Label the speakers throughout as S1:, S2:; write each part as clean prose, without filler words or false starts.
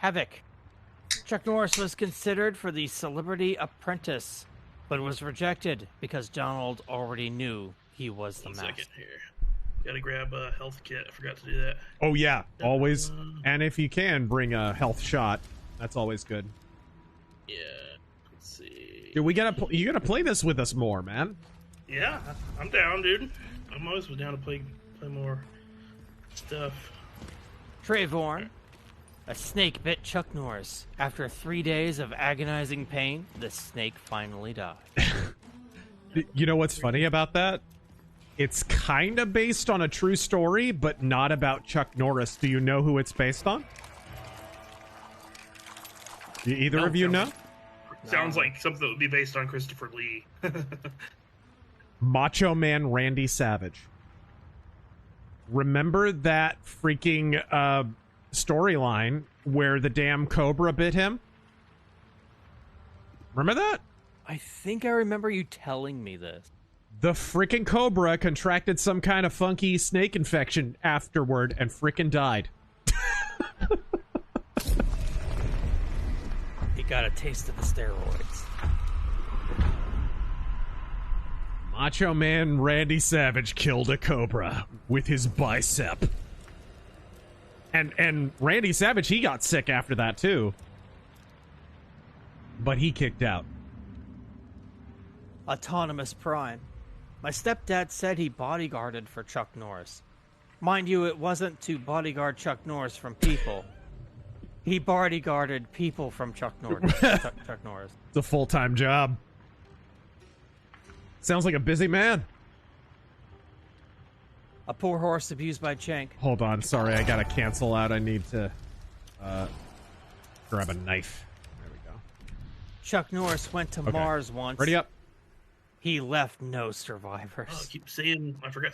S1: Havoc. Chuck Norris was considered for the Celebrity Apprentice, but was rejected because Donald already knew he was the master.
S2: 1 second here. Gotta grab a health kit. I forgot to do that.
S3: Oh yeah, always. And if you can, bring a health shot. That's always good.
S2: Yeah. Let's see.
S3: Dude, you gotta play this with us more, man.
S2: Yeah, I'm down, dude. I'm always down to play more stuff.
S1: Trayvorn. A snake bit Chuck Norris. After 3 days of agonizing pain, the snake finally died.
S3: You know what's funny about that? It's kind of based on a true story, but not about Chuck Norris. Do you know who it's based on? Do either of you know?
S2: Sounds like something that would be based on Christopher Lee.
S3: Macho Man Randy Savage. Remember that freaking storyline where the damn cobra bit him? Remember that?
S1: I think I remember you telling me this.
S3: The freaking cobra contracted some kind of funky snake infection afterward and freaking died.
S1: He got a taste of the steroids.
S3: Macho Man Randy Savage killed a cobra with his bicep. And Randy Savage, he got sick after that too. But he kicked out.
S1: Autonomous Prime. My stepdad said he bodyguarded for Chuck Norris. Mind you, it wasn't to bodyguard Chuck Norris from people. He bodyguarded people from Chuck Norris. Chuck Norris.
S3: It's a full-time job. Sounds like a busy man.
S1: A poor horse abused by Cenk.
S3: Hold on, sorry, I gotta cancel out. I need to grab a knife. There we go.
S1: Chuck Norris went to Mars once.
S3: Ready up.
S1: He left no survivors.
S2: Oh, I keep saying, I forgot.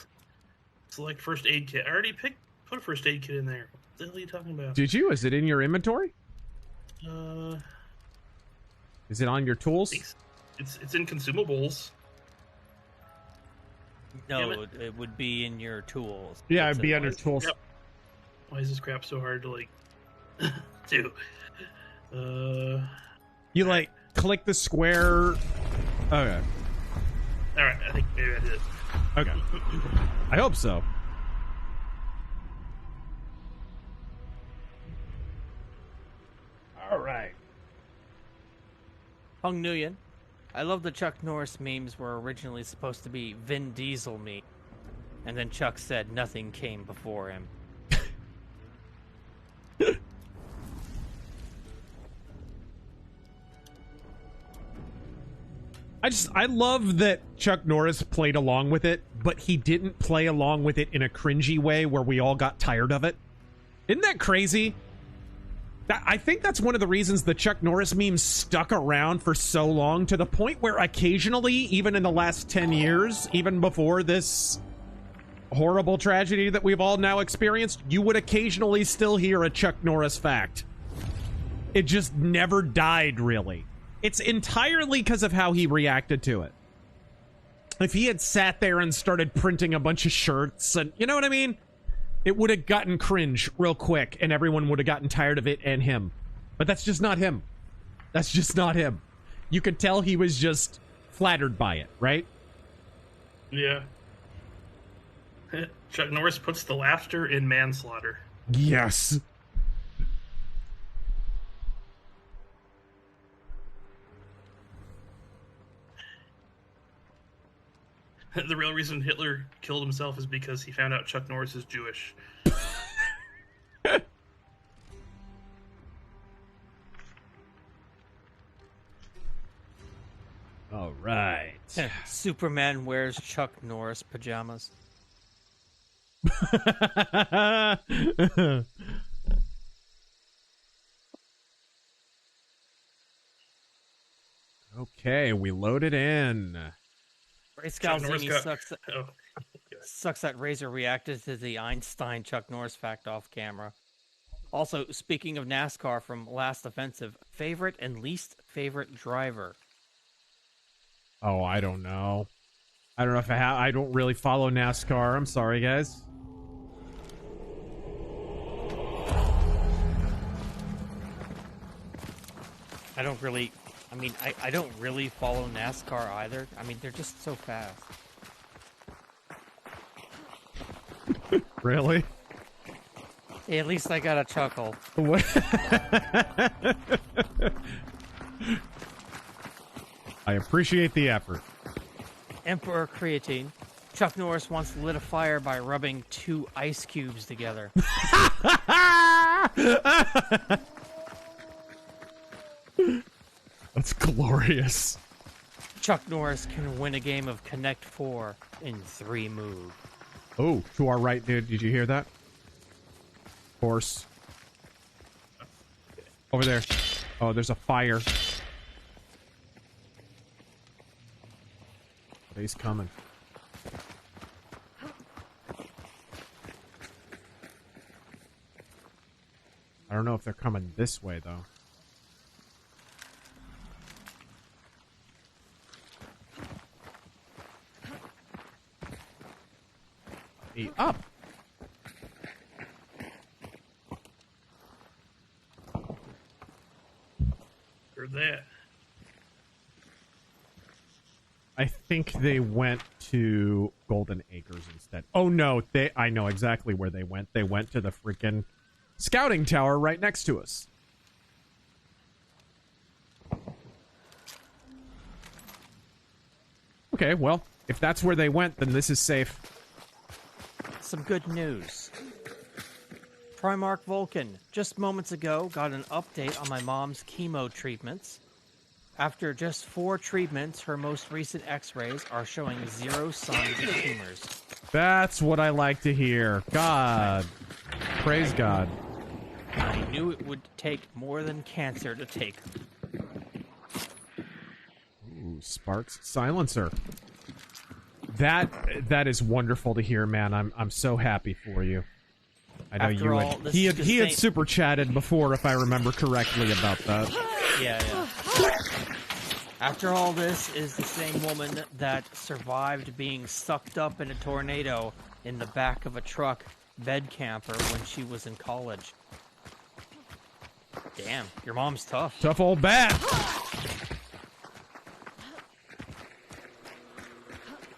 S2: Select first aid kit. I already put a first aid kit in there. What the hell are you talking about?
S3: Did you? Is it in your inventory? Is it on your tools?
S2: It's in consumables.
S1: No, it would be in your tools.
S3: Yeah, it'd be under tools.
S2: Yep. Why is this crap so hard to, like, do?
S3: You, like, click the square... Okay.
S2: Alright, I think maybe I did it.
S3: Okay. I hope so. Alright.
S1: Hung Nguyen. I love the Chuck Norris memes were originally supposed to be Vin Diesel meme. And then Chuck said nothing came before him.
S3: I love that Chuck Norris played along with it, but he didn't play along with it in a cringy way where we all got tired of it. Isn't that crazy? I think that's one of the reasons the Chuck Norris memes stuck around for so long, to the point where occasionally, even in the last 10 years, even before this horrible tragedy that we've all now experienced, you would occasionally still hear a Chuck Norris fact. It just never died, really. It's entirely because of how he reacted to it. If he had sat there and started printing a bunch of shirts and, you know what I mean? It would have gotten cringe real quick and everyone would have gotten tired of it and him. But that's just not him. That's just not him. You could tell he was just flattered by it, right?
S2: Yeah. Chuck Norris puts the laughter in manslaughter.
S3: Yes.
S2: The real reason Hitler killed himself is because he found out Chuck Norris is Jewish.
S3: All right.
S1: Superman wears Chuck Norris pajamas.
S3: Okay, we loaded in.
S1: Ray Scalzini sucks that Razor reacted to the Einstein Chuck Norris fact off camera. Also, speaking of NASCAR from Last Offensive, favorite and least favorite driver?
S3: Oh, I don't know. I don't know if I don't really follow NASCAR. I'm sorry, guys.
S1: I don't really follow NASCAR either. I mean, they're just so fast.
S3: Really?
S1: Hey, at least I got a chuckle.
S3: What? I appreciate the effort.
S1: Emperor Creatine. Chuck Norris once lit a fire by rubbing 2 ice cubes together.
S3: That's glorious.
S1: Chuck Norris can win a game of Connect 4 in 3 moves.
S3: Oh, to our right, dude. Did you hear that? Horse. Over there. Oh, there's a fire. He's coming. I don't know if they're coming this way, though. Up.
S2: Heard that.
S3: I think they went to Golden Acres instead. Oh no, I know exactly where they went. They went to the freaking scouting tower right next to us. Okay, well, if that's where they went, then this is safe.
S1: Some good news. Primarch Vulcan, just moments ago, got an update on my mom's chemo treatments. After just 4 treatments, her most recent x-rays are showing 0 signs of tumors.
S3: That's what I like to hear. God. Praise God.
S1: I knew it would take more than cancer to take her.
S3: Ooh, Sparks Silencer. That is wonderful to hear, man. I'm so happy for you. I know
S1: After
S3: you
S1: all,
S3: had, he had super chatted before, if I remember correctly, about that.
S1: Yeah. After all, this is the same woman that survived being sucked up in a tornado in the back of a truck bed camper when she was in college. Damn, your mom's tough.
S3: Tough old bat.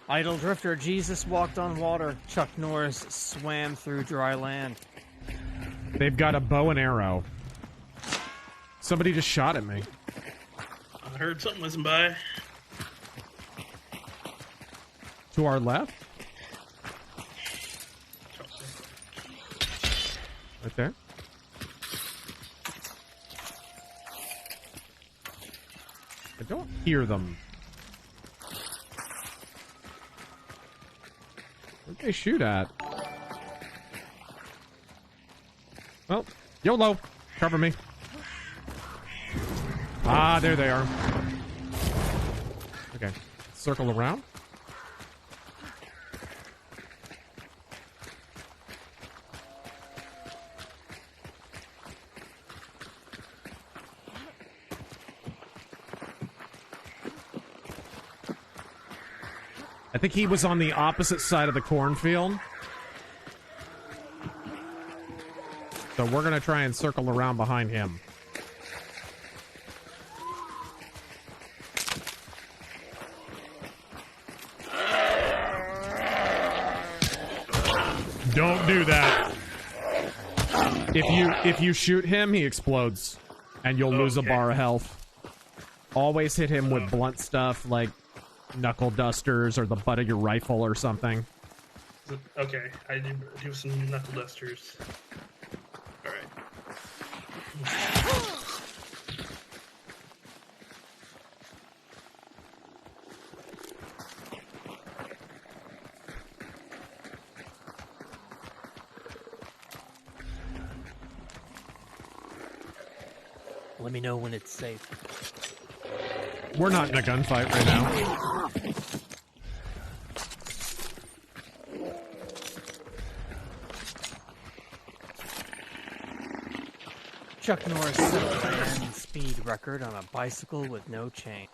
S1: Idle drifter, Jesus walked on water. Chuck Norris swam through dry land.
S3: They've got a bow and arrow. Somebody just shot at me.
S2: I heard something whizzing by.
S3: To our left? Right there. I don't hear them. Where'd they shoot at? Well, YOLO! Cover me. Ah, there they are. Okay. Circle around. I think he was on the opposite side of the cornfield. So we're going to try and circle around behind him. Don't do that. If you shoot him, he explodes. And you'll lose a bar of health. Always hit him with blunt stuff like knuckle dusters or the butt of your rifle or something.
S2: Okay, I do some knuckle dusters. Alright.
S1: Let me know when it's safe.
S3: We're not in a gunfight right now.
S1: Chuck Norris set a land speed record on a bicycle with no chain.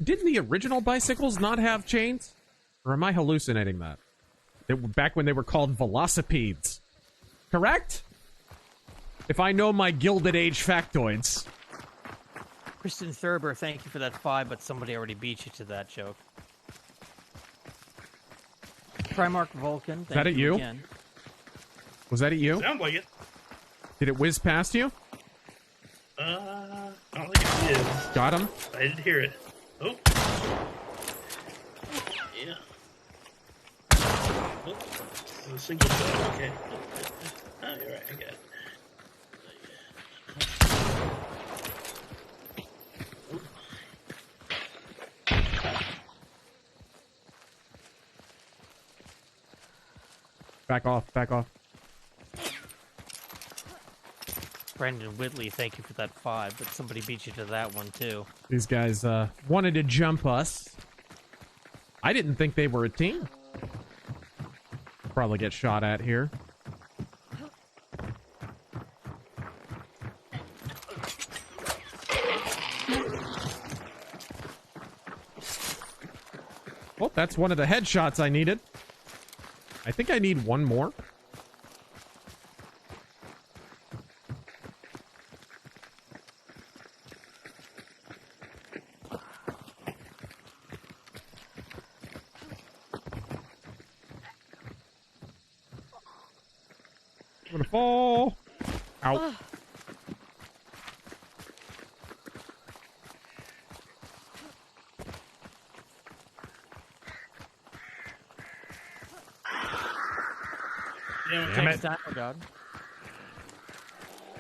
S3: Didn't the original bicycles not have chains? Or am I hallucinating that? They were back when they were called velocipedes. Correct? If I know my Gilded Age factoids.
S1: Kristen Thurber, thank you for that 5, but somebody already beat you to that joke. Primarch Vulcan, thank
S3: that at you?
S1: Again.
S3: Was that at you?
S2: Sound like it.
S3: Did it whiz past you?
S2: I don't think it is.
S3: Got him?
S2: I didn't hear it. Oh. Yeah. Oh, it was a single shot. Okay. Oh, you're right. I got it.
S3: Back off, back off.
S1: Brandon Whitley, thank you for that 5, but somebody beat you to that one too.
S3: These guys wanted to jump us. I didn't think they were a team. Probably get shot at here. Well, that's one of the headshots I needed. I think I need one more. I'm gonna fall. Ow.
S2: Damn
S3: it.
S1: God.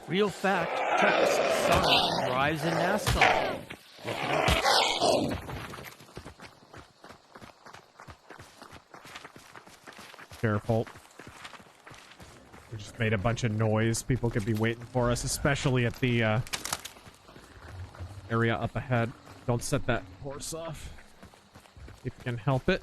S1: Real fact, Chuck's son drives in NASCAR. Look it up.
S3: Careful. We just made a bunch of noise. People could be waiting for us, especially at the area up ahead. Don't set that horse off. If you can help it.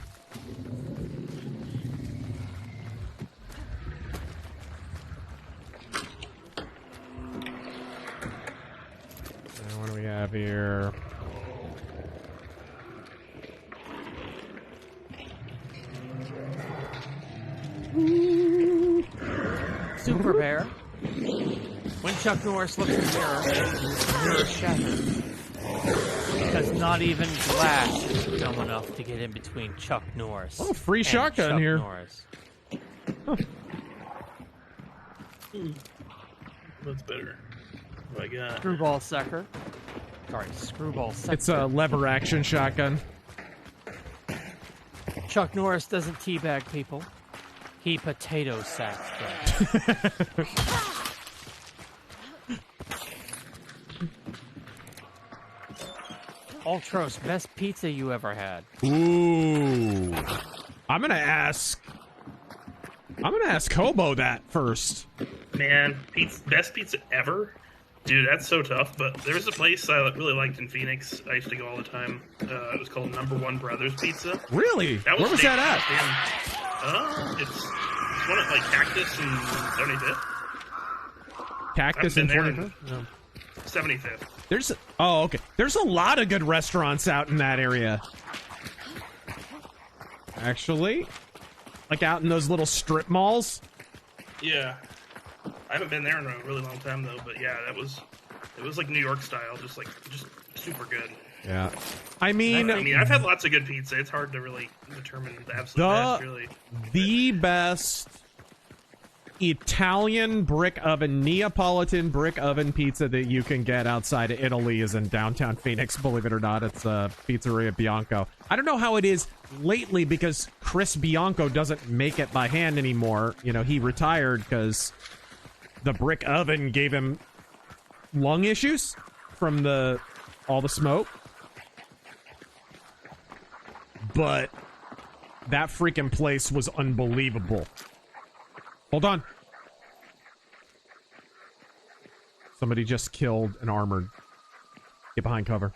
S3: And what do we have here?
S1: Super Bear. When Chuck Norris looks in the mirror, the mirror shatters. Because not even glass is dumb enough to get in between Chuck Norris.
S3: Oh, free
S1: and
S3: shotgun
S1: Chuck
S3: here.
S1: Norris.
S3: Huh.
S2: That's better. What I got?
S1: Screwball Sucker. Sorry, Screwball Sucker.
S3: It's a lever action shotgun.
S1: Chuck Norris doesn't teabag people. He potato sacks them. Ultros, best pizza you ever had.
S3: Ooh. I'm gonna ask Hobo that first.
S2: Man, best pizza ever? Dude, that's so tough, but there's a place I really liked in Phoenix. I used to go all the time. It was called Number One Brothers Pizza.
S3: Really? Where was that at?
S2: It's one at like Cactus and 75th.
S3: Cactus and 25th?
S2: No. 75th.
S3: Okay. There's a lot of good restaurants out in that area. Actually, like out in those little strip malls.
S2: Yeah. I haven't been there in a really long time though, but yeah, it was like New York style, just super good.
S3: Yeah. I mean,
S2: I've had lots of good pizza. It's hard to really determine the absolute best, really.
S3: The best Italian brick oven, Neapolitan brick oven pizza that you can get outside of Italy is in downtown Phoenix, believe it or not. It's Pizzeria Bianco. I don't know how it is lately because Chris Bianco doesn't make it by hand anymore. You know, he retired because the brick oven gave him lung issues from all the smoke. But that freaking place was unbelievable. Hold on. Somebody just killed an armored. Get behind cover.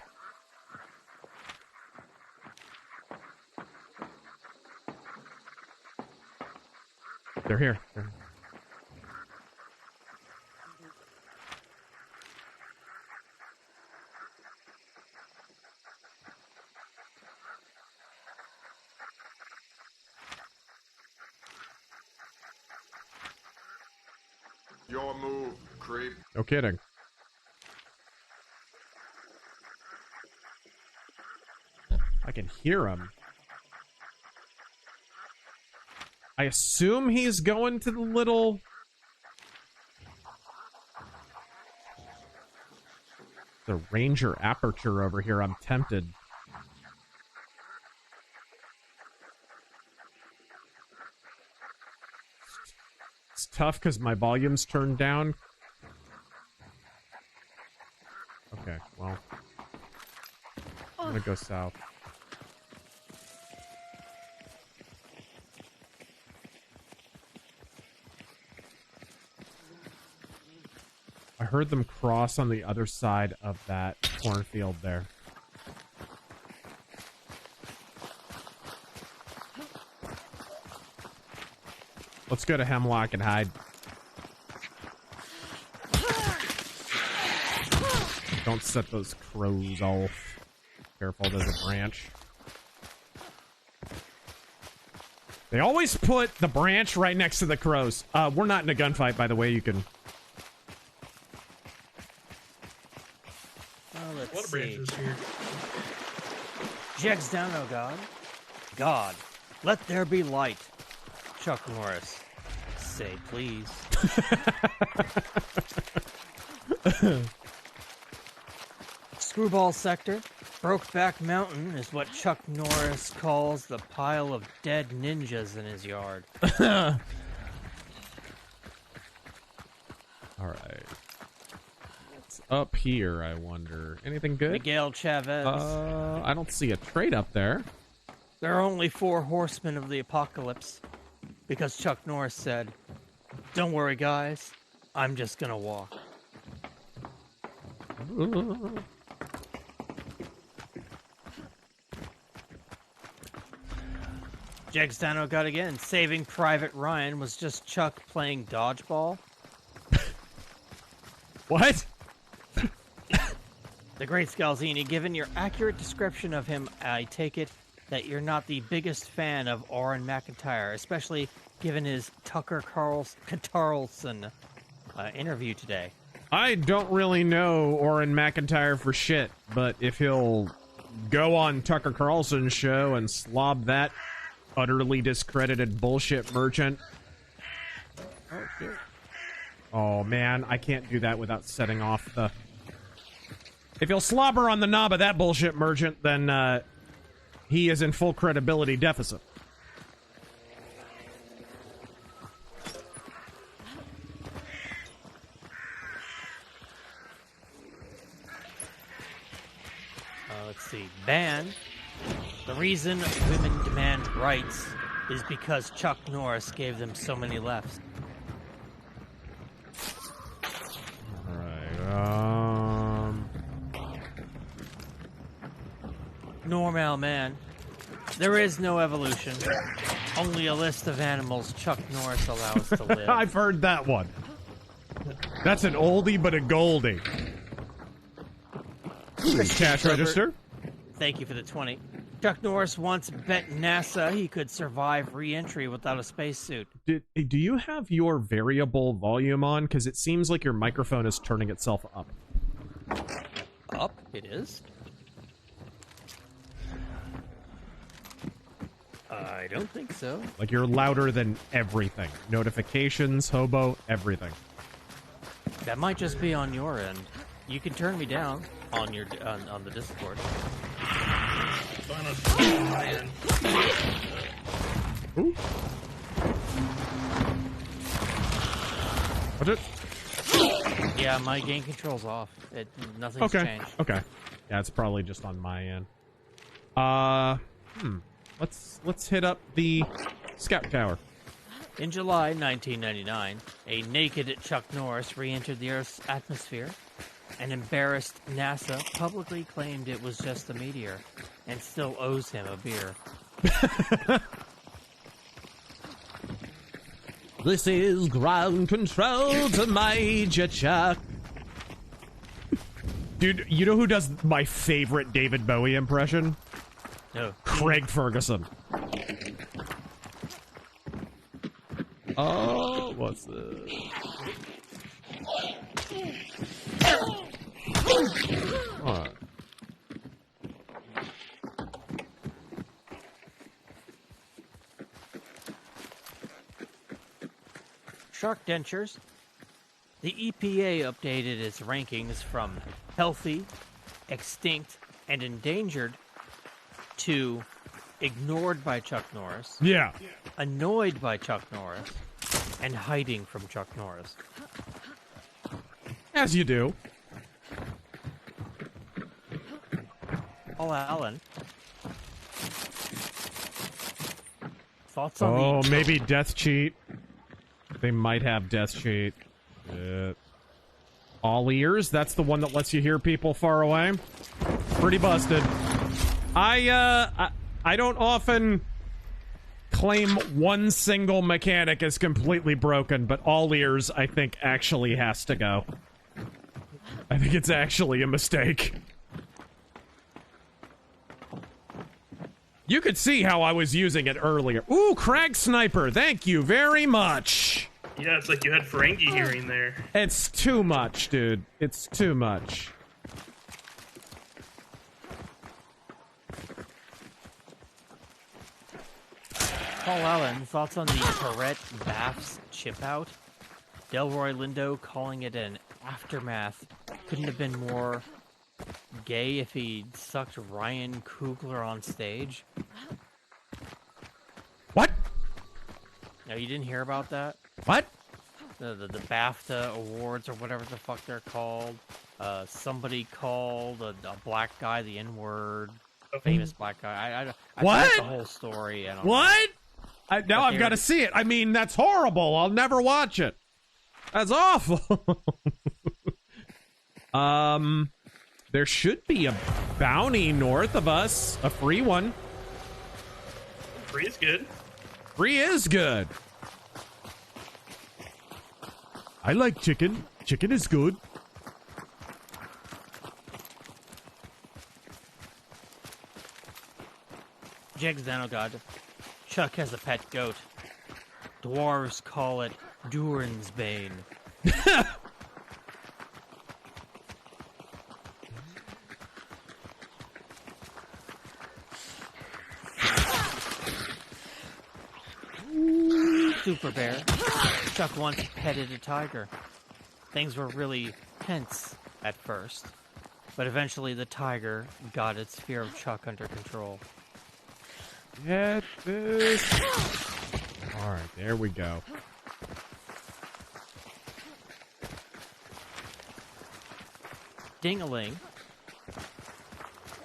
S3: They're here.
S4: Your move, creep.
S3: No kidding. I can hear him. I assume he's going to the little... the Ranger aperture over here. I'm tempted. It's tough because my volume's turned down. Okay, well. I'm gonna go south. I heard them cross on the other side of that cornfield there. Let's go to Hemlock and hide. Don't set those crows off. Careful, there's a branch. They always put the branch right next to the crows. We're not in a gunfight, by the way. You can...
S2: What a branch is here?
S1: Jegs down, oh God. God, let there be light. Chuck Norris, say please. Screwball Sector, Brokeback Mountain is what Chuck Norris calls the pile of dead ninjas in his yard.
S3: All right. What's up here, I wonder? Anything good?
S1: Miguel Chavez.
S3: I don't see a trade up there.
S1: There are only 4 horsemen of the apocalypse. Because Chuck Norris said, "Don't worry, guys. I'm just gonna walk." Jegstano got again. Saving Private Ryan was just Chuck playing dodgeball.
S3: What?
S1: The Great Scalzini, given your accurate description of him, I take it that you're not the biggest fan of Oren McIntyre, especially given his Tucker Carlson interview today.
S3: I don't really know Oren McIntyre for shit, but if he'll go on Tucker Carlson's show and slob that utterly discredited bullshit merchant... Oh, shit. Oh, man, I can't do that without setting off the... If he'll slobber on the knob of that bullshit merchant, then, he is in full credibility deficit.
S1: Let's see. Ban. The reason women demand rights is because Chuck Norris gave them so many lefts.
S3: Alright,
S1: Normal man. There is no evolution. Only a list of animals Chuck Norris allows to live.
S3: I've heard that one. That's an oldie but a goldie. Cash register.
S1: Thank you for the 20. Chuck Norris once bet NASA he could survive re-entry without a spacesuit.
S3: Do you have your variable volume on? Because it seems like your microphone is turning itself up.
S1: Up? It is? I don't think so.
S3: Like you're louder than everything. Notifications, Hobo, everything.
S1: That might just be on your end. You can turn me down on your on the Discord.
S3: Ooh. What's it?
S1: Yeah, my gain control's off. Nothing's changed.
S3: Okay. Yeah, it's probably just on my end. Let's hit up the scout tower.
S1: In July 1999, a naked Chuck Norris re-entered the Earth's atmosphere. An embarrassed NASA publicly claimed it was just a meteor, and still owes him a beer.
S3: This is ground control to Major Chuck. Dude, you know who does my favorite David Bowie impression?
S1: No.
S3: Craig Ferguson. Oh, what's this?
S1: shark dentures. The EPA updated its rankings from healthy, extinct, and endangered to ignored by Chuck Norris,
S3: Yeah.
S1: annoyed by Chuck Norris, and hiding from Chuck Norris.
S3: As you do.
S1: Paul Allen. Thoughts on
S3: Oh,
S1: the...
S3: maybe Death Cheat. They might have Death Cheat. All ears. That's the one that lets you hear people far away. Pretty busted. I don't often claim one single mechanic is completely broken, but all ears, I think, actually has to go. I think it's actually a mistake. You could see how I was using it earlier. Ooh, Crag Sniper, thank you very much.
S2: Yeah, it's like you had Ferengi hearing there.
S3: It's too much, dude. It's too much.
S1: Paul Allen, thoughts on the Tourette Baths chip out? Delroy Lindo calling it an aftermath. Couldn't have been more gay if he sucked Ryan Coogler on stage.
S3: What?
S1: No, you didn't hear about that?
S3: What?
S1: The BAFTA awards or whatever the fuck they're called. Somebody called a black guy the N-word. Famous black guy. I
S3: What?
S1: forgot the whole story. And
S3: What? Now I've got to see it. I mean, that's horrible. I'll never watch it. That's awful. There should be a bounty north of us. A free one.
S2: Free is good.
S3: Free is good. I like chicken. Chicken is good.
S1: Jeg Xenogod. Chuck has a pet goat. Dwarves call it Durin's Bane. Super Bear. Chuck once petted a tiger. Things were really tense at first, but eventually the tiger got its fear of Chuck under control.
S3: Get this. Alright, there we go.
S1: Ding-a-ling.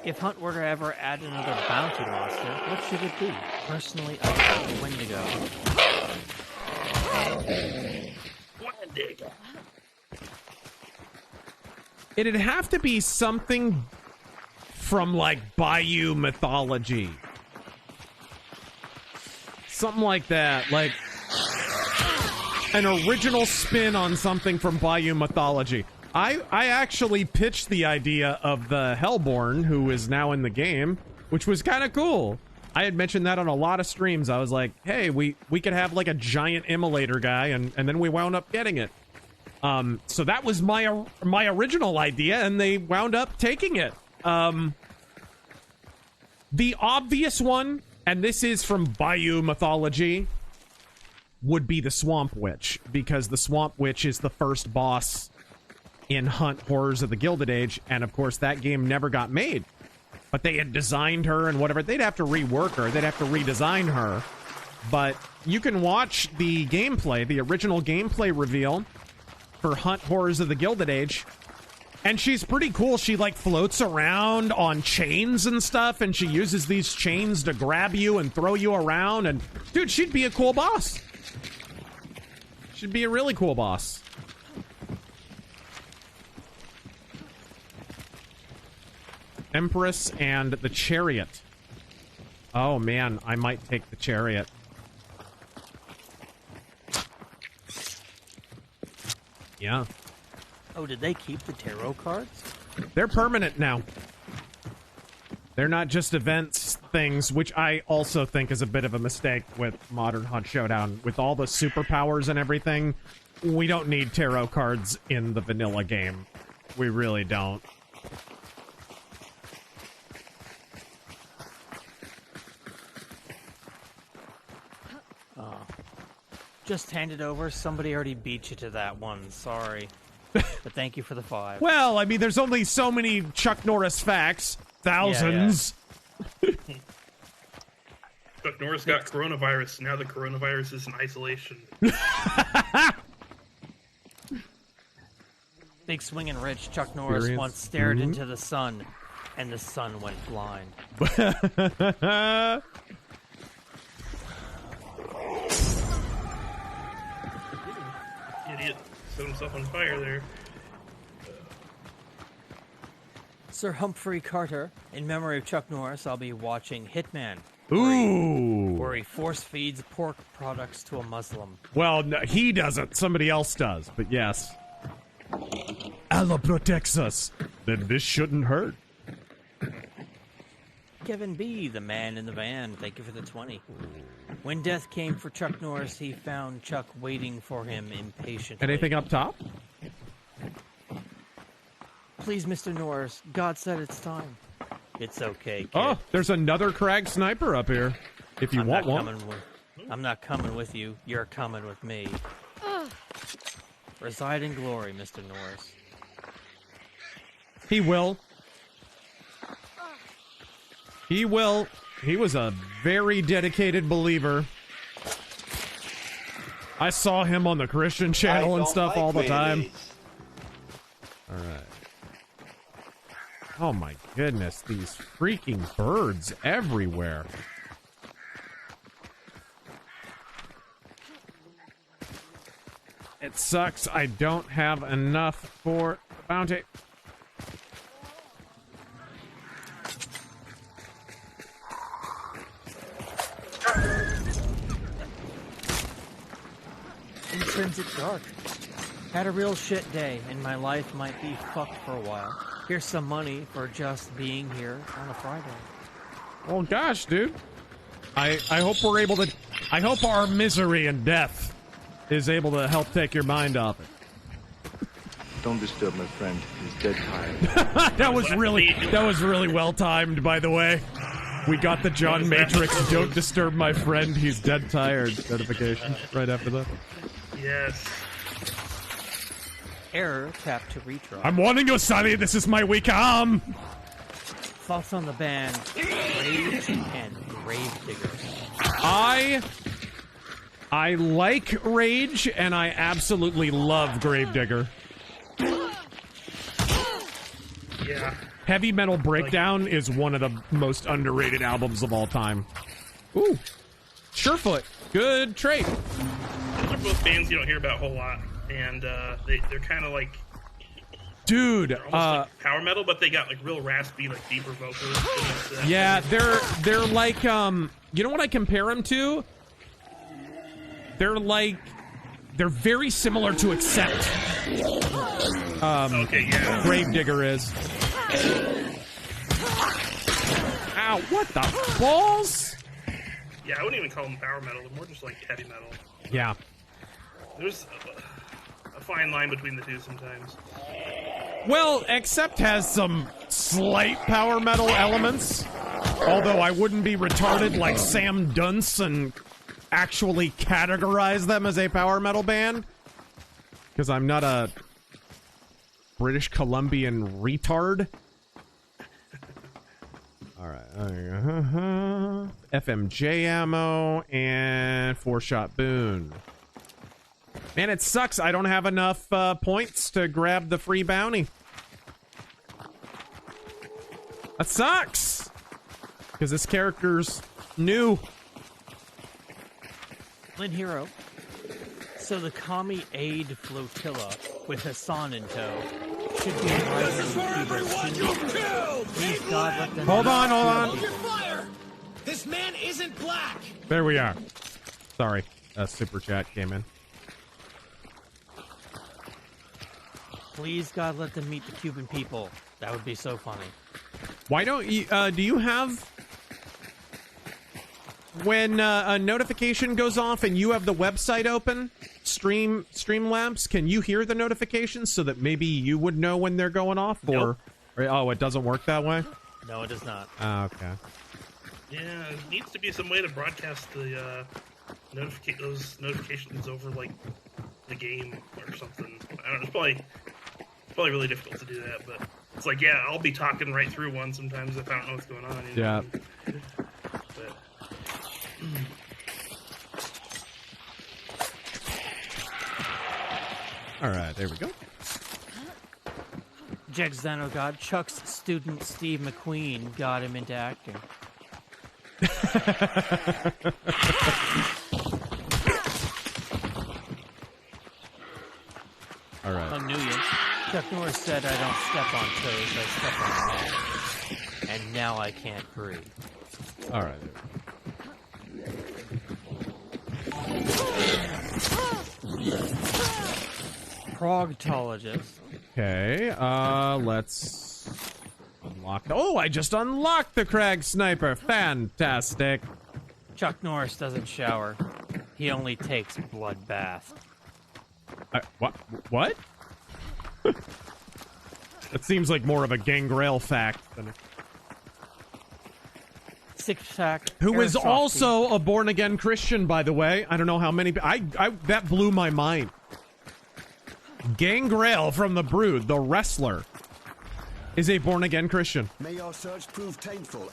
S1: If Hunt were to ever add another bounty monster, what should it be? Personally, I think Wendigo.
S2: Wendigo.
S3: It'd have to be something from, like, Bayou mythology. Something like that. Like, an original spin on something from Bayou mythology. I actually pitched the idea of the Hellborn, who is now in the game, which was kind of cool. I had mentioned that on a lot of streams. I was like, hey, we could have, like, a giant immolator guy, and then we wound up getting it. So that was my original idea, and they wound up taking it. The obvious one, and this is from Bayou mythology, would be the Swamp Witch, because the Swamp Witch is the first boss in Hunt Horrors of the Gilded Age, and of course that game never got made. But they had designed her and whatever. They'd have to rework her. They'd have to redesign her. But you can watch the gameplay, the original gameplay reveal for Hunt Horrors of the Gilded Age, and she's pretty cool. She, like, floats around on chains and stuff, and she uses these chains to grab you and throw you around, and, dude, she'd be a cool boss. She'd be a really cool boss. Empress and the Chariot. Oh, man, I might take the Chariot. Yeah.
S1: Oh, did they keep the tarot cards?
S3: They're permanent now. They're not just events things, which I also think is a bit of a mistake with Modern Hunt Showdown. With all the superpowers and everything, we don't need tarot cards in the vanilla game. We really don't.
S1: Just hand it over. Somebody already beat you to that one. Sorry. But thank you for the 5.
S3: Well, I mean, there's only so many Chuck Norris facts. Thousands.
S2: Yeah. Chuck Norris got coronavirus. Now the coronavirus is in isolation.
S1: Big swinging rich Chuck Norris once stared into the sun, and the sun went blind.
S2: Idiot set himself on fire there.
S1: Sir Humphrey Carter, in memory of Chuck Norris, I'll be watching Hitman.
S3: Ooh.
S1: Where he force feeds pork products to a Muslim.
S3: Well, no, he doesn't. Somebody else does. But yes. Allah protects us. Then this shouldn't hurt.
S1: Kevin B., the man in the van, thank you for the 20. When death came for Chuck Norris, he found Chuck waiting for him impatiently.
S3: Anything up top?
S1: Please, Mr. Norris, God said it's time. It's okay, kid.
S3: Oh, there's another Krag sniper up here. If you want one.
S1: I'm not coming with you. You're coming with me. Reside in glory, Mr. Norris.
S3: He will. He will. He was a very dedicated believer. I saw him on the Christian channel and stuff all the time. All right. Oh my goodness, these freaking birds everywhere. It sucks I don't have enough for the bounty.
S1: Intrinsic Dark. Had a real shit day, and my life might be fucked for a while. Here's some money for just being here on a Friday.
S3: Oh gosh, dude. I hope we're able to... I hope our misery and death is able to help take your mind off it.
S4: Don't disturb my friend. He's dead tired.
S3: that was really well timed, by the way. We got the John Matrix "Don't disturb my friend, he's dead tired" notification right after that.
S2: Yes.
S1: Error, tap to retry.
S3: I'm warning you, Sonny, this is my weak arm!
S1: Thoughts on the band Rage and Gravedigger.
S3: I like Rage, and I absolutely love Gravedigger.
S2: Yeah.
S3: Heavy Metal Breakdown is one of the most underrated albums of all time. Ooh. Surefoot. Good trait.
S2: Those are both bands you don't hear about a whole lot. And they're kind of like...
S3: Dude,
S2: they're almost like power metal, but they got like real raspy, like deeper vocals.
S3: Yeah, they're like, you know what I compare them to? They're very similar to Accept.
S2: Okay, yeah.
S3: Gravedigger is. Ow, what the balls?
S2: Yeah, I wouldn't even call them power metal. They're more just like heavy metal.
S3: Yeah.
S2: There's a fine line between the two sometimes.
S3: Well, Accept has some slight power metal elements. Although I wouldn't be retarded like Sam Dunce and actually categorize them as a power metal band. Because I'm not a British Columbian retard. Alright. FMJ ammo and 4-shot boon. Man, it sucks. I don't have enough points to grab the free bounty. That sucks! Because this character's new.
S1: Lynn Hero. So the Kami Aid Flotilla with Hassan in tow should be arriving soon. Please God, let them...
S3: Hold on.
S5: Fire! This man isn't black!
S3: There we are. Sorry. A super chat came in.
S1: Please God, let them meet the Cuban people. That would be so funny.
S3: Why don't you, do you have... When a notification goes off and you have the website open, Streamlabs, can you hear the notifications so that maybe you would know when they're going off? Or,
S1: nope.
S3: Oh, it doesn't work that way?
S1: No, it does not.
S3: Oh, okay.
S2: Yeah, there needs to be some way to broadcast the those notifications over like the game or something. I don't know. It's probably really difficult to do that, but it's like, yeah, I'll be talking right through one sometimes if I don't know what's going on. You know?
S3: Yeah.
S2: But,
S3: all right, there we go.
S1: Jexano God, Chuck's student Steve McQueen got him into acting.
S3: All right.
S1: On New Year's, Chuck Norris said, "I don't step on toes, I step on men. And now I can't breathe."
S3: All right.
S1: Progtologist.
S3: Okay, let's unlock. Oh, I just unlocked the Krag Sniper. Fantastic.
S1: Chuck Norris doesn't shower. He only takes blood bath.
S3: What? What? That seems like more of a gangrel fact than a...
S1: Six-pack.
S3: Who is also a born-again Christian, by the way. I don't know how many... that blew my mind. Gangrel from the Brood, the wrestler, is a born-again Christian.
S5: May your search prove painful.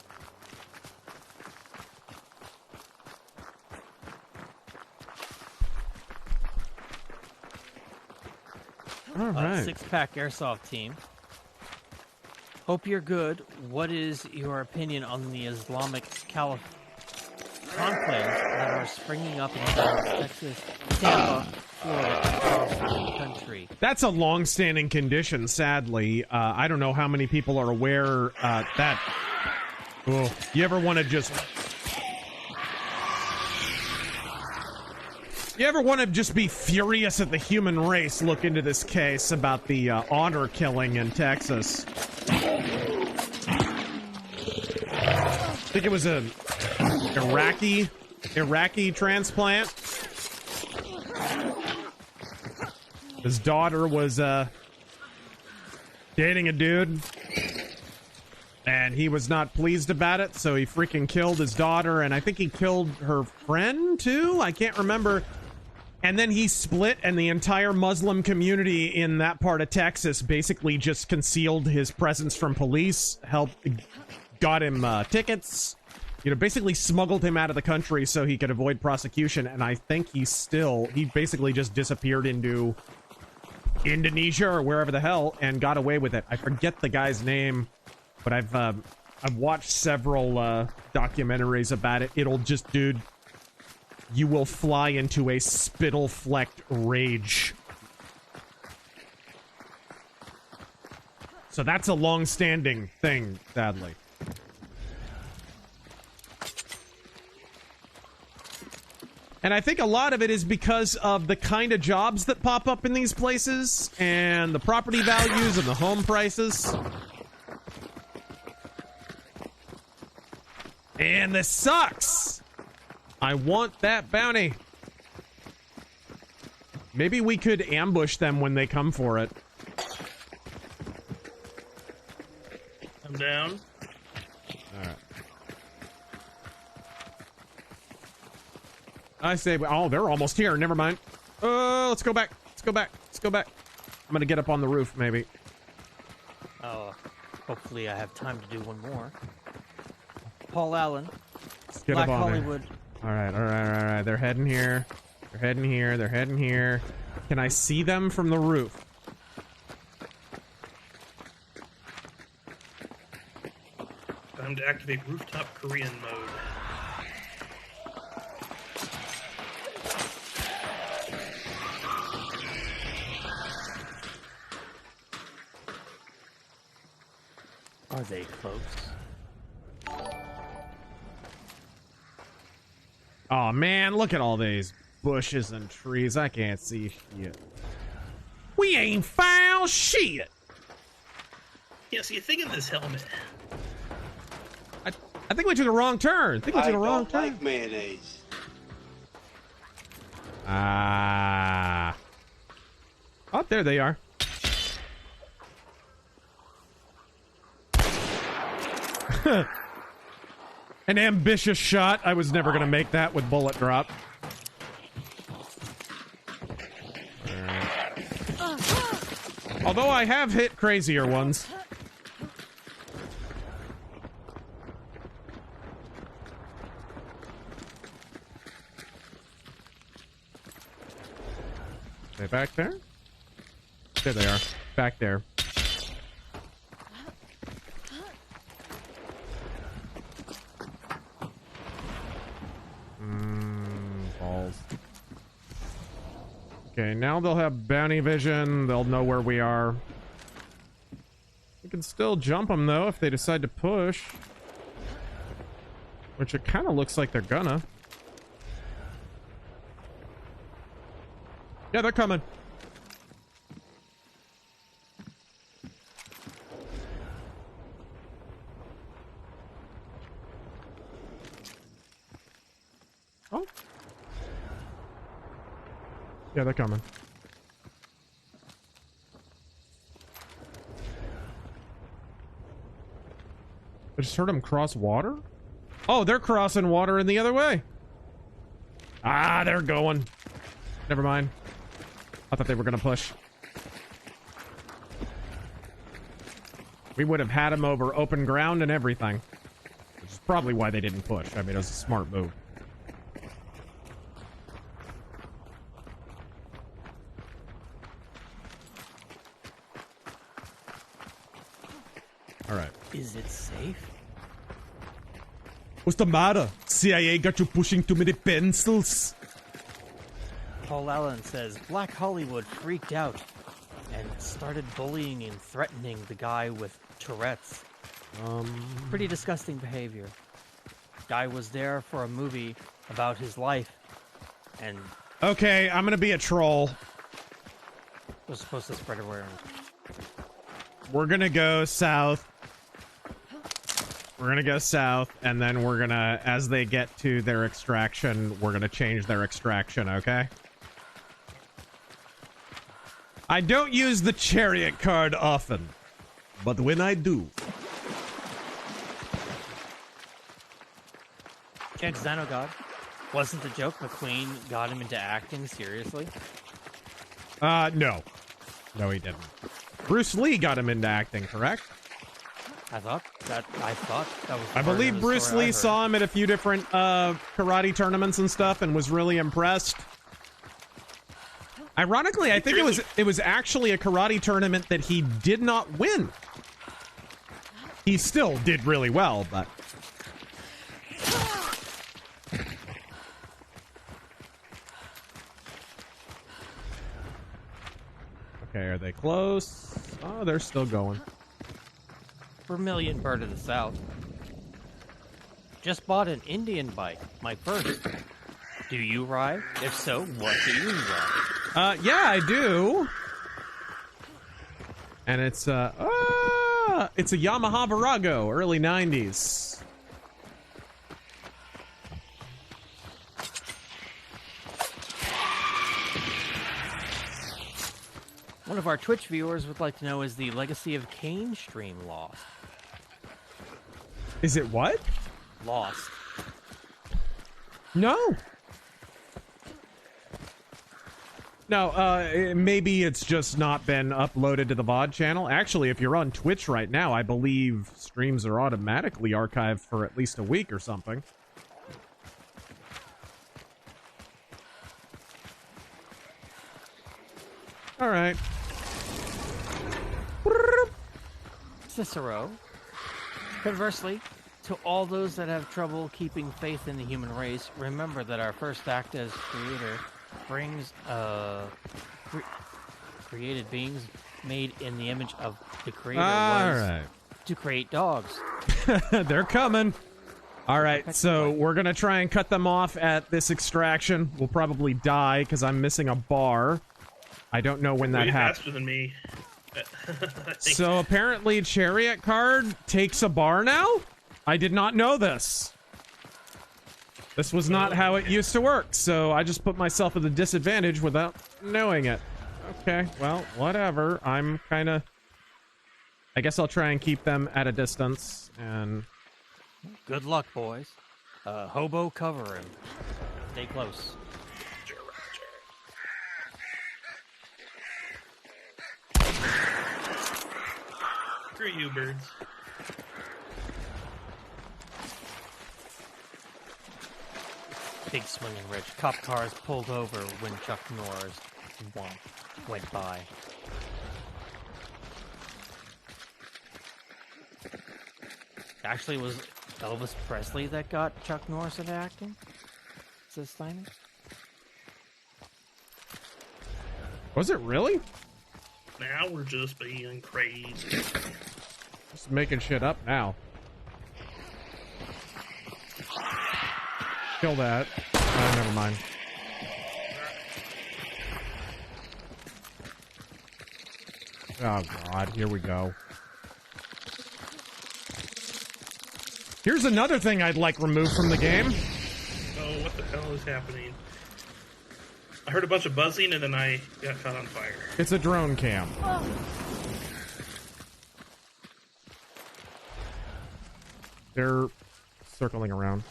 S3: All right.
S1: Six-pack airsoft team. Hope you're good. What is your opinion on the Islamic conclaves that are springing up in Dallas, Texas, Tampa, Florida, and across the country?
S3: That's a long-standing condition, sadly. I don't know how many people are aware that... Oh, you ever want to just... You ever want to just be furious at the human race? Look into this case about the honor killing in Texas. I think it was a Iraqi transplant. His daughter was dating a dude, and he was not pleased about it, so he freaking killed his daughter, and I think he killed her friend too. I can't remember. And then he split, and the entire Muslim community in that part of Texas basically just concealed his presence from police, got him tickets, you know, basically smuggled him out of the country so he could avoid prosecution. And I think he basically just disappeared into Indonesia or wherever the hell and got away with it. I forget the guy's name, but I've watched several documentaries about it. Dude, you will fly into a spittle-flecked rage. So that's a long-standing thing, sadly. And I think a lot of it is because of the kind of jobs that pop up in these places, and the property values and the home prices. And this sucks! I want that bounty. Maybe we could ambush them when they come for it.
S2: I'm down.
S3: Alright. I say, oh, they're almost here. Never mind. Let's go back. Let's go back. Let's go back. I'm gonna get up on the roof, maybe.
S1: Oh, hopefully I have time to do one more. Paul Allen,
S3: Let's get
S1: Black
S3: up on
S1: Hollywood.
S3: There. All right. They're heading here. They're heading here. They're heading here. Can I see them from the roof?
S2: Time to activate rooftop Korean mode.
S1: Are they close?
S3: Oh man, look at all these bushes and trees. I can't see shit. We ain't found shit.
S2: Yeah, so you think of this helmet.
S3: I think we took a wrong turn. I think we took a wrong turn.
S6: Like mayonnaise.
S3: Ah. Oh, there they are. An ambitious shot. I was never going to make that with bullet drop. Although I have hit crazier ones. They back there? There they are. Back there. Balls. Okay, now they'll have bounty vision. They'll know where we are. We can still jump them, though, if they decide to push. Which it kind of looks like they're gonna. Yeah, they're coming. Oh. Yeah, they're coming. I just heard them cross water? Oh, they're crossing water in the other way. Ah, they're going. Never mind. I thought they were going to push. We would have had them over open ground and everything. Which is probably why they didn't push. I mean, it was a smart move. All right.
S1: Is it safe?
S3: What's the matter? CIA got you pushing too many pencils.
S1: Paul Allen says Black Hollywood freaked out and started bullying and threatening the guy with Tourette's. Pretty disgusting behavior. Guy was there for a movie about his life, and
S3: okay, I'm gonna be a troll.
S1: Was supposed to spread awareness.
S3: We're gonna go south. We're gonna go south, and then we're gonna, as they get to their extraction, we're gonna change their extraction, okay? I don't use the chariot card often, but when I do...
S1: Jack Xanogod, wasn't the joke McQueen got him into acting seriously?
S3: No. No, he didn't. Bruce Lee got him into acting, correct?
S1: I thought that was...
S3: I believe Bruce Lee saw him at a few different karate tournaments and stuff and was really impressed. Ironically, I think it was actually a karate tournament that he did not win. He still did really well, but... Okay, are they close? Oh, they're still going.
S1: Vermilion Bird of the South. Just bought an Indian bike, my first. Do you ride? If so, what do you ride?
S3: Yeah, I do. And it's a Yamaha Virago, early 90s.
S1: One of our Twitch viewers would like to know, is the Legacy of Kain stream lost?
S3: Is it what?
S1: Lost.
S3: No. No, maybe it's just not been uploaded to the VOD channel. Actually, if you're on Twitch right now, I believe streams are automatically archived for at least a week or something. All right.
S1: Cicero. Conversely, to all those that have trouble keeping faith in the human race, remember that our first act as creator brings created beings made in the image of the creator was to create dogs.
S3: They're coming. All right, so we're going to try and cut them off at this extraction. We'll probably die because I'm missing a bar. I don't know when that happens.
S2: Faster than me.
S3: So apparently Chariot card takes a bar now? I did not know this. This was not how it used to work, so I just put myself at a disadvantage without knowing it. Okay, well, whatever. I'm kind of... I guess I'll try and keep them at a distance, and...
S1: Good luck, boys. Hobo, cover him. Stay close.
S2: Screw you, birds.
S1: Big swinging ridge. Cop cars pulled over when Chuck Norris went by. Actually, it was Elvis Presley that got Chuck Norris into acting? Says Steiner.
S3: Was it really?
S2: Now we're just being crazy.
S3: Just making shit up now. Kill that. Never mind. Oh god, here we go. Here's another thing I'd like removed from the game.
S2: Oh, what the hell is happening? I heard a bunch of buzzing and then I got caught on fire.
S3: It's a drone cam.
S1: Oh.
S3: They're circling around.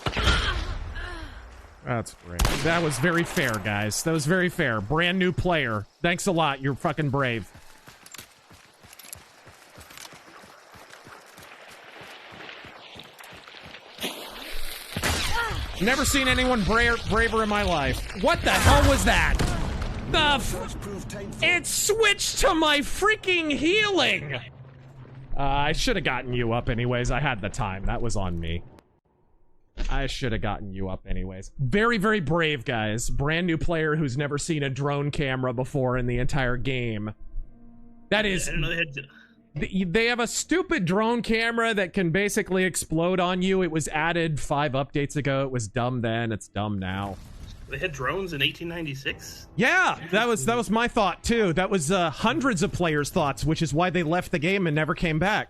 S3: That's great. That was very fair, guys. That was very fair. Brand new player. Thanks a lot. You're fucking brave. Never seen anyone braver in my life. What the hell was that? It switched to my freaking healing! I should have gotten you up anyways. I had the time. That was on me. I should have gotten you up anyways. Very, very brave, guys. Brand new player who's never seen a drone camera before in the entire game. That is...
S2: I didn't know they had to...
S3: They have a stupid drone camera that can basically explode on you. It was added 5 updates ago. It was dumb then. It's dumb now.
S2: They had drones in 1896?
S3: Yeah, that was my thought too. That was hundreds of players' thoughts, which is why they left the game and never came back.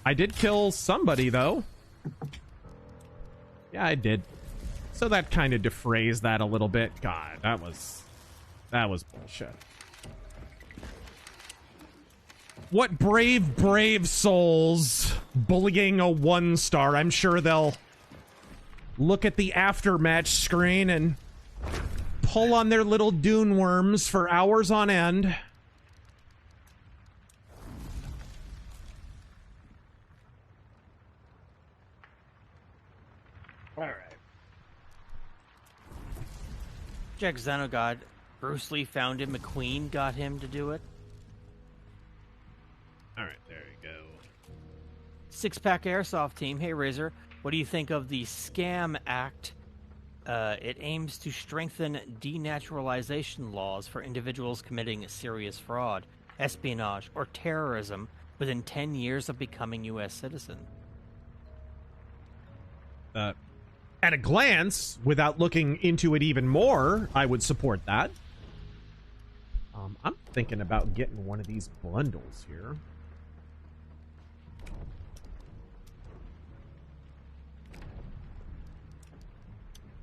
S3: I did kill somebody though. Yeah, I did. So that kind of defrays that a little bit. God, that was bullshit. What brave souls bullying a 1-star. I'm sure they'll look at the aftermatch screen and pull on their little dune worms for hours on end. All right.
S1: Jack Xenogod. Bruce Lee found him. McQueen got him to do it.
S3: All right, there you go.
S1: Six-Pack Airsoft Team. Hey, Razor. What do you think of the Scam Act? It aims to strengthen denaturalization laws for individuals committing serious fraud, espionage, or terrorism within 10 years of becoming U.S. citizen.
S3: At a glance, without looking into it even more, I would support that. I'm thinking about getting one of these bundles here.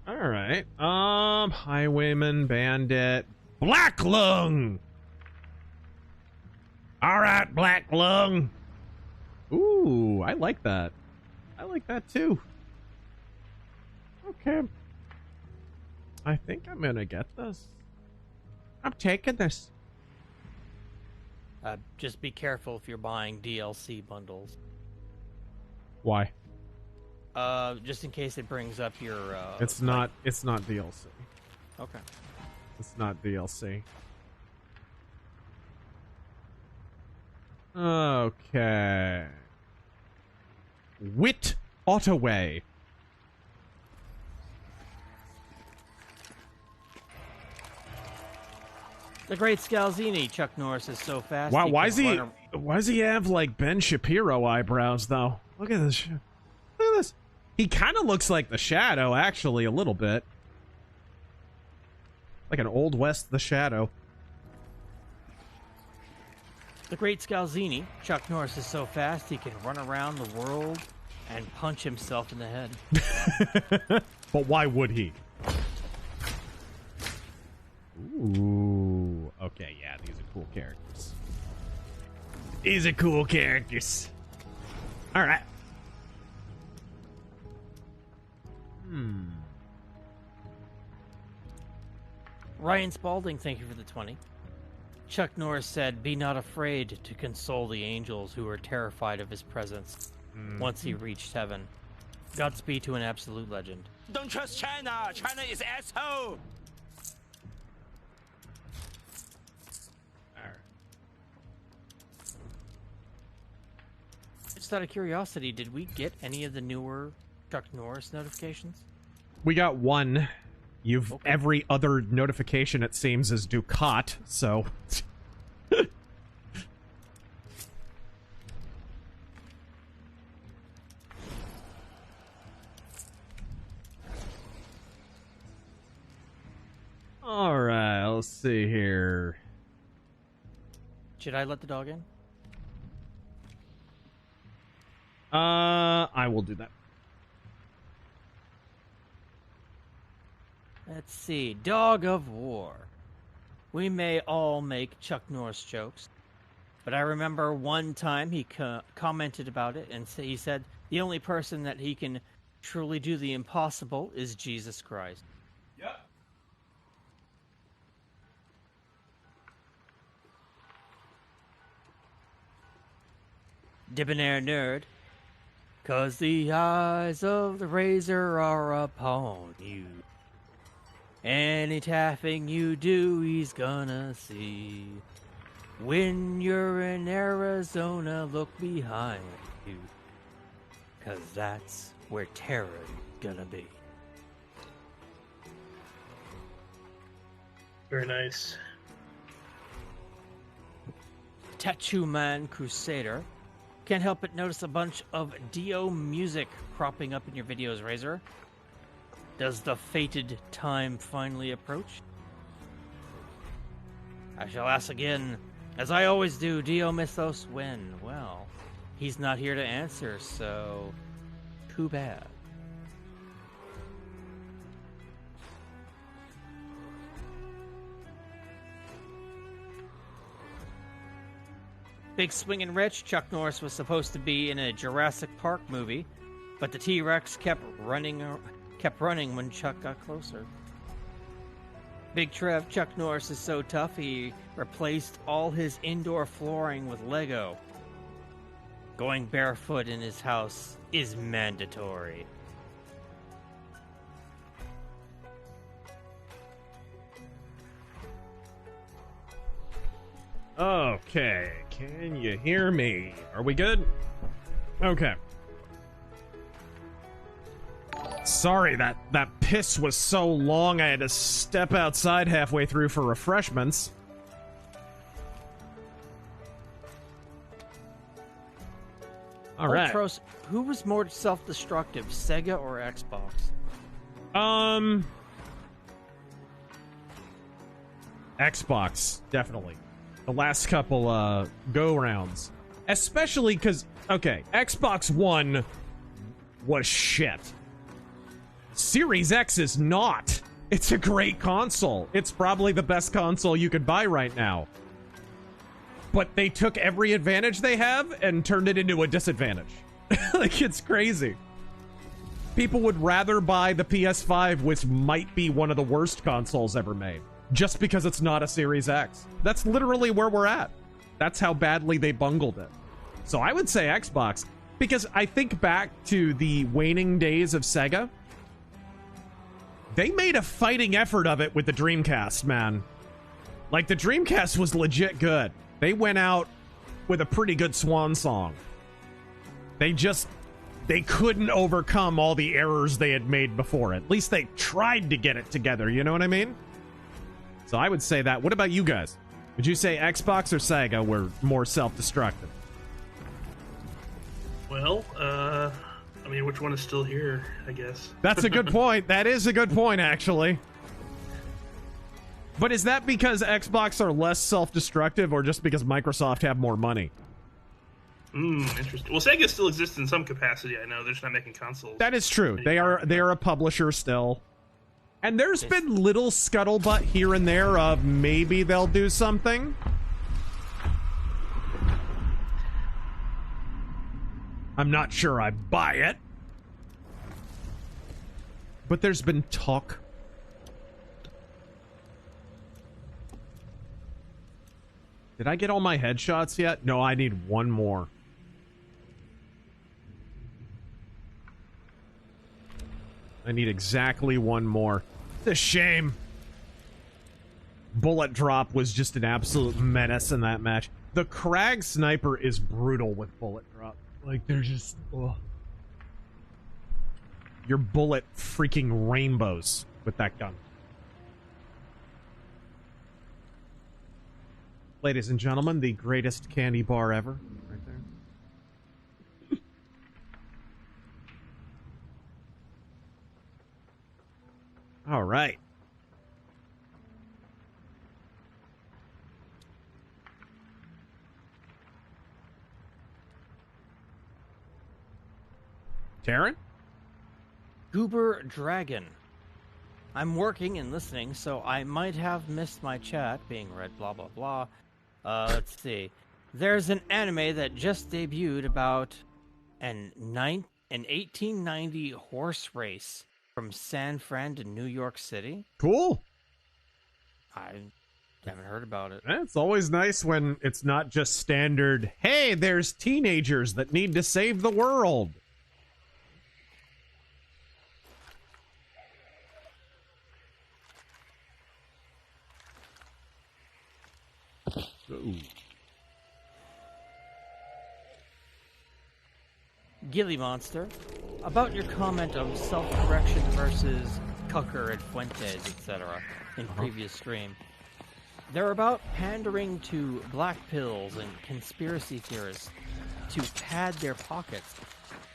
S3: All right. Highwayman, Bandit, Black Lung. All right, Black Lung. Ooh, I like that. I like that too. Okay. I think I'm gonna get this. I'm taking this.
S1: Just be careful if you're buying DLC bundles.
S3: Why?
S1: Just in case it brings up your,
S3: It's not DLC.
S1: Okay.
S3: It's not DLC. Okay. Wit Ottaway.
S1: The Great Scalzini. Chuck Norris is so fast.
S3: Wow, why does he have like Ben Shapiro eyebrows though? Look at this. Look at this. He kind of looks like the Shadow, actually, a little bit. Like an Old West The Shadow.
S1: The Great Scalzini. Chuck Norris is so fast he can run around the world and punch himself in the head.
S3: But why would he? Ooh. Okay, yeah, these are cool characters. These are cool characters. All right.
S1: Ryan Spalding, thank you for the 20. Chuck Norris said, "Be not afraid to console the angels who are terrified of his presence once he reached heaven. Godspeed to an absolute legend."
S6: Don't trust China. China is asshole.
S1: Just out of curiosity, did we get any of the newer Chuck Norris notifications?
S3: We got one. You've
S1: Okay.
S3: Every other notification, it seems, is Ducat, so... Alright, let's see here.
S1: Should I let the dog in?
S3: I will do that.
S1: Let's see. Dog of War. We may all make Chuck Norris jokes, but I remember one time he commented about it, and he said the only person that he can truly do the impossible is Jesus Christ.
S3: Yep.
S1: Debonair nerd. 'Cause the eyes of the razor are upon you. Any tapping you do, he's gonna see. When you're in Arizona, look behind you. 'Cause that's where terror's gonna be.
S2: Very nice.
S1: Tattoo Man Crusader. Can't help but notice a bunch of Dio music cropping up in your videos, Razor. Does the fated time finally approach? I shall ask again, as I always do, Dio Mythos when? Well, he's not here to answer, so too bad. Big Swingin' Rich, Chuck Norris was supposed to be in a Jurassic Park movie, but the T-Rex kept running when Chuck got closer. Big Trev, Chuck Norris is so tough he replaced all his indoor flooring with Lego. Going barefoot in his house is mandatory.
S3: Okay, can you hear me? Are we good? Okay. Sorry, that piss was so long I had to step outside halfway through for refreshments. Alright.
S1: Ultros, who was more self-destructive, Sega or Xbox?
S3: Xbox, definitely. The last couple go-rounds. Especially because, okay, Xbox One was shit. Series X is not. It's a great console. It's probably the best console you could buy right now. But they took every advantage they have and turned it into a disadvantage. Like, it's crazy. People would rather buy the PS5, which might be one of the worst consoles ever made, just because it's not a Series X. That's literally where we're at. That's how badly they bungled it. So I would say Xbox, because I think back to the waning days of Sega. They made a fighting effort of it with the Dreamcast, man. Like, the Dreamcast was legit good. They went out with a pretty good swan song. They couldn't overcome all the errors they had made before. At least they tried to get it together, you know what I mean? So I would say that. What about you guys? Would you say Xbox or Sega were more self-destructive?
S2: Well, I mean, which one is still here, I guess?
S3: That's a good point. That is a good point, actually. But is that because Xbox are less self-destructive, or just because Microsoft have more money?
S2: Interesting. Well, Sega still exists in some capacity, I know. They're just not making consoles.
S3: That is true. They are a publisher still. And there's been little scuttlebutt here and there of maybe they'll do something. I'm not sure I buy it. But there's been talk. Did I get all my headshots yet? No, I need one more. I need exactly one more. It's a shame. Bullet drop was just an absolute menace in that match. The Krag sniper is brutal with bullet drop. Like, they're just... Ugh. Your bullet freaking rainbows with that gun. Ladies and gentlemen, the greatest candy bar ever. Right there. All right. Terran?
S1: Goober Dragon. I'm working and listening, so I might have missed my chat being read, blah, blah, blah. Let's see. There's an anime that just debuted about an 1890 horse race from San Fran to New York City.
S3: Cool.
S1: I haven't heard about it.
S3: It's always nice when it's not just standard, hey, there's teenagers that need to save the world. Ooh.
S1: Gilly Monster, about your comment of self-correction versus Cucker and Fuentes, etc. in previous stream. They're about pandering to black pills and conspiracy theorists to pad their pockets.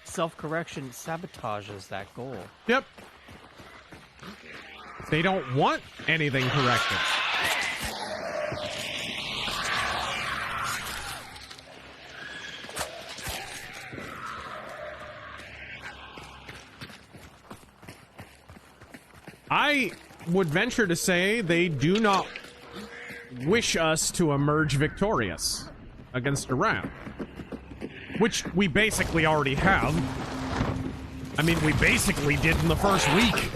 S1: Self-correction sabotages that goal.
S3: Yep. They don't want anything corrected. I would venture to say they do not wish us to emerge victorious against Iran, which we basically already have. I mean, we basically did in the first week.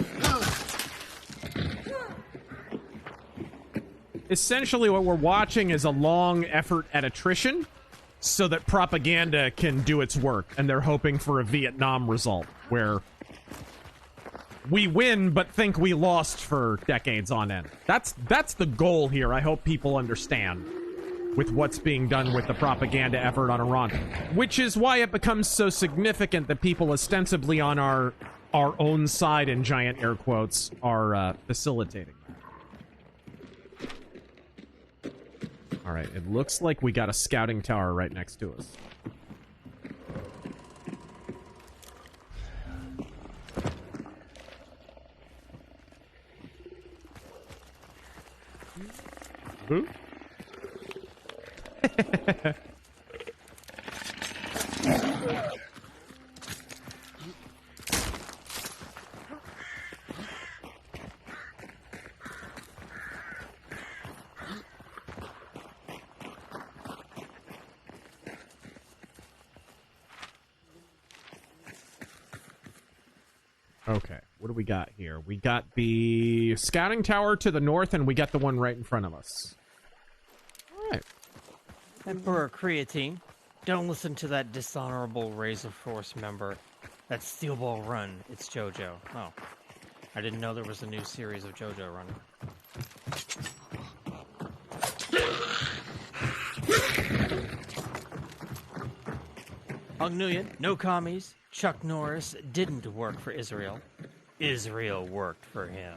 S3: Essentially, what we're watching is a long effort at attrition so that propaganda can do its work, and they're hoping for a Vietnam result where we win, but think we lost for decades on end. That's the goal here. I hope people understand with what's being done with the propaganda effort on Iran, which is why it becomes so significant that people ostensibly on our own side, in giant air quotes, are facilitating that. All right, it looks like we got a scouting tower right next to us. Who? Okay, what do we got here? We got the scouting tower to the north, and we got the one right in front of us.
S1: Emperor Creatine, don't listen to that dishonorable Razor Force member. That's Steel Ball Run. It's JoJo. Oh. I didn't know there was a new series of JoJo running. Ognuyen, no commies. Chuck Norris didn't work for Israel. Israel worked for him.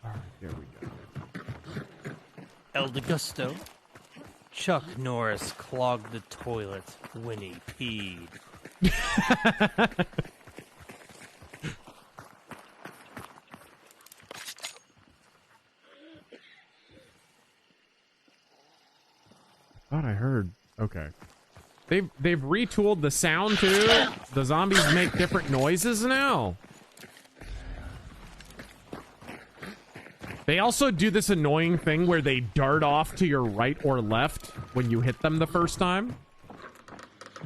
S3: Alright, here we go.
S1: El Degusto. Chuck Norris clogged the toilet when he peed.
S3: Thought I heard. Okay. They've retooled the sound too. The zombies make different noises now. They also do this annoying thing where they dart off to your right or left when you hit them the first time.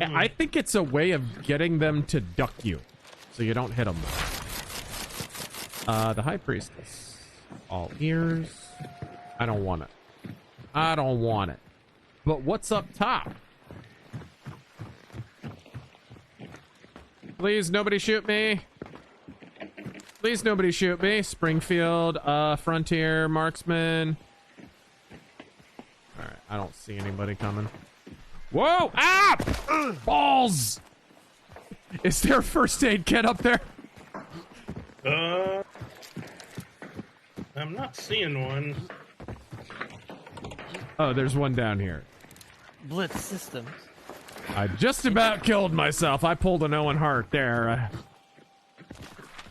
S3: I think it's a way of getting them to duck you so you don't hit them. The High Priestess. All ears. I don't want it. I don't want it. But what's up top? Please, nobody shoot me. Please, nobody shoot me. Springfield, Frontier, Marksman. Alright, I don't see anybody coming. Whoa! Ah! Balls! Is there a first aid kit up there?
S2: I'm not seeing one.
S3: Oh, there's one down here.
S1: Blitz systems.
S3: I just about killed myself. I pulled an Owen Hart there.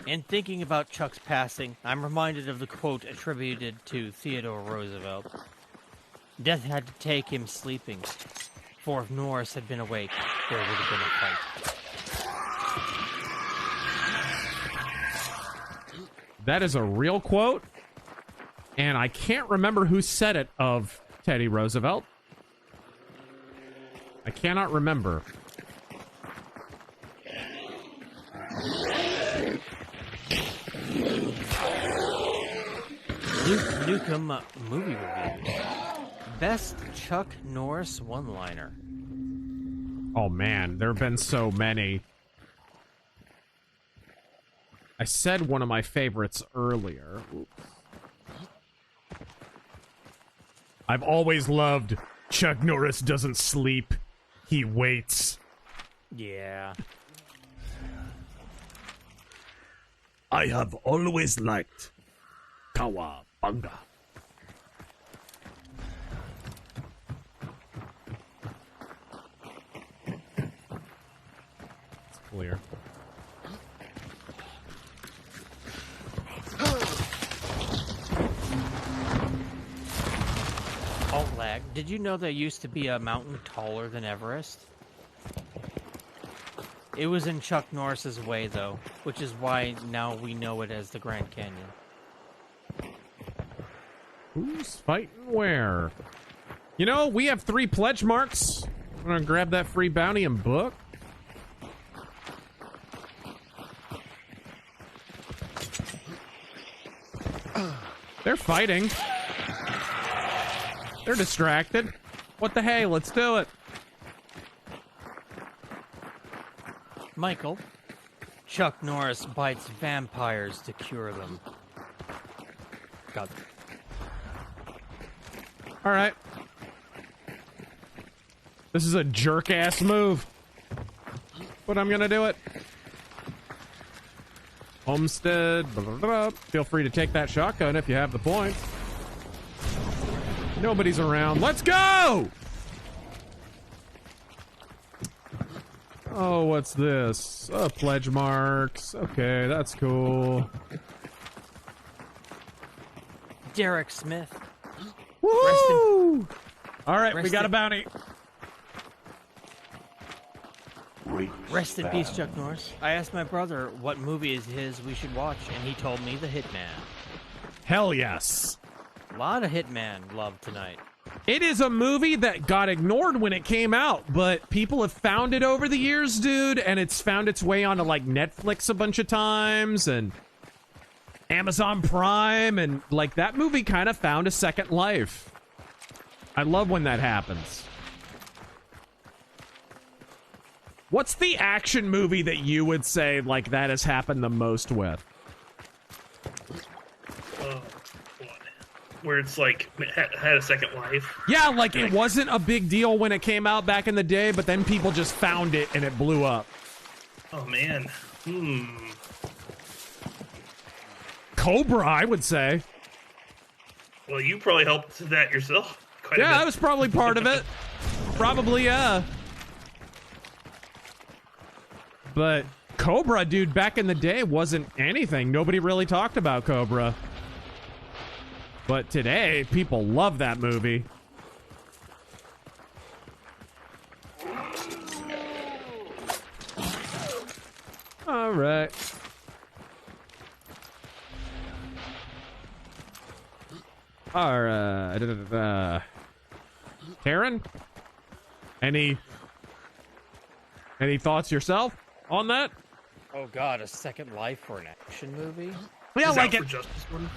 S1: In thinking about Chuck's passing, I'm reminded of the quote attributed to Theodore Roosevelt. Death had to take him sleeping, for if Norris had been awake, there would have been a fight.
S3: That is a real quote, and I can't remember who said it of Teddy Roosevelt. I cannot remember.
S1: Newcomb movie review. Best Chuck Norris one-liner.
S3: Oh man, there have been so many. I said one of my favorites earlier. Oops. I've always loved Chuck Norris doesn't sleep. He waits.
S1: Yeah.
S7: I have always liked Kawabunga.
S3: It's clear.
S1: Alt lag. Did you know there used to be a mountain taller than Everest? It was in Chuck Norris's way, though, which is why now we know it as the Grand Canyon.
S3: Who's fighting where? You know, we have 3 pledge marks. I'm gonna grab that free bounty and book. They're fighting. They're distracted. What the hey? Let's do it.
S1: Michael, Chuck Norris bites vampires to cure them. God.
S3: All right. This is a jerk-ass move, but I'm gonna do it. Homestead. Blah, blah, blah. Feel free to take that shotgun if you have the points. Nobody's around. Let's go! Oh, what's this? Oh, pledge marks. Okay, that's cool.
S1: Derek Smith.
S3: Woo! All right, we got a bounty.
S1: Rest in peace, Chuck Norris. I asked my brother what movie is his we should watch, and he told me The Hitman.
S3: Hell yes.
S1: A lot of Hitman love tonight.
S3: It is a movie that got ignored when it came out, but people have found it over the years, dude, and it's found its way onto, like, Netflix a bunch of times, and Amazon Prime, and, like, that movie kind of found a second life. I love when that happens. What's the action movie that you would say, like, that has happened the most with?
S2: Where it's like had a second life.
S3: Yeah, like it wasn't a big deal when it came out back in the day, but then people just found it and it blew up.
S2: Oh man.
S3: Cobra, I would say.
S2: Well, you probably helped that yourself. Quite a bit.
S3: I was probably part of it. Probably, yeah. But Cobra, dude, back in the day wasn't anything. Nobody really talked about Cobra. But today, people love that movie. All right. All right. Terran? Any thoughts yourself on that?
S1: Oh god, a second life for an action movie?
S3: Yeah, like
S2: Out for Justice one.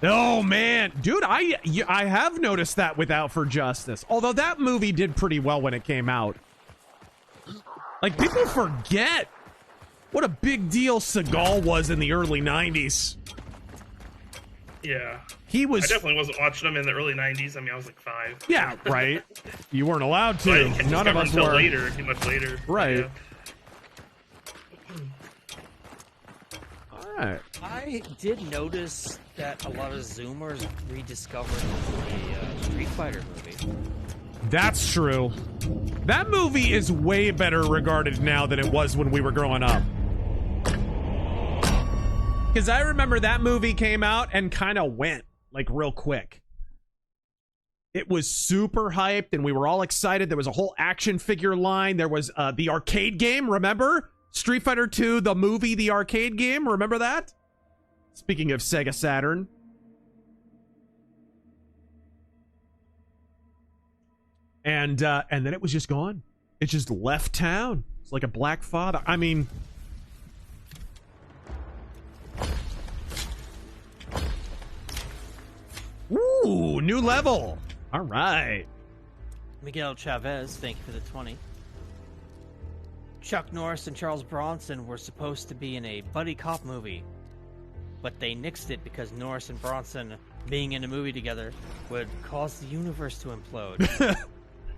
S3: Oh man, dude, I have noticed that with Out for Justice. Although that movie did pretty well when it came out. Like, people forget what a big deal Seagal was in the early 90s.
S2: Yeah.
S3: He was.
S2: I definitely wasn't watching them in the early 90s. I mean, I was like 5.
S3: Yeah, right. You weren't allowed
S2: So I
S3: to.
S2: didn't catch
S3: None of us
S2: until
S3: were.
S2: later, too much later.
S3: Right.
S2: Yeah.
S3: All right.
S1: I did notice that a lot of Zoomers rediscovered the Street Fighter movie.
S3: That's true. That movie is way better regarded now than it was when we were growing up. Because I remember that movie came out and kind of went, like, real quick. It was super hyped, and we were all excited. There was a whole action figure line. There was the arcade game, remember? Street Fighter 2, the movie, the arcade game. Remember that? Speaking of Sega Saturn. And then it was just gone. It just left town. It's like a black fog. I mean... Ooh, new level. All right.
S1: Miguel Chavez, thank you for the 20. Chuck Norris and Charles Bronson were supposed to be in a buddy cop movie, but they nixed it because Norris and Bronson being in a movie together would cause the universe to implode.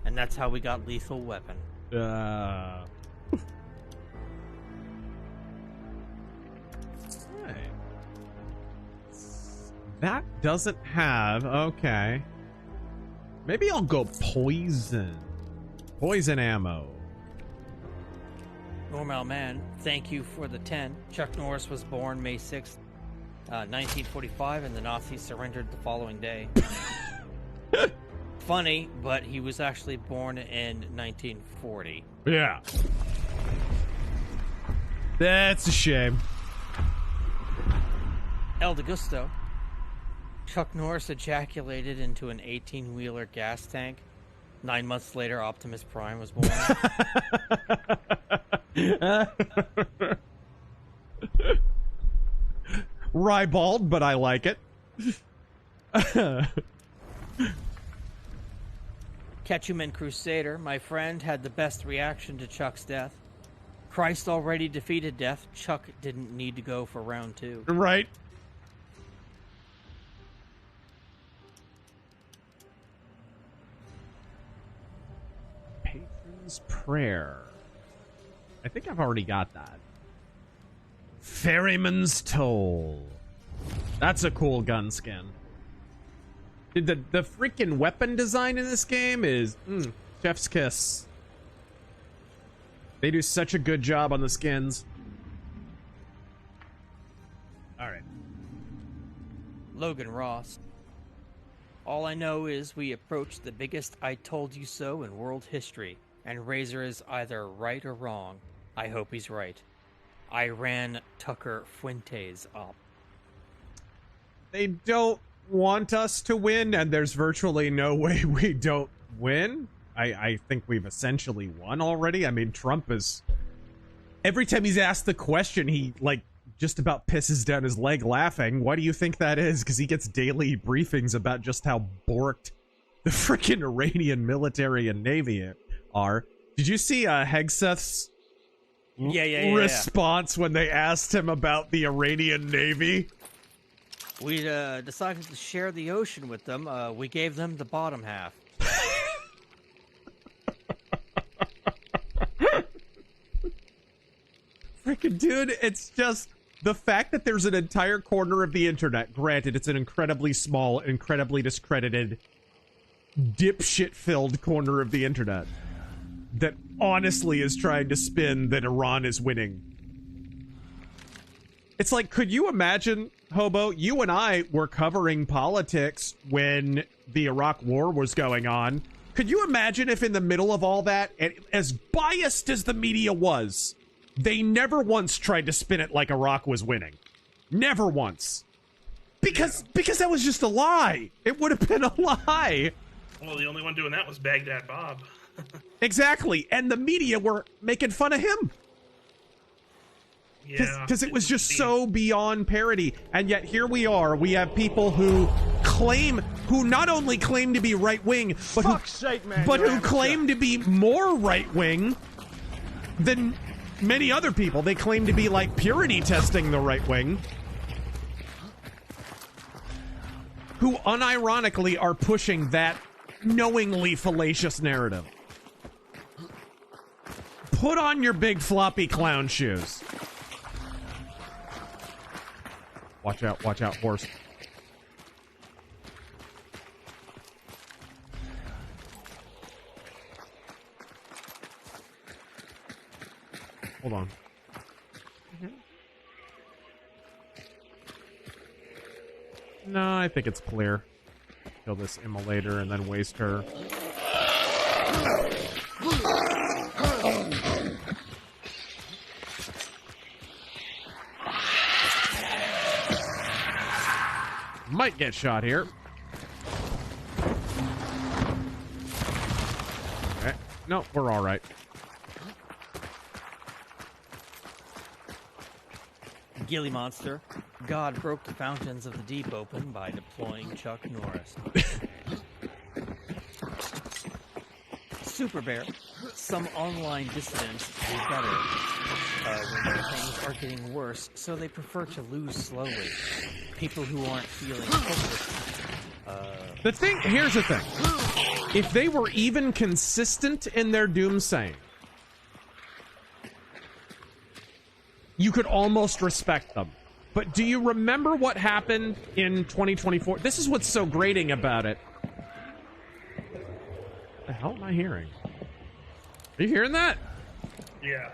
S1: And that's how we got Lethal Weapon.
S3: Right. That doesn't have... Okay. Maybe I'll go poison. Poison ammo.
S1: Normal Man, thank you for the 10. Chuck Norris was born May 6th, 1945, and the Nazis surrendered the following day. Funny, but he was actually born in 1940.
S3: Yeah. That's a shame.
S1: El DeGusto. Chuck Norris ejaculated into an 18-wheeler gas tank. 9 months later, Optimus Prime was born.
S3: Ribald, but I like it.
S1: Ketchuman Crusader, my friend, had the best reaction to Chuck's death. Christ already defeated death. Chuck didn't need to go for round 2.
S3: Right. Patron's Prayer. I think I've already got that. Ferryman's Toll. That's a cool gun skin. The freaking weapon design in this game is chef's kiss. They do such a good job on the skins. All right.
S1: Logan Ross. All I know is we approached the biggest I told you so in world history, and Razor is either right or wrong. I hope he's right. I ran Tucker Fuentes up.
S3: They don't want us to win, and there's virtually no way we don't win. I think we've essentially won already. I mean, Trump is... Every time he's asked the question, he, like, just about pisses down his leg laughing. Why do you think that is? Because he gets daily briefings about just how borked the freaking Iranian military and navy are. Did you see Hegseth's response when they asked him about the Iranian navy?
S1: We decided to share the ocean with them. We gave them the bottom half.
S3: Freaking dude, it's just the fact that there's an entire corner of the internet, granted it's an incredibly small, incredibly discredited, dipshit-filled corner of the internet, that honestly is trying to spin that Iran is winning. It's like, could you imagine, Hobo, you and I were covering politics when the Iraq War was going on. Could you imagine if in the middle of all that, and as biased as the media was, they never once tried to spin it like Iraq was winning? Never once. Because that was just a lie. It would have been a lie.
S2: Well, the only one doing that was Baghdad Bob.
S3: Exactly. And the media were making fun of him. Because it was just so beyond parody. And yet here we are. We have people who not only claim to be right-wing, but who claim to be more right-wing than many other people. They claim to be like purity testing the right-wing, who unironically are pushing that knowingly fallacious narrative. Put on your big floppy clown shoes. Watch out, horse. Hold on. No, I think it's clear. Kill this immolator and then waste her. Might get shot here. Okay. No, we're all right.
S1: Gilly Monster. God broke the fountains of the deep open by deploying Chuck Norris. Super Bear. Some online dissidents do better when things are getting worse, so they prefer to lose slowly. People who aren't feeling hopeless.
S3: Here's the thing. If they were even consistent in their doomsaying, you could almost respect them. But do you remember what happened in 2024? This is what's so grating about it. What the hell am I hearing? Are you hearing that?
S2: Yeah.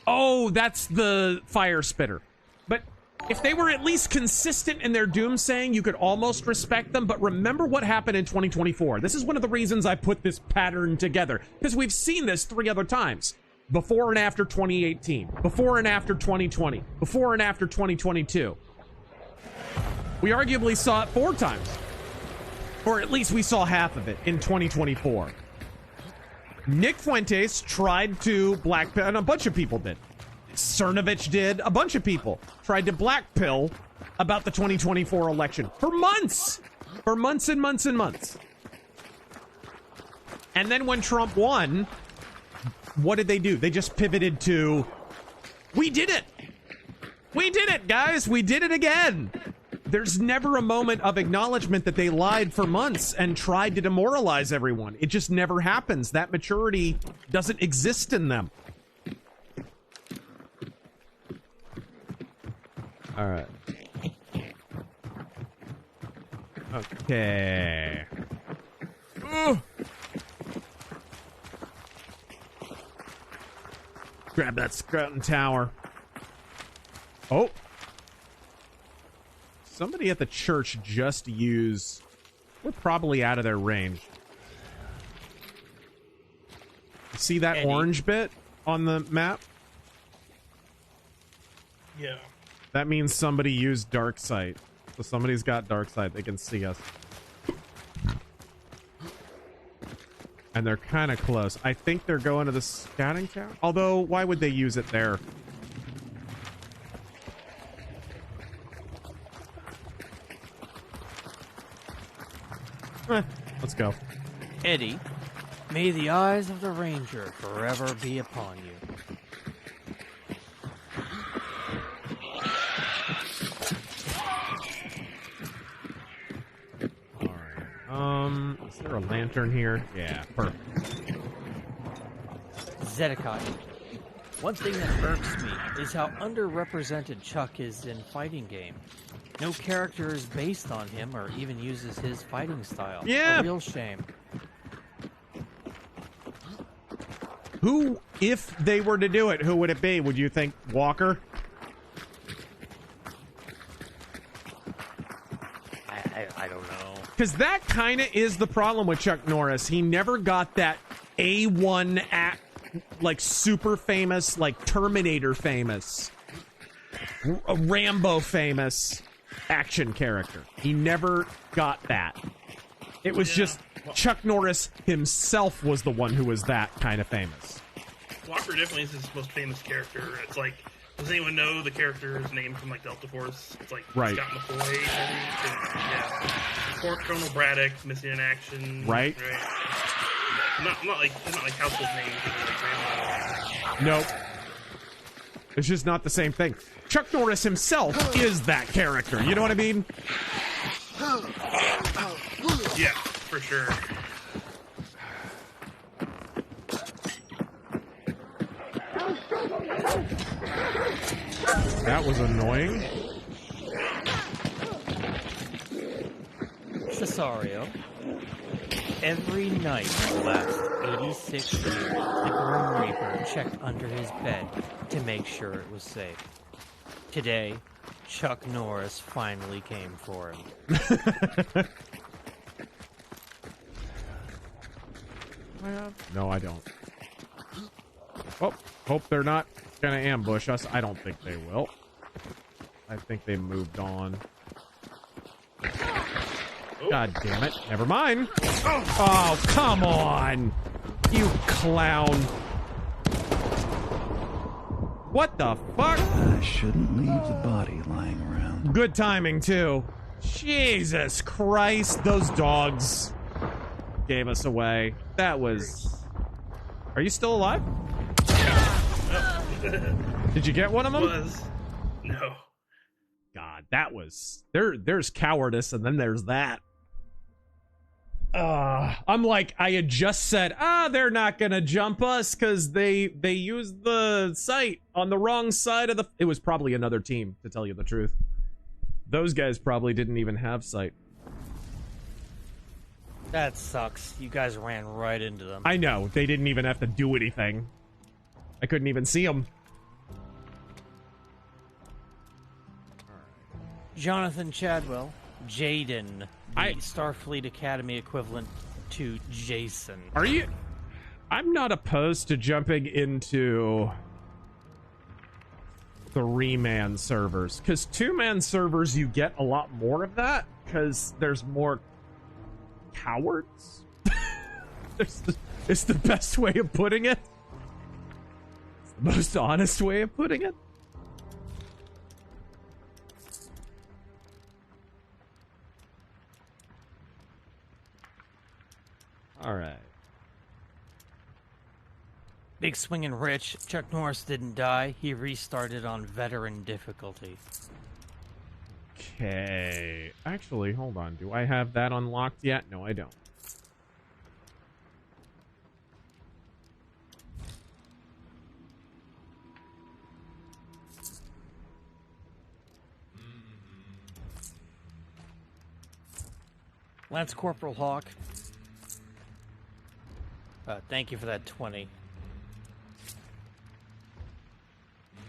S3: Oh, that's the fire spitter. But if they were at least consistent in their doomsaying, you could almost respect them. But remember what happened in 2024. This is one of the reasons I put this pattern together, because we've seen this 3 other times. Before and after 2018. Before and after 2020. Before and after 2022. We arguably saw it 4 times. Or at least we saw half of it in 2024. Nick Fuentes tried to blackpill, and a bunch of people did. Cernovich did. A bunch of people tried to blackpill about the 2024 election for months. For months and months and months. And then when Trump won, what did they do? They just pivoted to, we did it! We did it, guys! We did it again! There's never a moment of acknowledgement that they lied for months and tried to demoralize everyone. It just never happens. That maturity doesn't exist in them. Alright. Okay. Ugh. Grab that Scrouton Tower. Oh. Somebody at the church just used... We're probably out of their range. See that orange bit on the map?
S2: Yeah.
S3: That means somebody used dark sight. So somebody's got dark sight. They can see us. And they're kind of close. I think they're going to the scouting tower. Although, why would they use it there? Let's go.
S1: Eddie, may the eyes of the Ranger forever be upon you.
S3: Is there a lantern here? Yeah, perfect.
S1: Zedekiah. One thing that irks me is how underrepresented Chuck is in fighting game. No character is based on him or even uses his fighting style.
S3: Yeah.
S1: A real shame.
S3: Who, if they were to do it, who would it be? Would you think Walker?
S1: I don't know.
S3: Because that kind of is the problem with Chuck Norris. He never got that A1 act, like super famous, like Terminator famous, Rambo famous action character. He never got that. It was just Chuck Norris himself was the one who was that kind of famous.
S2: Walker definitely is his most famous character. It's like, does anyone know the character's name from like Delta Force? It's like
S3: right.
S2: Scott McCoy, yeah. Colonel Braddock, missing in action.
S3: Right.
S2: Not like household names. Like
S3: nope. It's just not the same thing. Chuck Norris himself is that character. You know what I mean?
S2: Yeah, for sure.
S3: That was annoying.
S1: Cesario. Every night for the last 86 years, the Grim Reaper checked under his bed to make sure it was safe. Today, Chuck Norris finally came for him.
S3: No, I don't. Oh, hope they're not gonna ambush us. I don't think they will. I think they moved on. God damn it. Never mind. Oh, come on. You clown. What the fuck?
S5: I shouldn't leave the body lying around.
S3: Good timing, too. Jesus Christ. Those dogs gave us away. That was... Are you still alive? Did you get one of them?
S2: No.
S3: God, that was... There's cowardice, and then there's that. I'm like, I had just said, they're not gonna jump us because they used the sight on the wrong side of the... It was probably another team, to tell you the truth. Those guys probably didn't even have sight.
S1: That sucks. You guys ran right into them.
S3: I know. They didn't even have to do anything. I couldn't even see them.
S1: Jonathan Chadwell. Jaden. The Starfleet Academy equivalent to Jason.
S3: Are you... I'm not opposed to jumping into 3-man servers. Because 2-man servers, you get a lot more of that. Because there's more cowards. It's the best way of putting it. It's the most honest way of putting it. All right.
S1: Big swinging rich. Chuck Norris didn't die. He restarted on veteran difficulty.
S3: Okay. Actually, hold on. Do I have that unlocked yet? No, I don't.
S1: Lance Corporal Hawk. Thank you for that 20.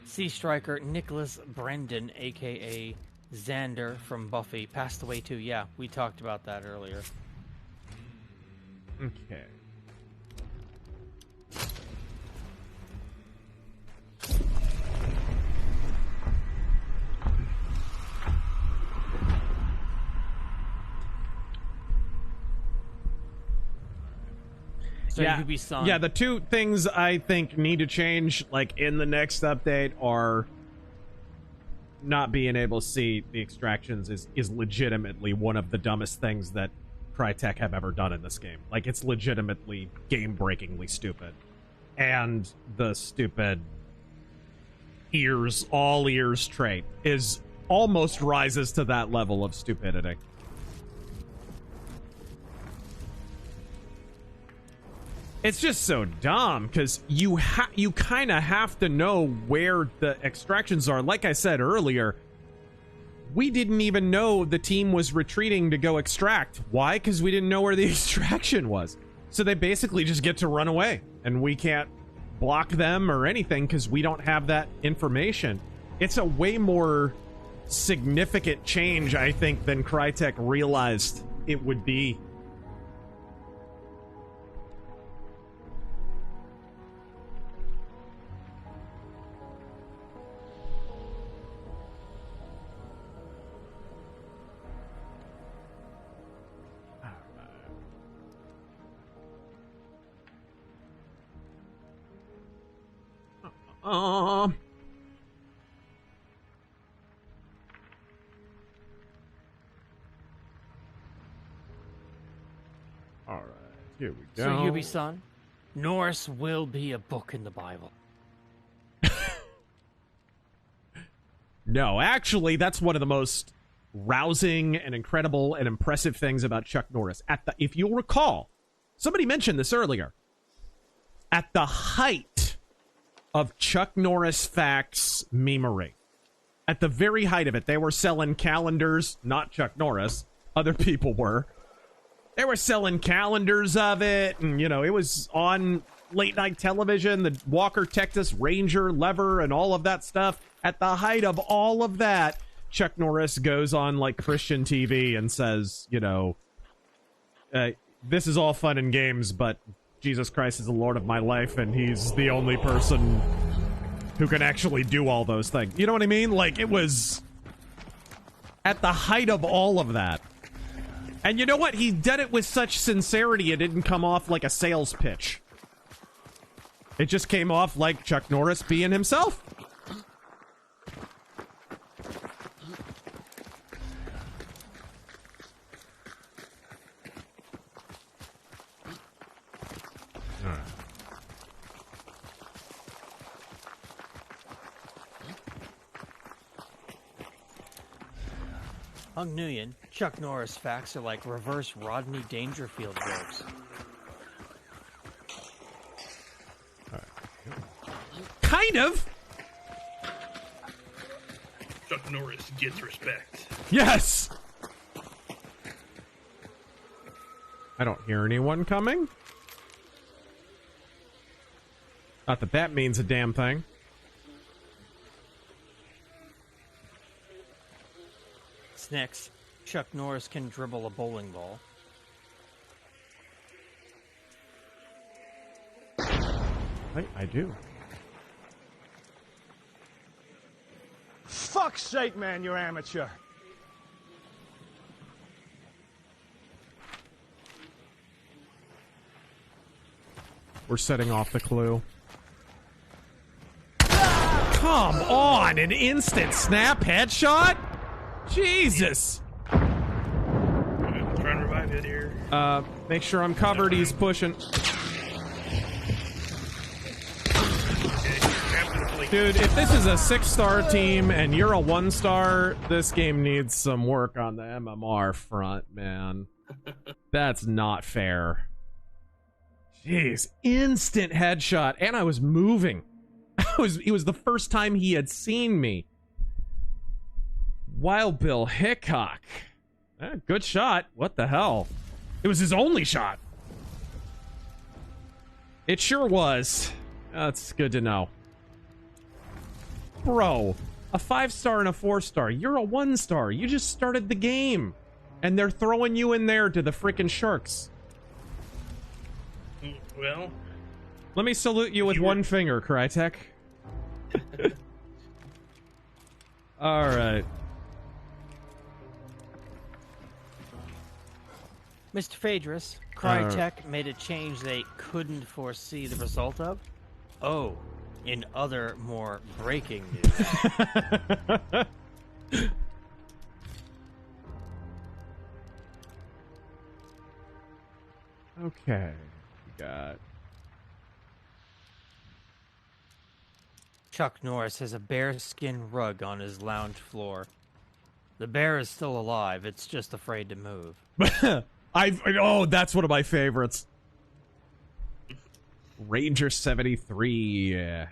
S1: Sea Striker Nicholas Brendan, a.k.a. Xander from Buffy, passed away too. Yeah, we talked about that earlier.
S3: Okay.
S1: So you could be sung.
S3: Yeah, the two things I think need to change, like, in the next update are not being able to see the extractions is legitimately one of the dumbest things that Crytek have ever done in this game. Like, it's legitimately game-breakingly stupid. And the stupid all ears trait is almost rises to that level of stupidity. It's just so dumb, because you kind of have to know where the extractions are. Like I said earlier, we didn't even know the team was retreating to go extract. Why? Because we didn't know where the extraction was. So they basically just get to run away, and we can't block them or anything because we don't have that information. It's a way more significant change, I think, than Crytek realized it would be. All right, here we go.
S1: So, Yubi-san, Norris will be a book in the Bible.
S3: No, actually, that's one of the most rousing and incredible and impressive things about Chuck Norris. If you'll recall, somebody mentioned this earlier. At the height of Chuck Norris Facts memery, at the very height of it, they were selling calendars, not Chuck Norris, other people were. They were selling calendars of it, and, you know, it was on late night television, the Walker Texas Ranger lever and all of that stuff. At the height of all of that, Chuck Norris goes on, like, Christian TV and says, you know, this is all fun and games, but Jesus Christ is the Lord of my life, and he's the only person who can actually do all those things. You know what I mean? Like, it was at the height of all of that. And you know what? He did it with such sincerity, it didn't come off like a sales pitch. It just came off like Chuck Norris being himself.
S1: Hung Nguyen, Chuck Norris facts are like reverse Rodney Dangerfield jokes.
S3: Kind of.
S2: Chuck Norris gets respect.
S3: Yes. I don't hear anyone coming. Not that that means a damn thing.
S1: Snicks, Chuck Norris can dribble a bowling ball.
S3: I do.
S8: Fuck's sake, man, you're amateur.
S3: We're setting off the clue. Come on, an instant snap headshot? Jesus.
S2: I'm trying to revive it here.
S3: Make sure I'm covered. He's pushing. Dude, if this is a 6-star team and you're a 1-star, this game needs some work on the MMR front, man. That's not fair. Jeez, instant headshot, and I was moving. It was the first time he had seen me. Wild Bill Hickok. Good shot. What the hell? It was his only shot. It sure was. That's good to know. Bro, a 5-star and a 4-star. You're a 1-star. You just started the game. And they're throwing you in there to the freaking Sharks.
S2: Well,
S3: let me salute you with one finger, Crytek. All right.
S1: Mr. Phaedrus, Crytek made a change they couldn't foresee the result of. Oh, in other, more breaking news.
S3: Okay. We got...
S1: Chuck Norris has a bearskin rug on his lounge floor. The bear is still alive, it's just afraid to move.
S3: Oh, that's one of my favorites. Ranger 73. Yeah.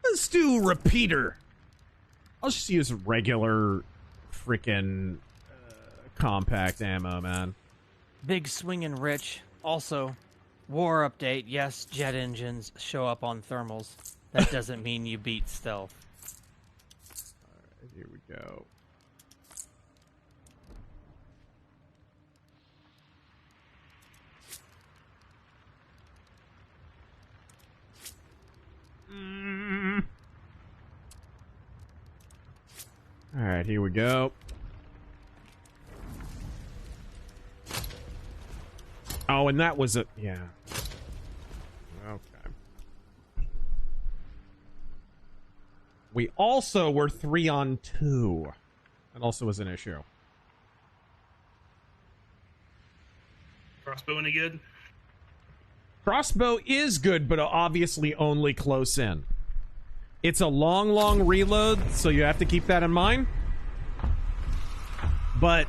S3: Let's do repeater. I'll just use regular freaking compact ammo, man.
S1: Big swingin' rich. Also, war update. Yes, jet engines show up on thermals. That doesn't mean you beat stealth.
S3: Alright, here we go. Alright, here we go. Oh, and that was a... yeah. Okay. We also were 3-on-2. That also was an issue.
S2: Crossbow any good?
S3: Crossbow is good, but obviously only close in. It's a long reload, so you have to keep that in mind. But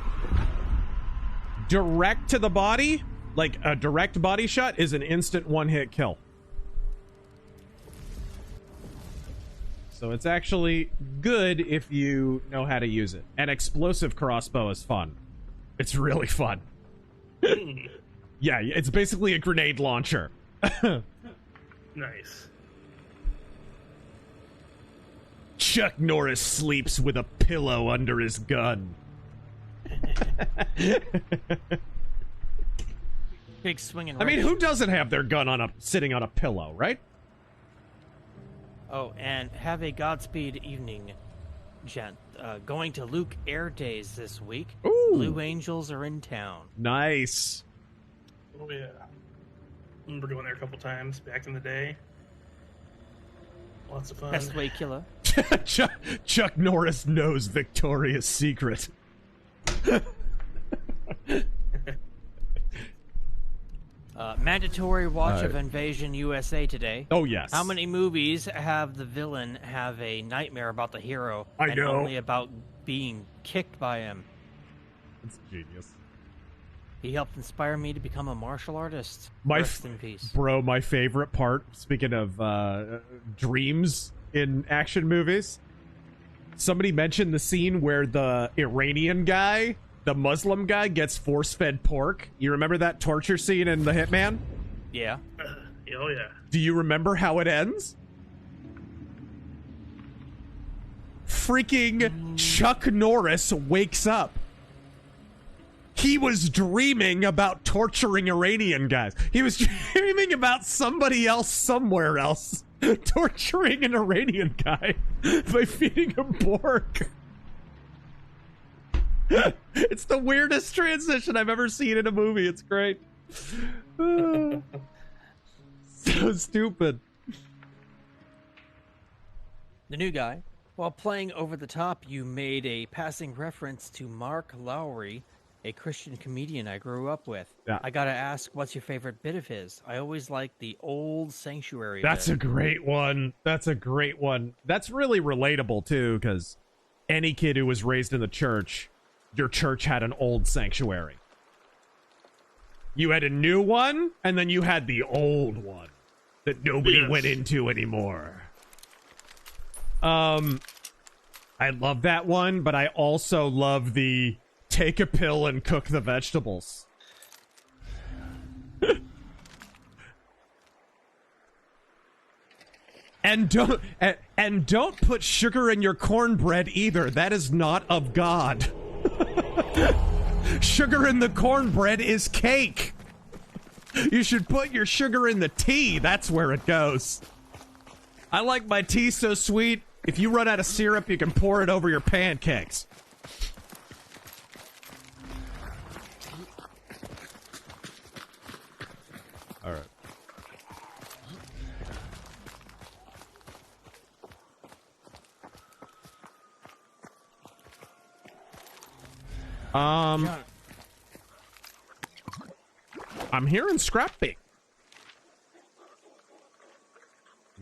S3: direct to the body, like a direct body shot, is an instant one-hit kill. So it's actually good if you know how to use it. An explosive crossbow is fun. It's really fun. Yeah, it's basically a grenade launcher.
S2: Nice.
S3: Chuck Norris sleeps with a pillow under his gun.
S1: Big swinging.
S3: I mean, who doesn't have their gun sitting on a pillow, right?
S1: Oh, and have a Godspeed evening, gent. Going to Luke Air Days this week.
S3: Ooh.
S1: Blue Angels are in town.
S3: Nice.
S2: Oh yeah. I remember going there a couple times back in the day. Lots of fun.
S1: Best way killer.
S3: Chuck Norris knows Victoria's Secret.
S1: Mandatory watch of Invasion USA today.
S3: Oh, yes.
S1: How many movies have the villain have a nightmare about the hero
S3: I know.
S1: only about being kicked by him?
S3: That's genius.
S1: He helped inspire me to become a martial artist.
S3: Rest
S1: in peace.
S3: Bro, my favorite part, speaking of dreams in action movies, somebody mentioned the scene where the Iranian guy, the Muslim guy, gets force-fed pork. You remember that torture scene in The Hitman?
S1: Yeah.
S2: Oh, yeah.
S3: Do you remember how it ends? Freaking Chuck Norris wakes up. He was dreaming about torturing Iranian guys. He was dreaming about somebody else somewhere else torturing an Iranian guy by feeding him pork. It's the weirdest transition I've ever seen in a movie. It's great. So stupid.
S1: The new guy. While playing Over the Top, you made a passing reference to Mark Lowry, a Christian comedian I grew up with.
S3: Yeah.
S1: I gotta ask, what's your favorite bit of his? I always liked the old sanctuary
S3: That's
S1: bit.
S3: a great one. That's a great one. That's really relatable, too, because any kid who was raised in the church, your church had an old sanctuary. You had a new one, and then you had the old one that nobody went into anymore. I love that one, but I also love the take a pill and cook the vegetables. And don't put sugar in your cornbread either. That is not of God. Sugar in the cornbread is cake. You should put your sugar in the tea. That's where it goes. I like my tea so sweet. If you run out of syrup, you can pour it over your pancakes. All right. I'm hearing scrappy.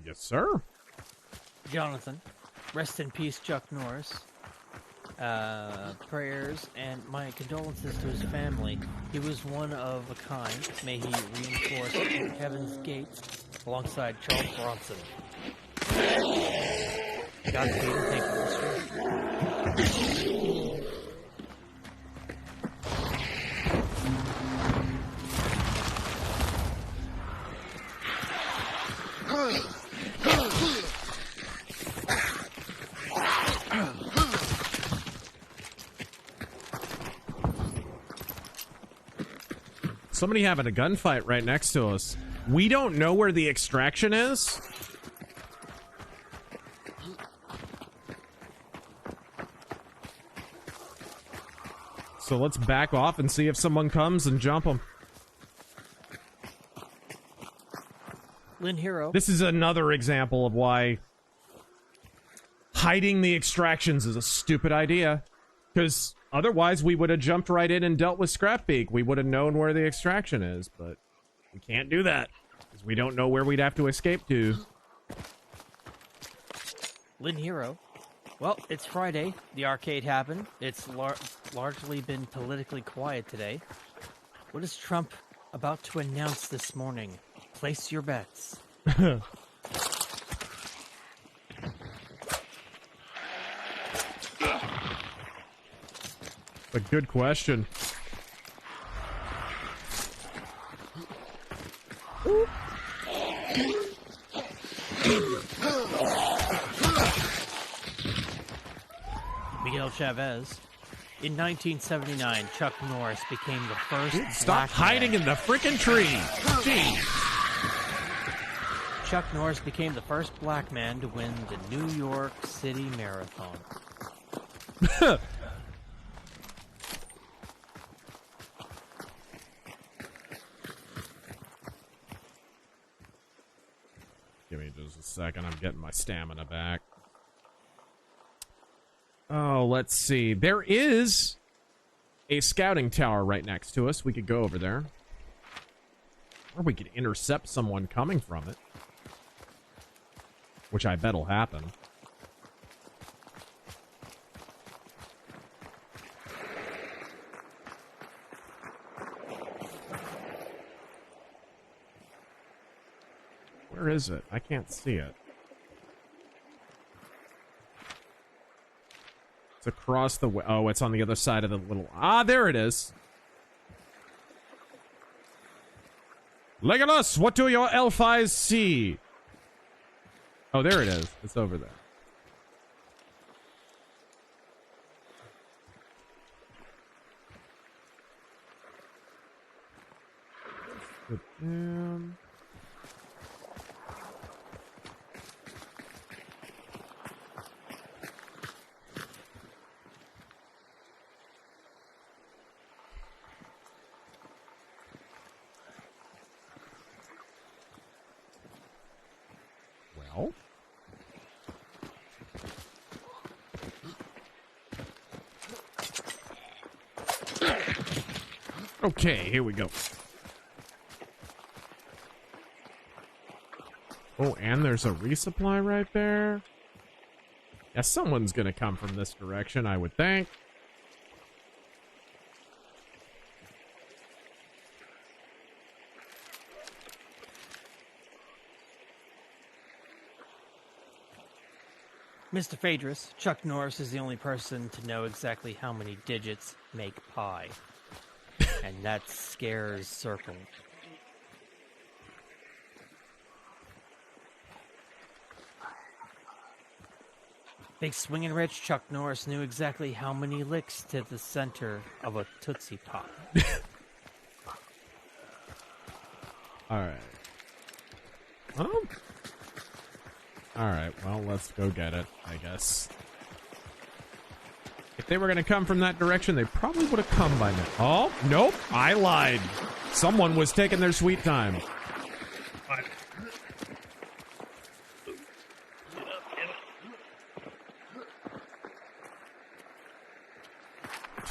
S3: Yes, sir.
S1: Jonathan, rest in peace, Chuck Norris. Prayers and my condolences to his family. He was one of a kind. May he reinforce heaven's gates alongside Charles Bronson. Godspeed and thank you, mister.
S3: Somebody having a gunfight right next to us. We don't know where the extraction is. So let's back off and see if someone comes and jump them.
S1: Lynn Hero.
S3: This is another example of why hiding the extractions is a stupid idea. Because otherwise we would have jumped right in and dealt with Scrapbeak. We would have known where the extraction is, but we can't do that. Because we don't know where we'd have to escape to.
S1: Lynn Hero. Well, it's Friday. The arcade happened. It's largely been politically quiet today. What is Trump about to announce this morning? Place your bets.
S3: A good question.
S1: Miguel Chavez. In 1979, Chuck Norris became the first
S3: Stop hiding in the frickin' tree! Jeez.
S1: Chuck Norris became the first black man to win the New York City Marathon.
S3: Give me just a second. I'm getting my stamina back. Oh, let's see. There is a scouting tower right next to us. We could go over there. Or we could intercept someone coming from it. Which I bet will happen. Where is it? I can't see it. It's across the way. Oh, it's on the other side of the little... Ah, there it is. Legolas, what do your elf eyes see? Oh, there it is. It's over there. Put down. Well. Okay, here we go. Oh, and there's a resupply right there. Yeah, someone's gonna come from this direction, I would think.
S1: Mr. Phaedrus, Chuck Norris is the only person to know exactly how many digits make pi. And that scares Circle. Big swinging rich, Chuck Norris knew exactly how many licks to the center of a Tootsie Pop.
S3: Alright. Oh. Alright, well, let's go get it, I guess. If they were going to come from that direction, they probably would have come by now. Oh, nope, I lied. Someone was taking their sweet time.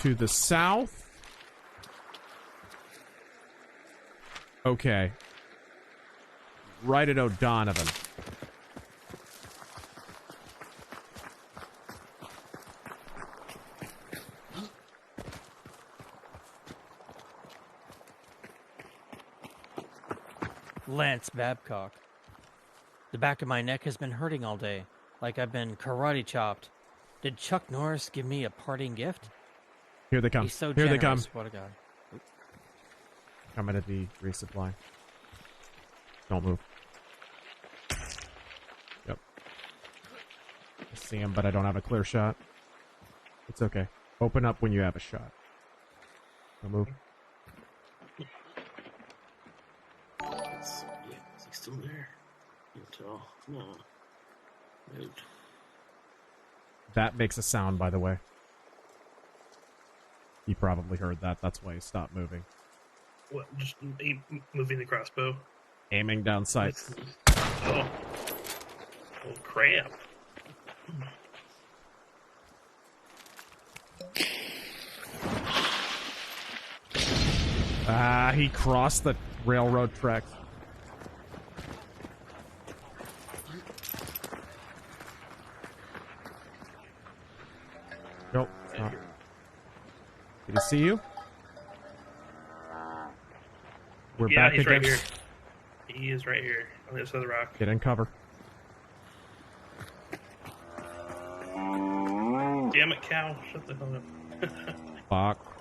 S3: To the south. Okay. Right at O'Donovan.
S1: Lance Babcock. The back of my neck has been hurting all day, like I've been karate chopped. Did Chuck Norris give me a parting gift?
S3: Here they come.
S1: He's so
S3: Here
S1: generous.
S3: they come.
S1: What a guy.
S3: Coming at the resupply. Don't move. Yep. I see him, but I don't have a clear shot. It's okay. Open up when you have a shot. Don't move.
S2: Is he still there? Can't tell. No. Moved.
S3: That makes a sound, by the way. He probably heard that. That's why he stopped moving.
S2: What? Just moving the crossbow?
S3: Aiming down sights.
S2: Oh. Oh, crap.
S3: Ah, he crossed the railroad tracks. Nope. Oh. Did he see you? We're back
S2: he's
S3: again.
S2: Right here. He is right here on the other side of the rock.
S3: Get in cover.
S2: Damn it, cow. Shut the hell up.
S3: Fuck.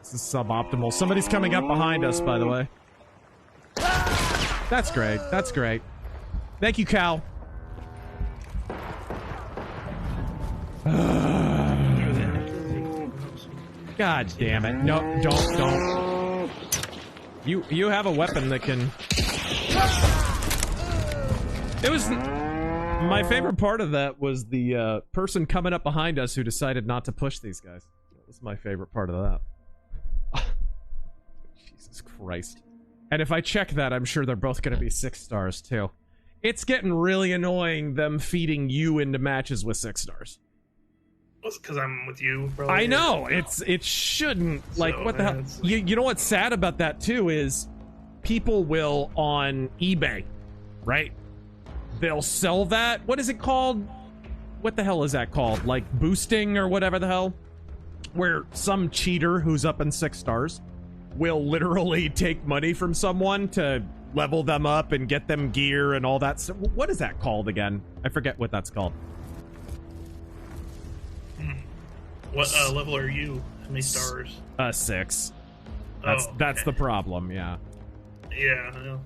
S3: This is suboptimal. Somebody's coming up behind us, by the way. That's great. That's great. Thank you, Cal. God damn it. No, don't. You have a weapon that can... It was... My favorite part of that was the person coming up behind us who decided not to push these guys. That was my favorite part of that. Jesus Christ. And if I check that, I'm sure they're both going to be 6 stars, too. It's getting really annoying, them feeding you into matches with 6 stars.
S2: Well, it's because I'm with you, bro.
S3: I know. It shouldn't. Like,
S2: So,
S3: what the hell?
S2: like...
S3: You know what's sad about that, too, is people will, on eBay, right? They'll sell that. What is it called? What the hell is that called? Like, boosting or whatever the hell? Where some cheater who's up in 6 stars will literally take money from someone to level them up and get them gear and all that stuff. What is that called again? I forget what that's called.
S2: What level are you? How many stars?
S3: 6. That's
S2: okay.
S3: the problem, yeah.
S2: Yeah, I know.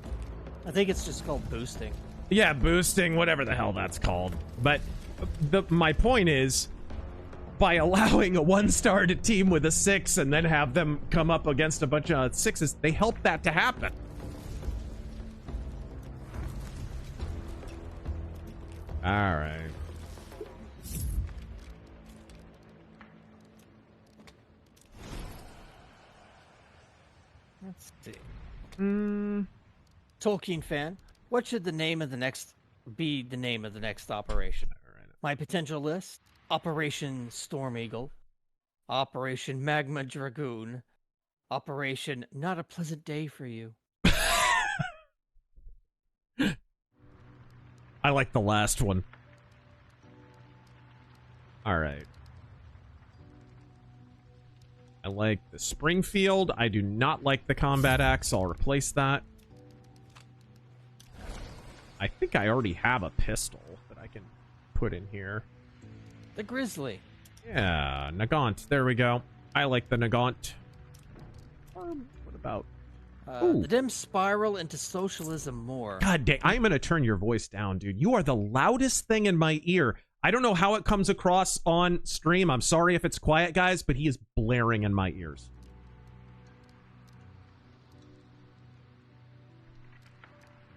S1: I think it's just called boosting.
S3: Yeah, boosting, whatever the hell that's called. But my point is, by allowing a 1-star to team with a 6 and then have them come up against a bunch of 6s, they help that to happen. All right.
S1: Let's see. Tolkien fan, what should the name of the next operation? My potential list: Operation Storm Eagle, Operation Magma Dragoon, Operation Not a Pleasant Day for You.
S3: I like the last one. All right. I like the Springfield. I do not like the combat axe. I'll replace that. I think I already have a pistol that I can put in here.
S1: The Grizzly.
S3: Yeah, Nagant. There we go. I like the Nagant. What about...
S1: The Dem spiral into socialism more.
S3: God dang, I'm going to turn your voice down, dude. You are the loudest thing in my ear. I don't know how it comes across on stream. I'm sorry if it's quiet, guys, but he is blaring in my ears.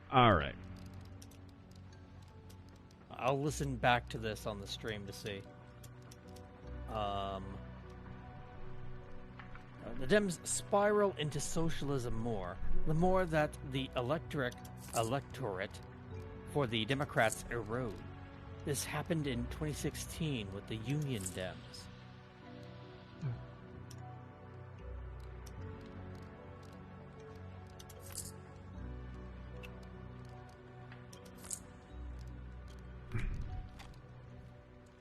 S3: All right.
S1: I'll listen back to this on the stream to see. The Dems spiral into socialism more, the more that the electorate for the Democrats erode. This happened in 2016 with the Union Dems.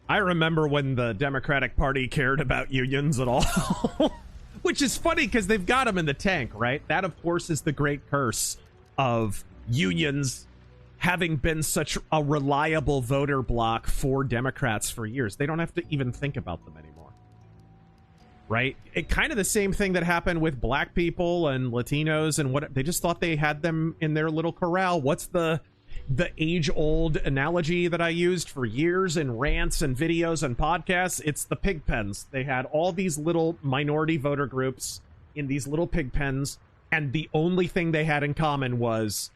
S3: I remember when the Democratic Party cared about unions at all. Which is funny because they've got them in the tank, right? That, of course, is the great curse of unions having been such a reliable voter bloc for Democrats for years. They don't have to even think about them anymore. Right? It kind of the same thing that happened with black people and Latinos and what they just thought they had them in their little corral. What's the age-old analogy that I used for years in rants and videos and podcasts? It's the pig pens. They had all these little minority voter groups in these little pig pens, and the only thing they had in common was,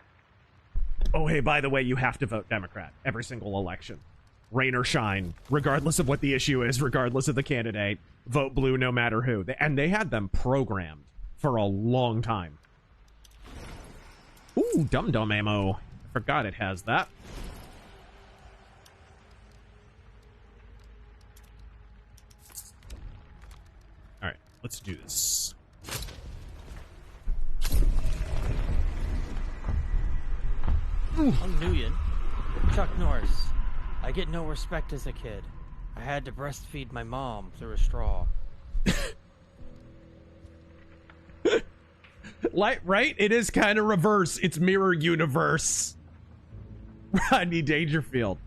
S3: oh, hey, by the way, you have to vote Democrat every single election. Rain or shine, regardless of what the issue is, regardless of the candidate, vote blue no matter who. And they had them programmed for a long time. Ooh, dum-dum ammo. Forgot it has that. let's do this.
S1: I'm Nguyen. Chuck Norris. I get no respect as a kid. I had to breastfeed my mom through a straw.
S3: Like, right? It is kind of reverse. It's mirror universe. Rodney Dangerfield.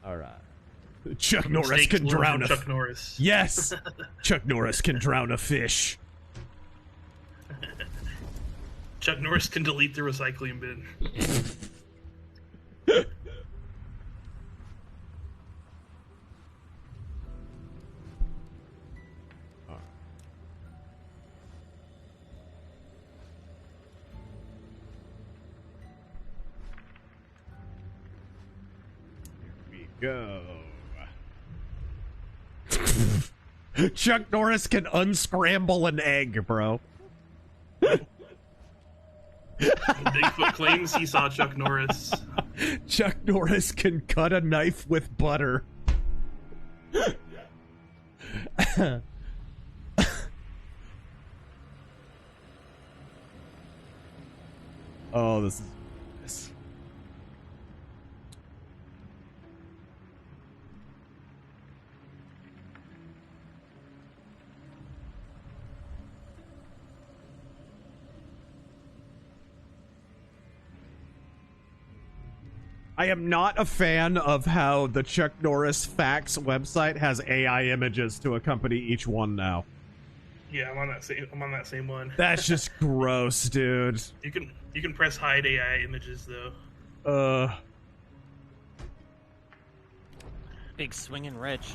S3: All right. Chuck Norris can drown a
S2: Chuck Norris.
S3: Yes. Chuck Norris can drown a fish.
S2: Chuck Norris can delete the recycling bin.
S3: Go. Chuck Norris can unscramble an egg, bro.
S2: Bigfoot claims he saw Chuck Norris.
S3: Chuck Norris can cut a knife with butter. Oh, this is... I am not a fan of how the Chuck Norris Facts website has AI images to accompany each one now.
S2: Yeah, I'm on that same one.
S3: That's just gross, dude.
S2: You can press hide AI images though.
S1: Big swinging rich.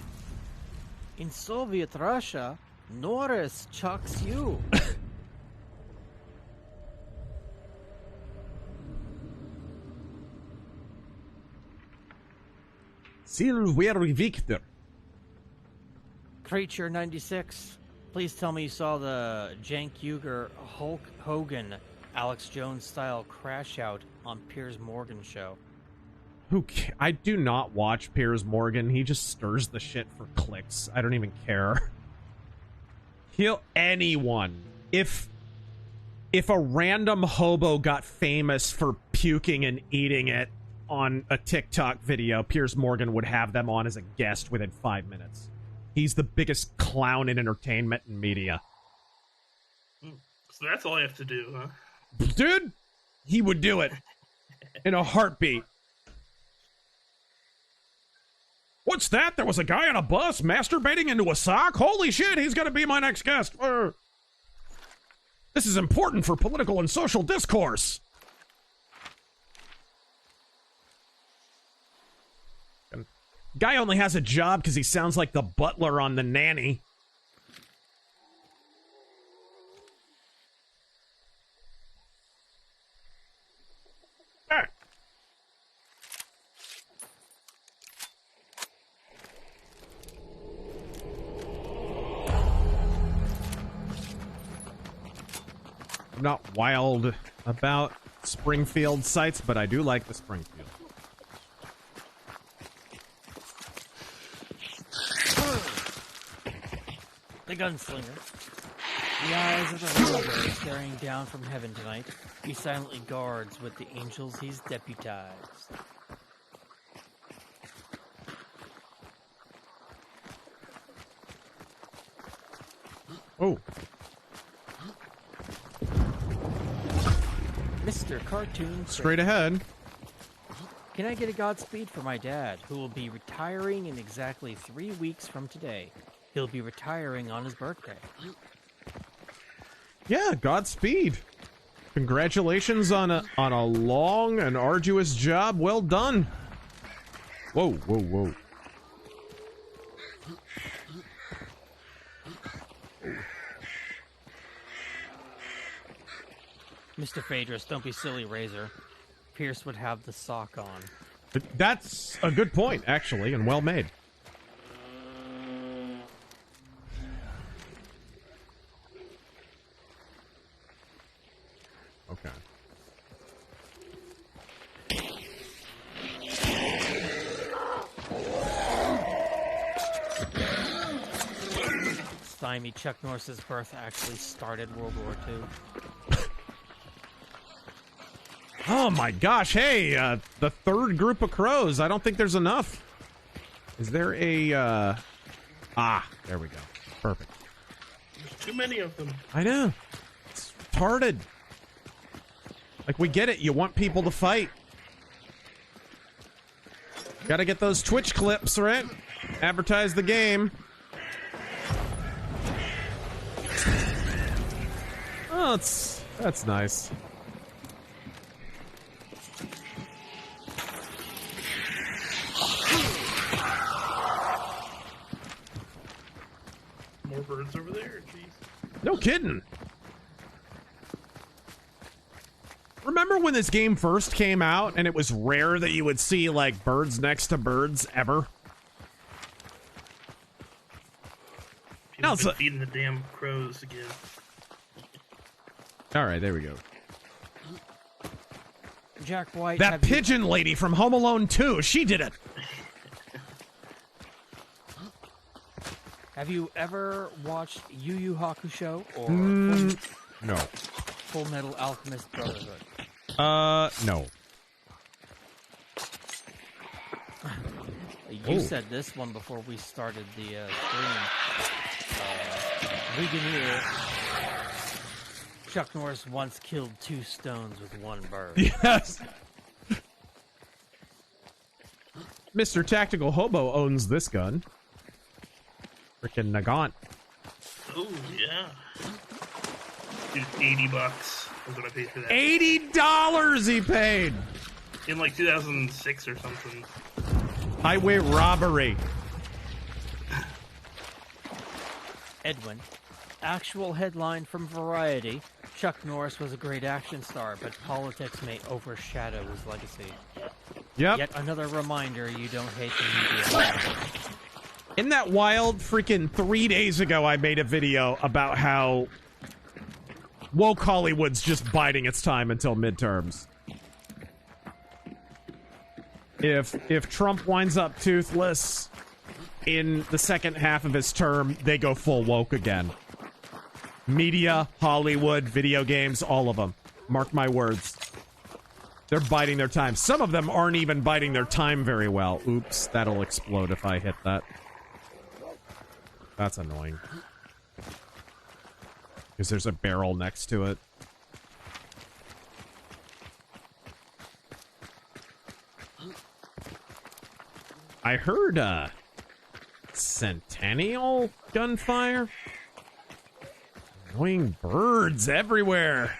S1: In Soviet Russia, Norris chucks you.
S3: Silver Victor.
S1: Creature 96. Please tell me you saw the Cenk Uygur Hulk Hogan Alex Jones style crash out on Piers Morgan show.
S3: I do not watch Piers Morgan. He just stirs the shit for clicks. I don't even care. Anyone. If a random hobo got famous for puking and eating it on a TikTok video, Piers Morgan would have them on as a guest within 5 minutes. He's the biggest clown in entertainment and media.
S2: So that's all I have to do, huh?
S3: Dude, he would do it in a heartbeat. What's that? There was a guy on a bus masturbating into a sock? Holy shit, he's gonna be my next guest. This is important for political and social discourse. Guy only has a job because he sounds like the butler on The Nanny. Ah. I'm not wild about Springfield sites, but I do like the Springfield.
S1: The gunslinger. The eyes of the Razor are staring down from heaven tonight. He silently guards with the angels he's deputized.
S3: Oh.
S1: Mr. Cartoon.
S3: Straight ahead.
S1: Can I get a Godspeed for my dad, who will be retiring in exactly 3 weeks from today? He'll be retiring on his birthday.
S3: Yeah, Godspeed. Congratulations on a long and arduous job. Well done. Whoa, whoa, whoa.
S1: Mr. Phaedrus, don't be silly, Razor. Pierce would have the sock on.
S3: That's a good point, actually, and well made. Okay.
S1: stymie Chuck Norris's birth actually started World War II.
S3: Oh my gosh, hey, the third group of crows. I don't think there's enough. Is there a, there we go. Perfect.
S2: There's too many of them.
S3: I know. It's retarded. Like, we get it. You want people to fight. Gotta get those Twitch clips, right? Advertise the game. Oh, that's nice.
S2: More birds over there, jeez.
S3: No kidding. Remember when this game first came out and it was rare that you would see, like, birds next to birds ever?
S2: People been feeding the damn crows again.
S3: Alright, there we go.
S1: Jack White.
S3: That pigeon lady from Home Alone 2, she did it.
S1: Have you ever watched Yu Yu Hakusho or
S3: No.
S1: Full Metal Alchemist Brotherhood?
S3: No.
S1: You said this one before we started the stream. We can hear Chuck Norris once killed 2 stones with 1 bird.
S3: Yes. Mr. Tactical Hobo owns this gun. Frickin' Nagant.
S2: Oh, yeah. Dude, $80 was what I paid for that.
S3: $80 he paid!
S2: In like 2006 or something.
S3: Highway robbery.
S1: Edwin. Actual headline from Variety. Chuck Norris was a great action star, but politics may overshadow his legacy.
S3: Yep.
S1: Yet another reminder you don't hate the media.
S3: Isn't that wild? Freaking 3 days ago, I made a video about how woke Hollywood's just biding its time until midterms. If Trump winds up toothless in the second half of his term, they go full woke again. Media, Hollywood, video games, all of them. Mark my words. They're biding their time. Some of them aren't even biding their time very well. Oops, that'll explode if I hit that. That's annoying. Because there's a barrel next to it. I heard, Centennial gunfire? Annoying birds everywhere.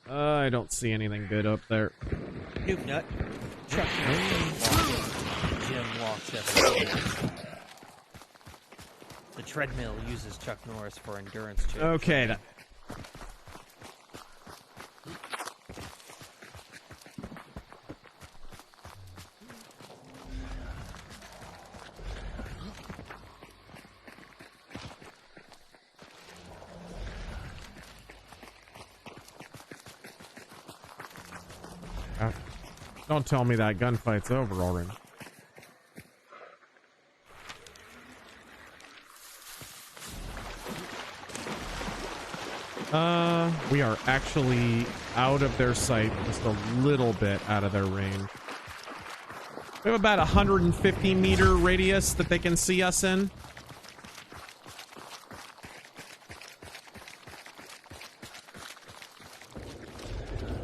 S3: I don't see anything good up there.
S1: Noob nut. Chuck Norris. Jim walks every day. The treadmill uses Chuck Norris for endurance training.
S3: Okay. Don't tell me that gunfight's over already. We are actually out of their sight, just a little bit out of their range. We have about 150 meter radius that they can see us in.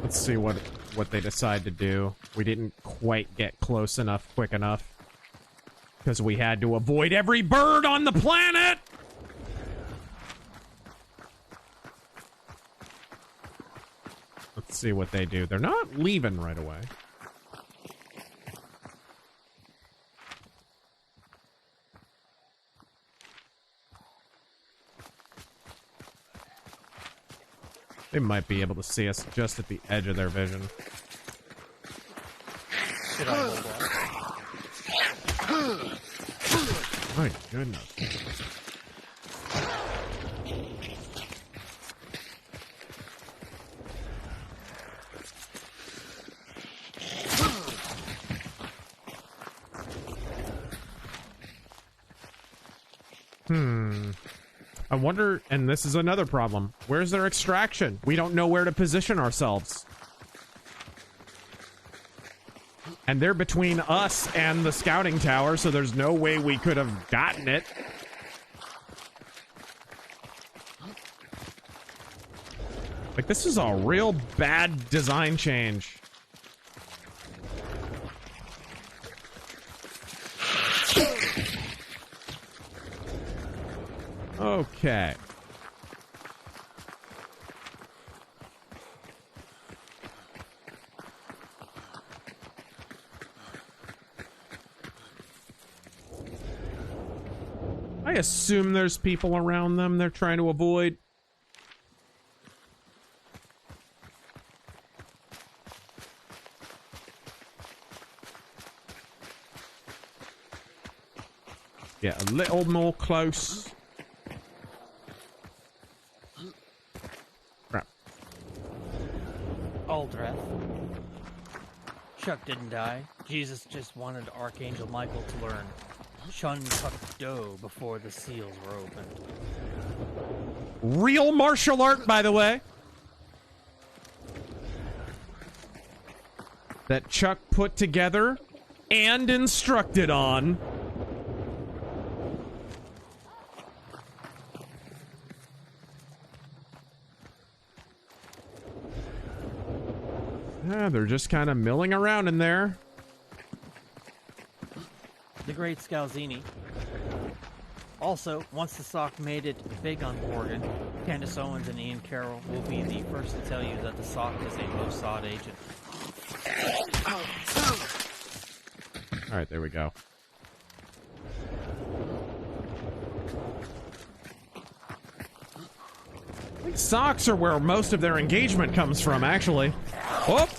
S3: Let's see what they decide to do. We didn't quite get close enough quick enough because we had to avoid every bird on the planet. Let's see what they do. They're not leaving right away. They might be able to see us just at the edge of their vision. My goodness. I wonder, and this is another problem. Where's their extraction? We don't know where to position ourselves. And they're between us and the scouting tower, so there's no way we could have gotten it. Like, this is a real bad design change. Okay. I assume there's people around them they're trying to avoid. Get a little more close. Crap.
S1: Aldreth. Chuck didn't die. Jesus just wanted Archangel Michael to learn Shun Tuck Do before the seals were opened.
S3: Real martial art, by the way. That Chuck put together and instructed on. Yeah, they're just kind of milling around in there.
S1: The great Scalzini. Also, once the sock made it big on Oregon, Candace Owens and Ian Carroll will be the first to tell you that the sock is a Mossad agent.
S3: Alright, there we go. I think socks are where most of their engagement comes from, actually. Whoop!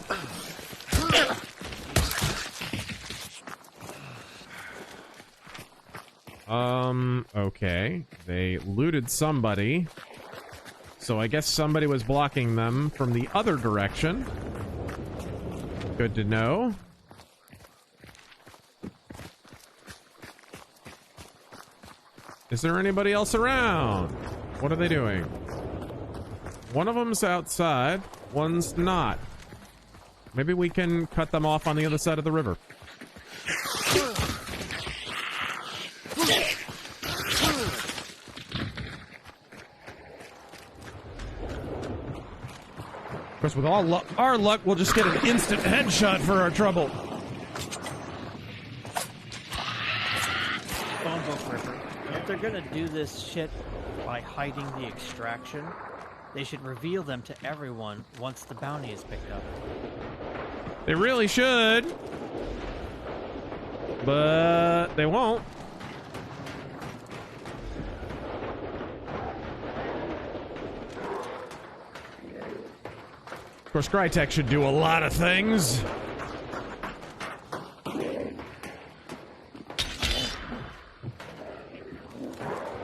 S3: Okay. They looted somebody. So I guess somebody was blocking them from the other direction. Good to know. Is there anybody else around? What are they doing? One of them's outside, one's not. Maybe we can cut them off on the other side of the river. Of course, with all our luck, we'll just get an instant headshot for our trouble.
S1: Phone book Ripper. If they're gonna do this shit by hiding the extraction, they should reveal them to everyone once the bounty is picked up.
S3: They really should. But they won't. Of course, Crytek should do a lot of things.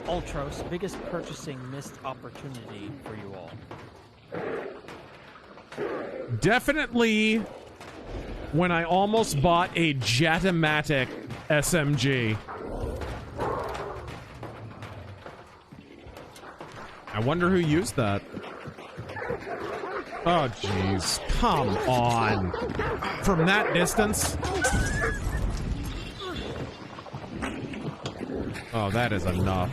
S1: Ultros, biggest purchasing missed opportunity for you all.
S3: Definitely when I almost bought a Jatomatic SMG. I wonder who used that. Oh, jeez. Come on. From that distance? Oh, that is enough.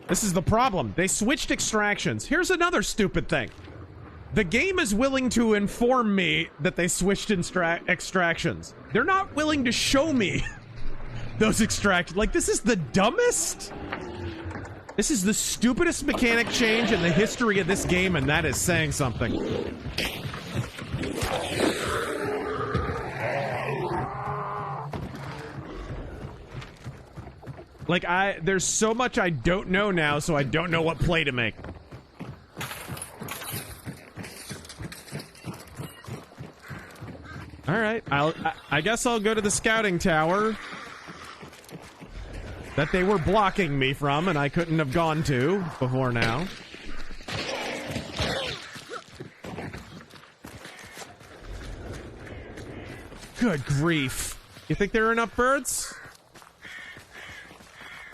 S3: This is the problem. They switched extractions. Here's another stupid thing. The game is willing to inform me that they switched extractions. They're not willing to show me those extractions. Like, this is the dumbest. This is the stupidest mechanic change in the history of this game, and that is saying something. Like, there's so much I don't know now, so I don't know what play to make. All right, I guess I'll go to the scouting tower. that they were blocking me from and I couldn't have gone to before now. Good grief. You think there are enough birds?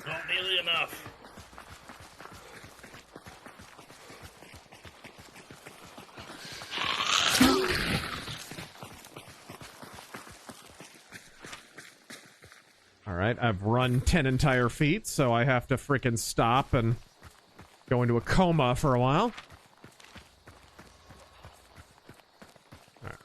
S2: Not nearly enough.
S3: Alright, I've run 10 entire feet, so I have to frickin' stop and go into a coma for a while. Alright.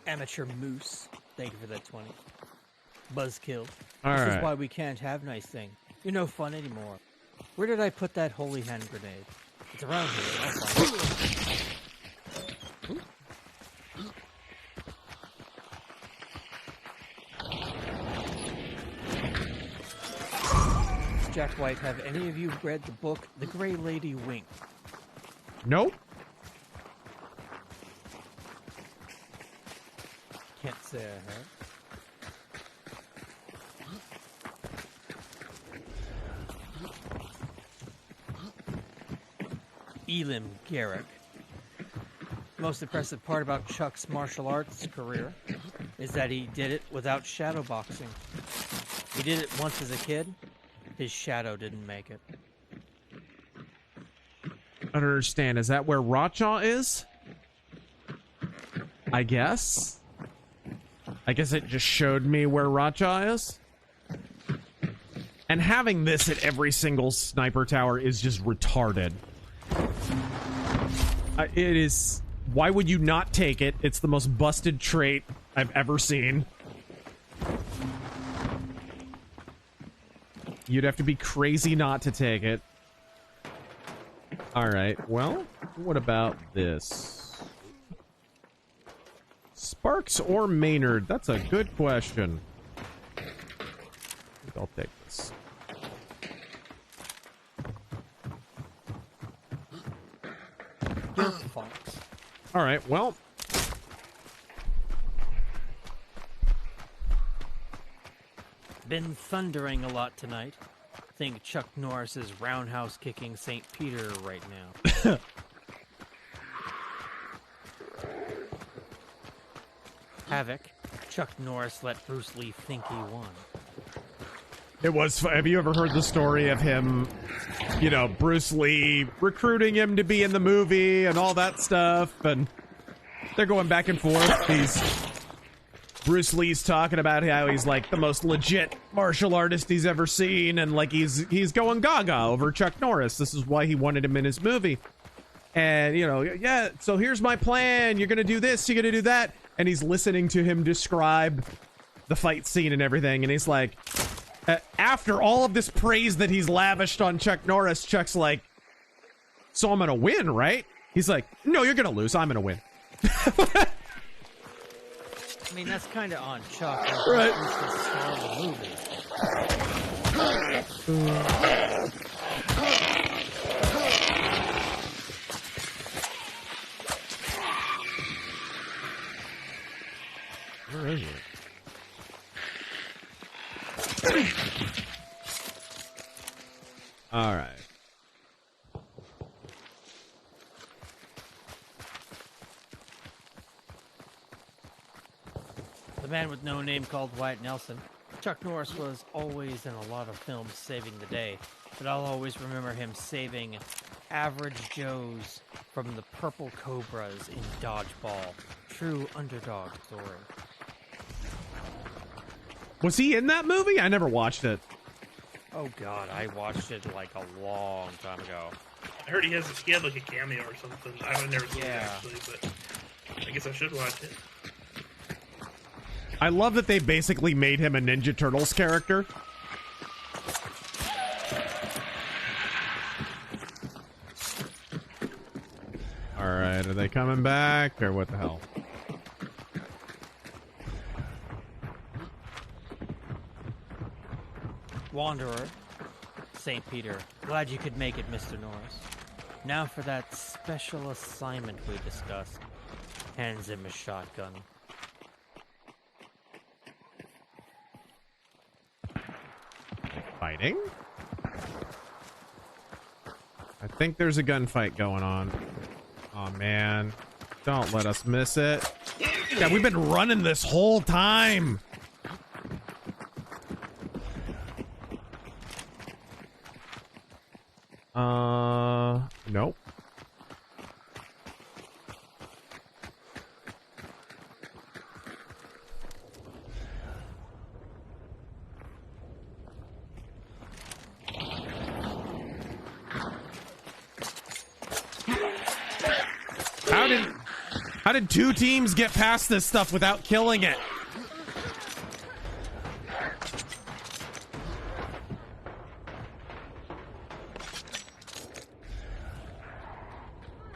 S1: Amateur moose. Thank you for that 20. Buzzkill.
S3: All
S1: this
S3: right.
S1: is why we can't have nice things. You're no fun anymore. Where did I put that holy hand grenade? It's around here. I'll find it. Jack White, have any of you read the book The Grey Lady Wink?
S3: Nope.
S1: Can't say I have. Elim Garrick. Most impressive part about Chuck's martial arts career is that he did it without shadow boxing. He did it once as a kid. His shadow didn't make it.
S3: I don't understand. Is that where Rotjaw is? I guess. I guess it just showed me where Rotjaw is. And having this at every single sniper tower is just retarded. It is... Why would you not take it? It's the most busted trait I've ever seen. You'd have to be crazy not to take it. Alright, well, what about this? Sparks or Maynard? That's a good question. I think I'll take this. Alright, well.
S1: Been thundering a lot tonight. Think Chuck Norris is roundhouse kicking St. Peter right now. Havoc. Chuck Norris let Bruce Lee think he won.
S3: It was... Have you ever heard the story of him, you know, Bruce Lee recruiting him to be in the movie and all that stuff, and they're going back and forth. Bruce Lee's talking about how he's like the most legit martial artist he's ever seen, and like he's going gaga over Chuck Norris. This is why he wanted him in his movie. And, you know, yeah, so here's my plan. You're gonna do this, you're gonna do that. And he's listening to him describe the fight scene and everything, and he's like... after all of this praise that he's lavished on Chuck Norris, Chuck's like, so I'm gonna win, right? He's like, no, you're gonna lose. I'm gonna win.
S1: I mean, that's kind of on Chuck.
S3: Right. Where is it? All right.
S1: The man with no name called Wyatt Nelson. Chuck Norris was always in a lot of films saving the day, but I'll always remember him saving average Joes from the Purple Cobras in Dodgeball. True underdog story.
S3: Was he in that movie? I never watched it.
S1: Oh god, I watched it like a long time ago.
S2: I heard he had like a cameo or something. I've never seen it actually, but I guess I should watch it.
S3: I love that they basically made him a Ninja Turtles character. Alright, are they coming back, or what the hell?
S1: Wanderer. St. Peter, glad you could make it, Mr. Norris. Now for that special assignment we discussed. Hands him a shotgun.
S3: Fighting? I think there's a gunfight going on. Oh man. Don't let us miss it. Yeah, we've been running this whole time. Nope. How did two teams get past this stuff without killing it?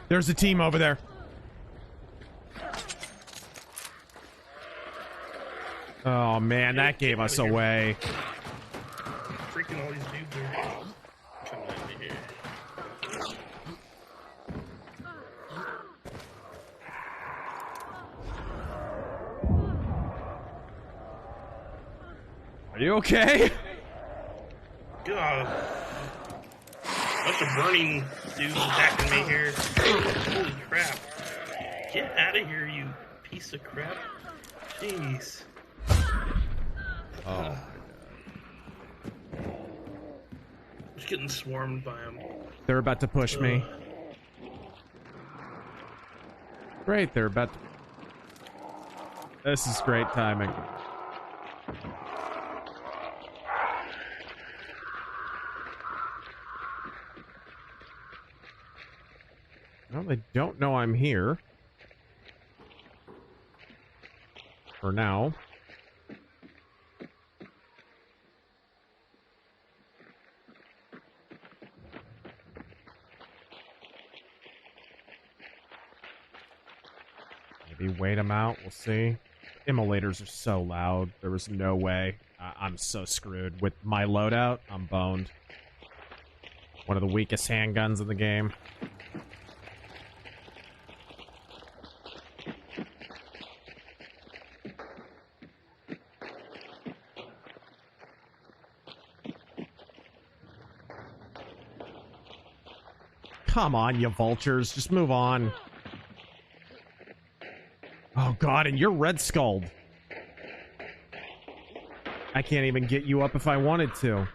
S3: There's a team over there. Oh man, that gave us away.
S2: Freaking all these dudes are coming in here.
S3: Are you okay?
S2: God. Bunch of burning dudes attacking me here. Holy crap. Get out of here, you piece of crap. Jeez.
S3: Oh.
S2: Just getting swarmed by them.
S3: They're about to push me. Great, they're about to... This is great timing. Well, they don't know I'm here. For now. Maybe wait them out. We'll see. Immolators are so loud. There was no way. I'm so screwed. With my loadout, I'm boned. One of the weakest handguns in the game. Come on, you vultures. Just move on. Oh, God, and you're red skulled. I can't even get you up if I wanted to.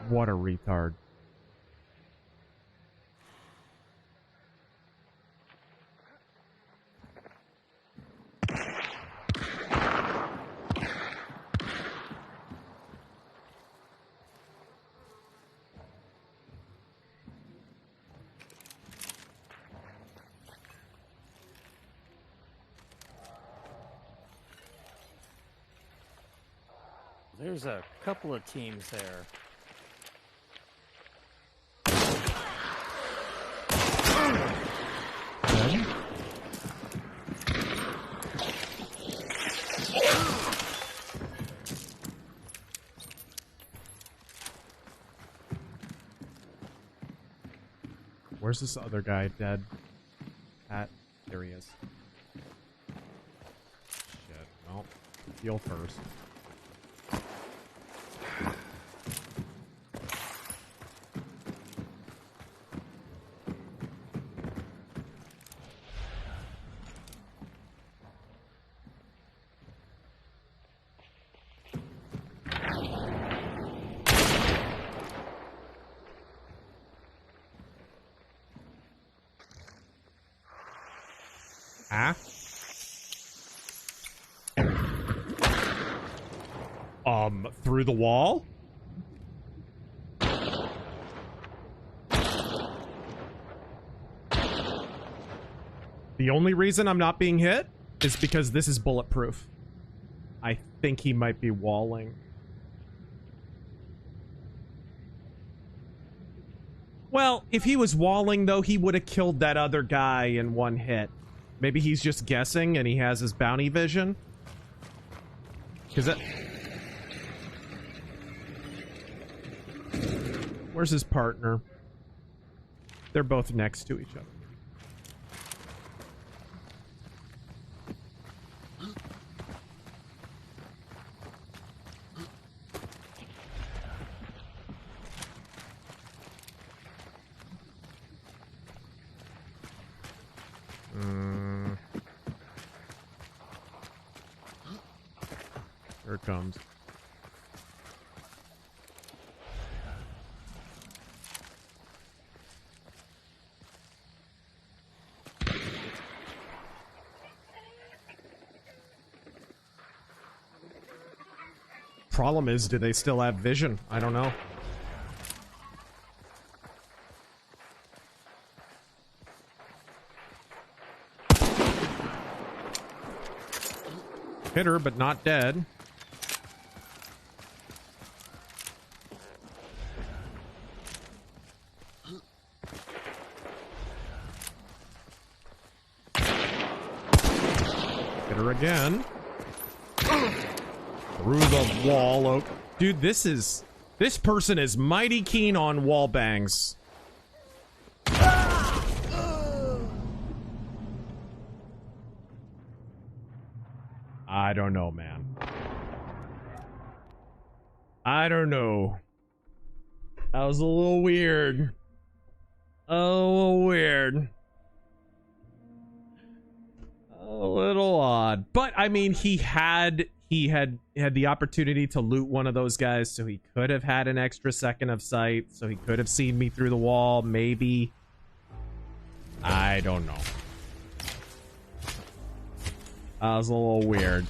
S3: What a retard.
S1: There's a couple of teams there.
S3: Where's this other guy dead? There he is. Shit. Well, heal first. Through the wall? The only reason I'm not being hit is because this is bulletproof. I think he might be walling. Well, if he was walling, though, he would have killed that other guy in one hit. Maybe he's just guessing and he has his bounty vision. Because that... Where's his partner? They're both next to each other. Here it comes. Problem is, do they still have vision? I don't know. Hit her, but not dead. Hit her again. Through the wall. Oh, dude, this person is mighty keen on wall bangs. I don't know, man. I don't know. That was a little weird. A little weird. A little odd. But I mean, he had the opportunity to loot one of those guys, so he could have had an extra second of sight, so he could have seen me through the wall, maybe. I don't know. That was a little weird.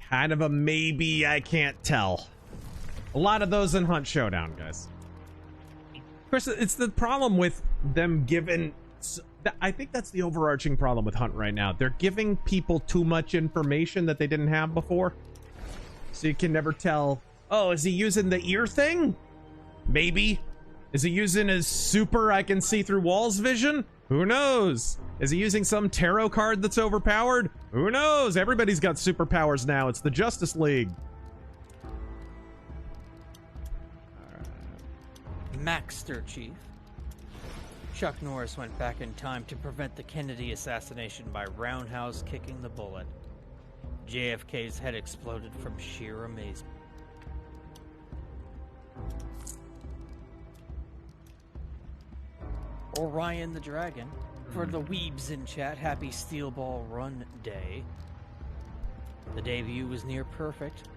S3: Kind of a maybe, I can't tell. A lot of those in Hunt Showdown, guys. Of course, it's the problem with them giving... I think that's the overarching problem with Hunt right now. They're giving people too much information that they didn't have before. So you can never tell, oh, is he using the ear thing? Maybe. Is he using his super I can see through walls vision? Who knows? Is he using some tarot card that's overpowered? Who knows? Everybody's got superpowers now. It's the Justice League.
S1: Maxter Chief. Chuck Norris went back in time to prevent the Kennedy assassination by roundhouse kicking the bullet. JFK's head exploded from sheer amazement. Orion the Dragon. For the weebs in chat, happy Steel Ball Run Day. The debut was near perfect.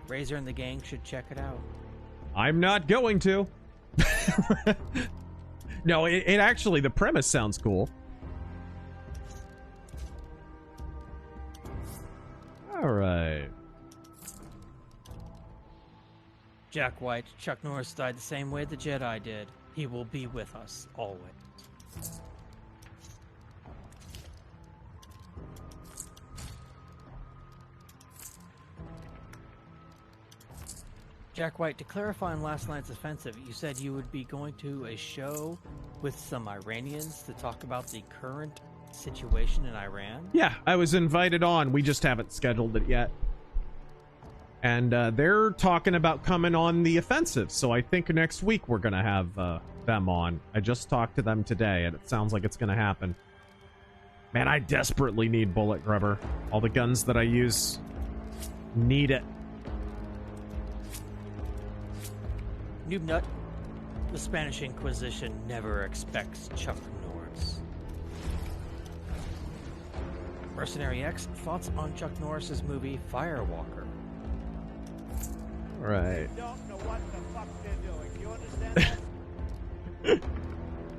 S1: Razor and the gang should check it out.
S3: I'm not going to. No, it actually, the premise sounds cool. All right.
S1: Jack White, Chuck Norris died the same way the Jedi did. He will be with us always. Jack White, to clarify on last night's offensive, you said you would be going to a show with some Iranians to talk about the current situation in Iran?
S3: Yeah, I was invited on. We just haven't scheduled it yet. And they're talking about coming on the offensive, so I think next week we're going to have them on. I just talked to them today, and it sounds like it's going to happen. Man, I desperately need bullet grubber. All the guns that I use need it.
S1: Noob Nut, the Spanish Inquisition never expects Chuck Norris. Mercenary X, thoughts on Chuck Norris's movie Firewalker?
S3: Right.
S8: Don't know what the fuck they're doing. You understand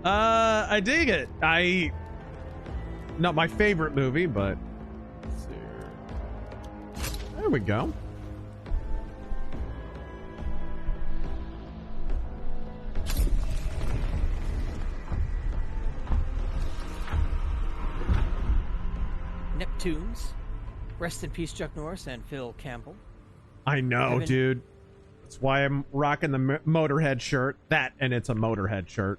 S8: that?
S3: I dig it. Not my favorite movie, but let's see here. There we go.
S1: Neptunes. Rest in peace, Chuck Norris and Phil Campbell.
S3: I know, dude. That's why I'm rocking the Motorhead shirt. That, and it's a Motorhead shirt.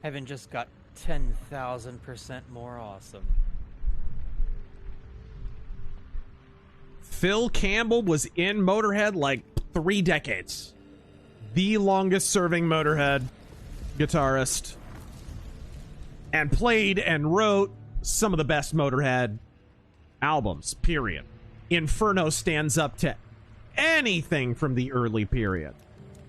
S1: Heaven just got 10,000% more awesome.
S3: Phil Campbell was in Motorhead like 3 decades. The longest serving Motorhead guitarist. And played and wrote some of the best Motorhead albums, period. Inferno stands up to anything from the early period.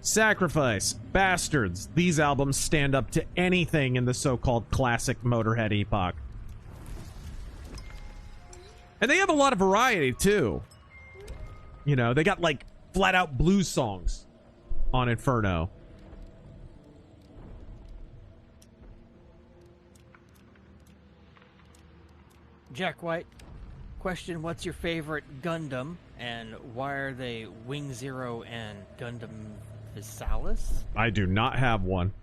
S3: Sacrifice, Bastards, these albums stand up to anything in the so-called classic Motorhead epoch. And they have a lot of variety, too. You know, they got, like, flat-out blues songs on Inferno.
S1: Jack White, question, what's your favorite Gundam, and why are they Wing Zero and Gundam Visalis?
S3: I do not have one.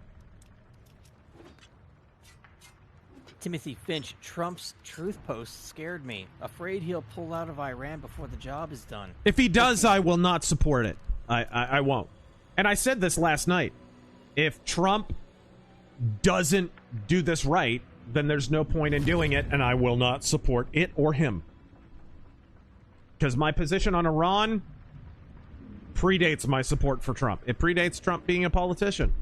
S1: Timothy Finch, Trump's truth post scared me. Afraid he'll pull out of Iran before the job is done.
S3: If he does, I will not support it. I won't. And I said this last night. If Trump doesn't do this right, then there's no point in doing it, and I will not support it or him. Because my position on Iran predates my support for Trump. It predates Trump being a politician.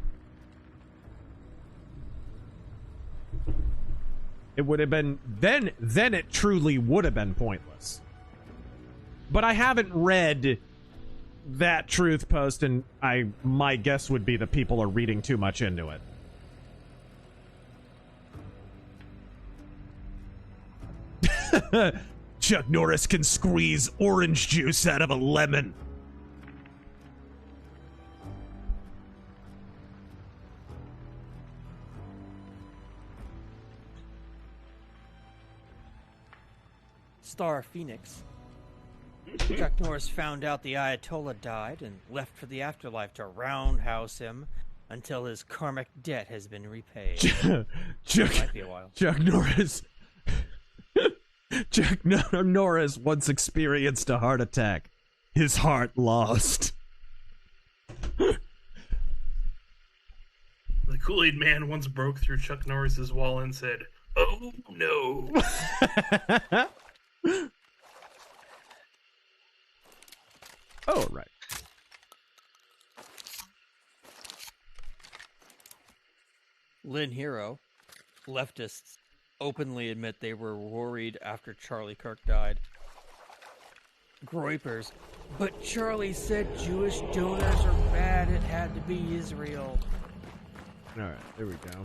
S3: It would have been, then it truly would have been pointless. But I haven't read that truth post, and my guess would be that people are reading too much into it. Chuck Norris can squeeze orange juice out of a lemon.
S1: Star Phoenix. Chuck Norris found out the Ayatollah died and left for the afterlife to roundhouse him until his karmic debt has been repaid. Might be a while.
S3: Chuck Norris. Chuck Norris once experienced a heart attack. His heart lost.
S2: The Kool-Aid Man once broke through Chuck Norris's wall and said, "Oh no."
S3: Oh, right.
S1: Lynn Hero, leftists openly admit they were worried after Charlie Kirk died. Groypers, but Charlie said Jewish donors are bad, it had to be Israel.
S3: Alright, there we go.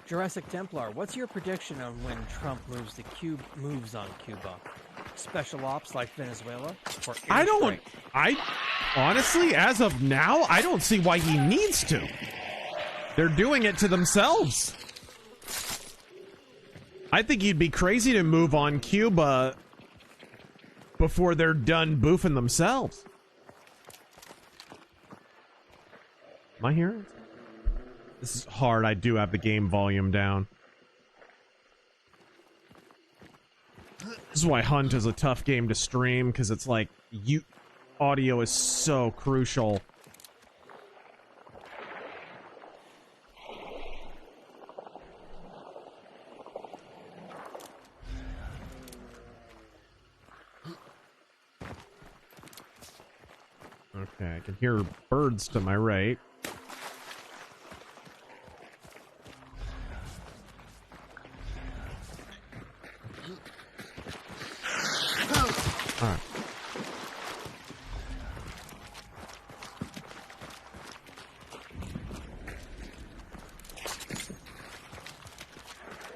S1: Jurassic Templar, what's your prediction on when Trump moves on Cuba? Special ops like Venezuela? Or
S3: I honestly, as of now, I don't see why he needs to. They're doing it to themselves. I think you'd be crazy to move on Cuba before they're done boofing themselves. Am I hearing? This is hard. I do have the game volume down. This is why Hunt is a tough game to stream, because it's like, audio is so crucial. Okay, I can hear birds to my right.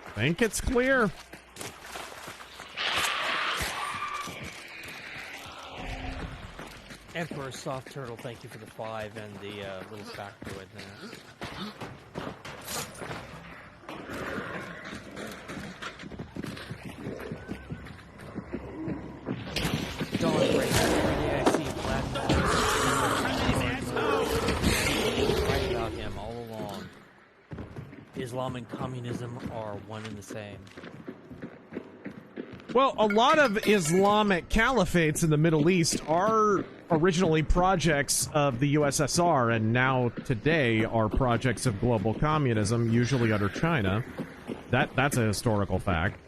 S3: I think it's clear.
S1: Emperor Soft Turtle, thank you for the 5 and the little factoid there. Dawn breaks. Every day I see Black Matter. Right about him all along. Islam and communism are one and the same.
S3: Well, a lot of Islamic caliphates in the Middle East are originally projects of the USSR, and now today are projects of global communism, usually under China. That's a historical fact.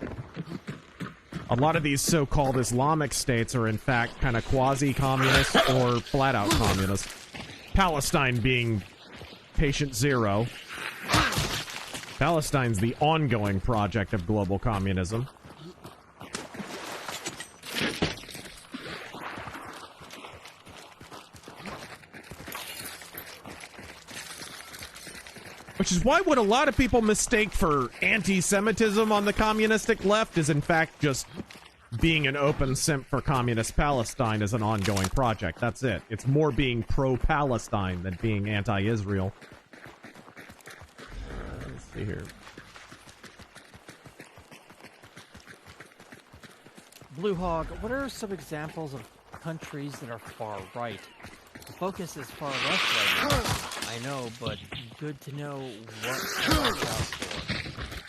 S3: A lot of these so-called Islamic states are in fact kind of quasi-communist or flat-out communist. Palestine being patient zero. Palestine's the ongoing project of global communism. Which is why what a lot of people mistake for anti-Semitism on the communistic left is in fact just being an open simp for communist Palestine as an ongoing project. That's it. It's more being pro-Palestine than being anti-Israel. Let's see here.
S1: Blue Hog, what are some examples of countries that are far right? The focus is far left right now. I know, but good to know what to watch out for.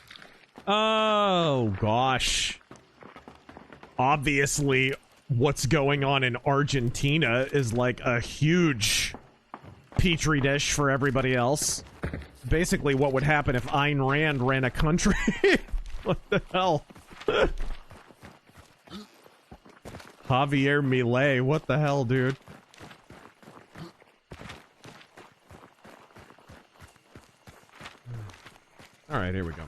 S3: Oh, gosh. Obviously, what's going on in Argentina is like a huge petri dish for everybody else. Basically, what would happen if Ayn Rand ran a country? What the hell? Javier Milei, what the hell, dude? Alright, here we go.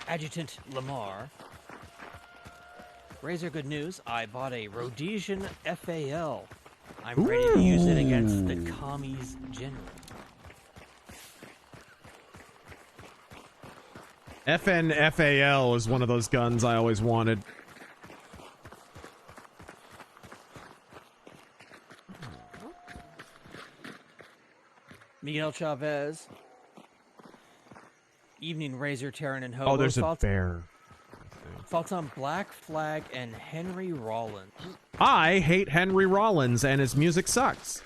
S1: Adjutant Lamar. Razor, good news. I bought a Rhodesian FAL. I'm ready to use it against the commies general.
S3: FNFAL is one of those guns I always wanted.
S1: Miguel Chavez. Evening, Razor, Terran and Hobo.
S3: Oh, there's a bear.
S1: Thoughts on Black Flag and Henry Rollins?
S3: I hate Henry Rollins, and his music sucks.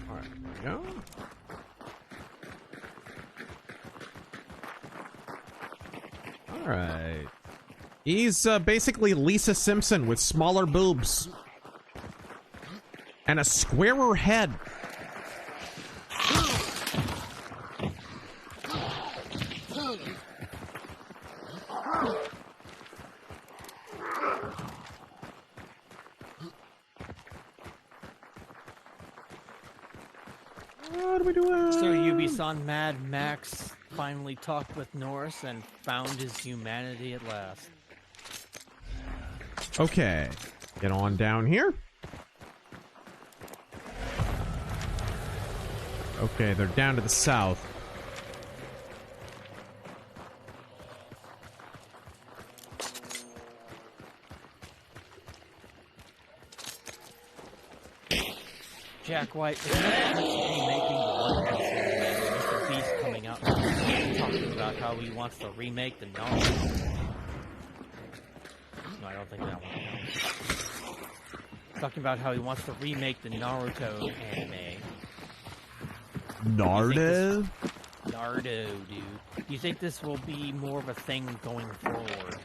S3: Alright, there we go. Alright. He's basically Lisa Simpson with smaller boobs. And a squarer head. What are we doing?
S1: So Ubisoft Mad Max finally talked with Norris and found his humanity at last.
S3: Okay. Get on down here. Okay, they're down to the south.
S1: Jack White is remaking the One Piece series. Mr. Beast coming out talking about how he wants to remake the Naruto. No, I don't think that one. Talking about how he wants to remake the Naruto anime.
S3: Naruto?
S1: Naruto, dude. Do you think this will be more of a thing going forward?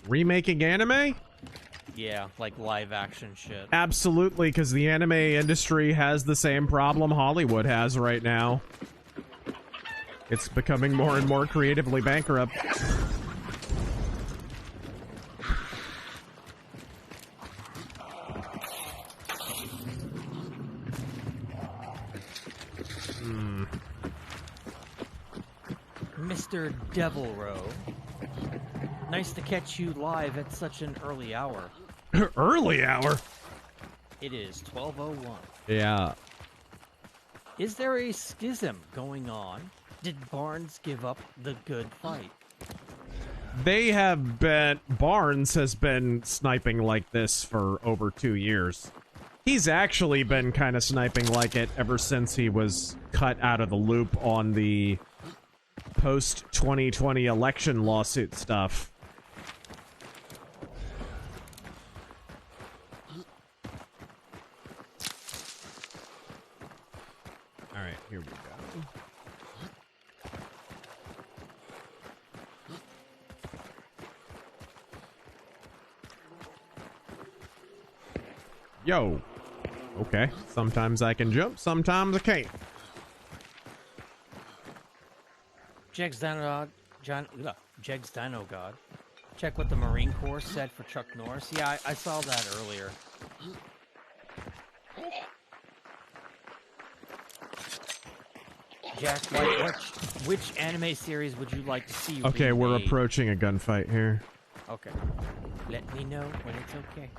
S3: Remaking anime?
S1: Yeah, like live action shit.
S3: Absolutely, because the anime industry has the same problem Hollywood has right now. It's becoming more and more creatively bankrupt.
S1: Mr. Devilro. Nice to catch you live at such an early hour.
S3: Early hour?
S1: It is 12:01.
S3: Yeah.
S1: Is there a schism going on? Did Barnes give up the good fight?
S3: They have been... Barnes has been sniping like this for over 2 years. He's actually been kind of sniping like it ever since he was cut out of the loop on the post-2020 election lawsuit stuff. Alright, here we go. Yo. Okay. Sometimes I can jump, sometimes I can't.
S1: Jegs Dino God. Check what the Marine Corps said for Chuck Norris. Yeah, I saw that earlier. Jack, which anime series would you like to see?
S3: Okay, we're approaching a gunfight here.
S1: Okay. Let me know when it's okay.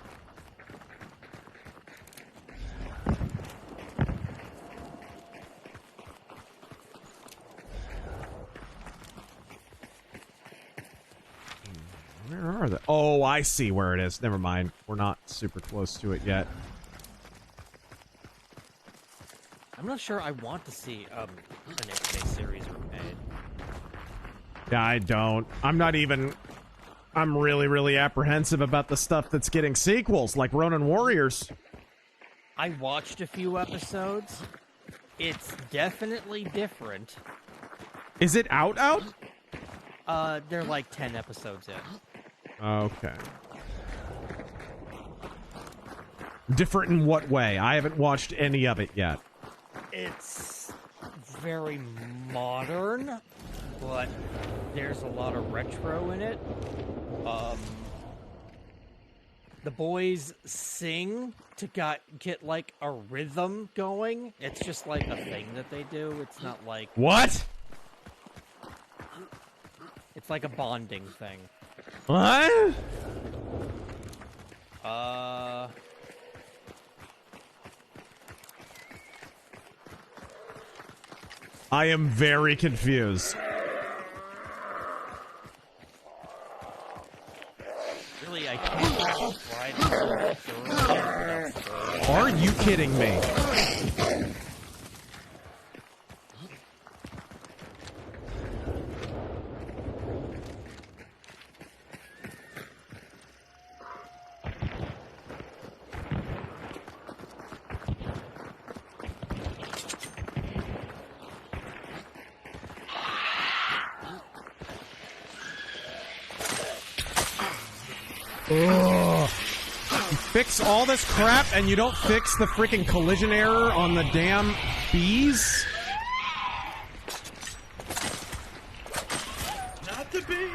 S3: Where are they? Oh, I see where it is. Never mind. We're not super close to it yet.
S1: I'm not sure I want to see an anime series remade.
S3: Yeah, I don't. I'm not even... I'm really, really apprehensive about the stuff that's getting sequels, like Ronin Warriors.
S1: I watched a few episodes. It's definitely different.
S3: Is it out?
S1: They're like 10 episodes in.
S3: Okay. Different in what way? I haven't watched any of it yet.
S1: It's very modern, but there's a lot of retro in it. The boys sing to get like a rhythm going. It's just like a thing that they do. It's not like...
S3: What?
S1: It's like a bonding thing.
S3: What? I am very confused.
S1: Really, I can't try to...
S3: Are you kidding me? Ugh. You fix all this crap and you don't fix the freaking collision error on the damn bees?
S2: Not the bees!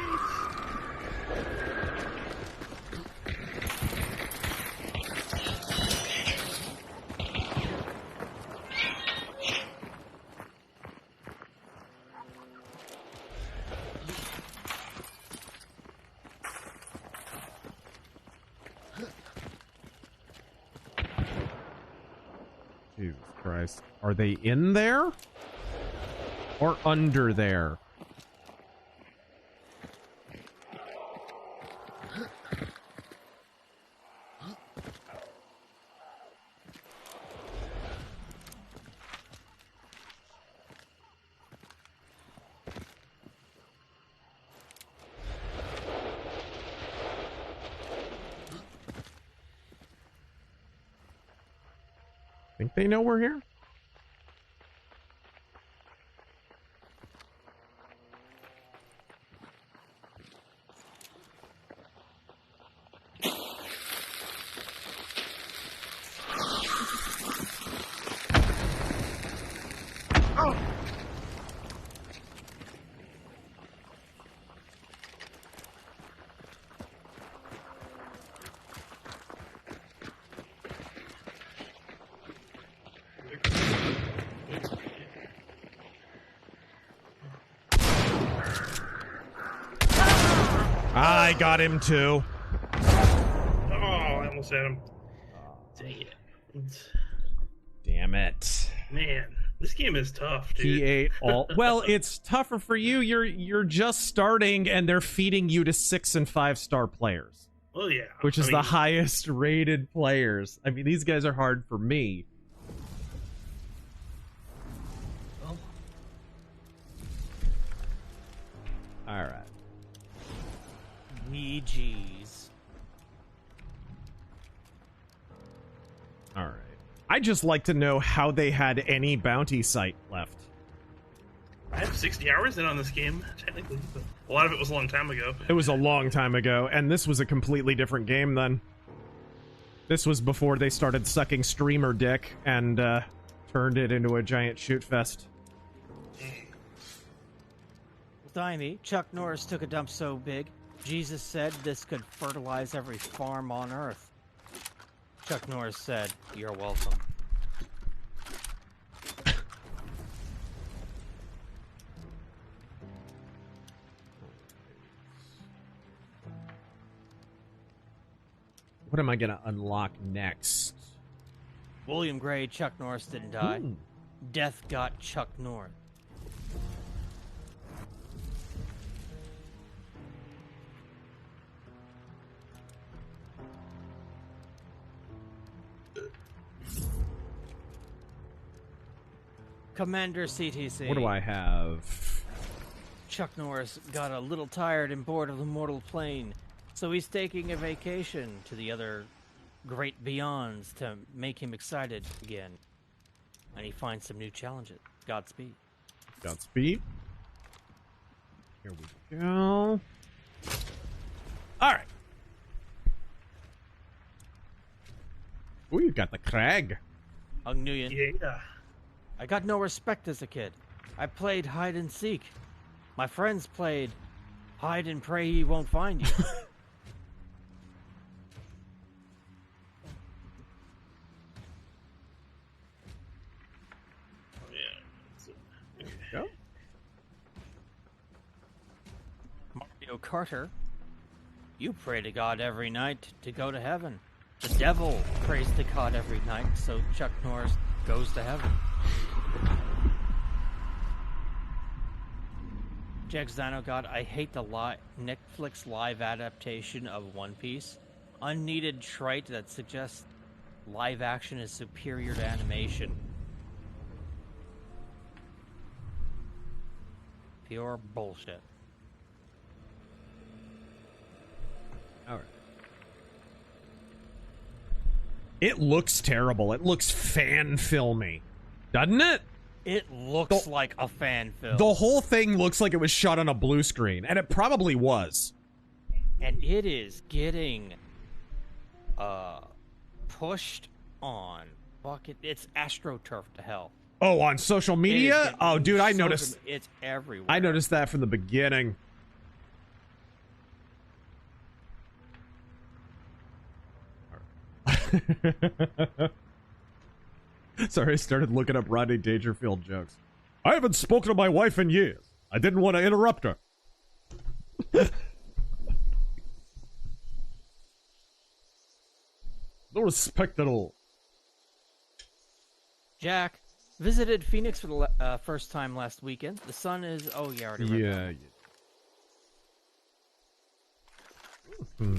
S3: Jesus Christ. Are they in there? Or under there? Think they know we're here? I got him too.
S2: Oh, I almost had him. Dang it.
S3: Damn it.
S2: Man, this game is tough, dude.
S3: He ate all. Well, it's tougher for you. You're just starting and they're feeding you to 6- and 5-star players.
S2: Oh yeah.
S3: Which is the highest rated players. I mean, these guys are hard for me.
S2: Well.
S3: Alright.
S1: GG's.
S3: Alright. I'd just like to know how they had any bounty site left.
S2: I have 60 hours in on this game, technically, but a lot of it was a long time ago.
S3: It was a long time ago, and this was a completely different game then. This was before they started sucking streamer dick and turned it into a giant shoot fest.
S1: Dimey, Chuck Norris took a dump so big, Jesus said this could fertilize every farm on Earth. Chuck Norris said, "You're welcome."
S3: What am I gonna unlock next?
S1: William Gray, Chuck Norris didn't die. Death got Chuck Norris. Commander CTC.
S3: What do I have?
S1: Chuck Norris got a little tired and bored of the mortal plane, so he's taking a vacation to the other great beyonds to make him excited again. And he finds some new challenges. Godspeed.
S3: Godspeed. Here we go. Alright. Ooh, you got the crag.
S1: Hung Nguyen.
S2: Yeah.
S1: I got no respect as a kid. I played hide and seek. My friends played hide and pray he won't find you.
S3: Go.
S1: Mario Carter. You pray to God every night to go to heaven. The devil prays to God every night, so Chuck Norris goes to heaven. Jack Zano, God, I hate the Netflix live adaptation of One Piece. Unneeded trite that suggests live action is superior to animation. Pure bullshit.
S3: Alright. It looks terrible. It looks fan-filmy. Doesn't it?
S1: It looks like a fan film.
S3: The whole thing looks like it was shot on a blue screen, and it probably was.
S1: And it is getting pushed on. Fuck it. It's AstroTurf to hell.
S3: Oh, on social media? Oh, dude, I noticed.
S1: It's everywhere.
S3: I noticed that from the beginning. Sorry, I started looking up Rodney Dangerfield jokes. I haven't spoken to my wife in years. I didn't want to interrupt her. No respect at all.
S1: Jack visited Phoenix for the first time last weekend. The sun is... Oh, yeah, already read that.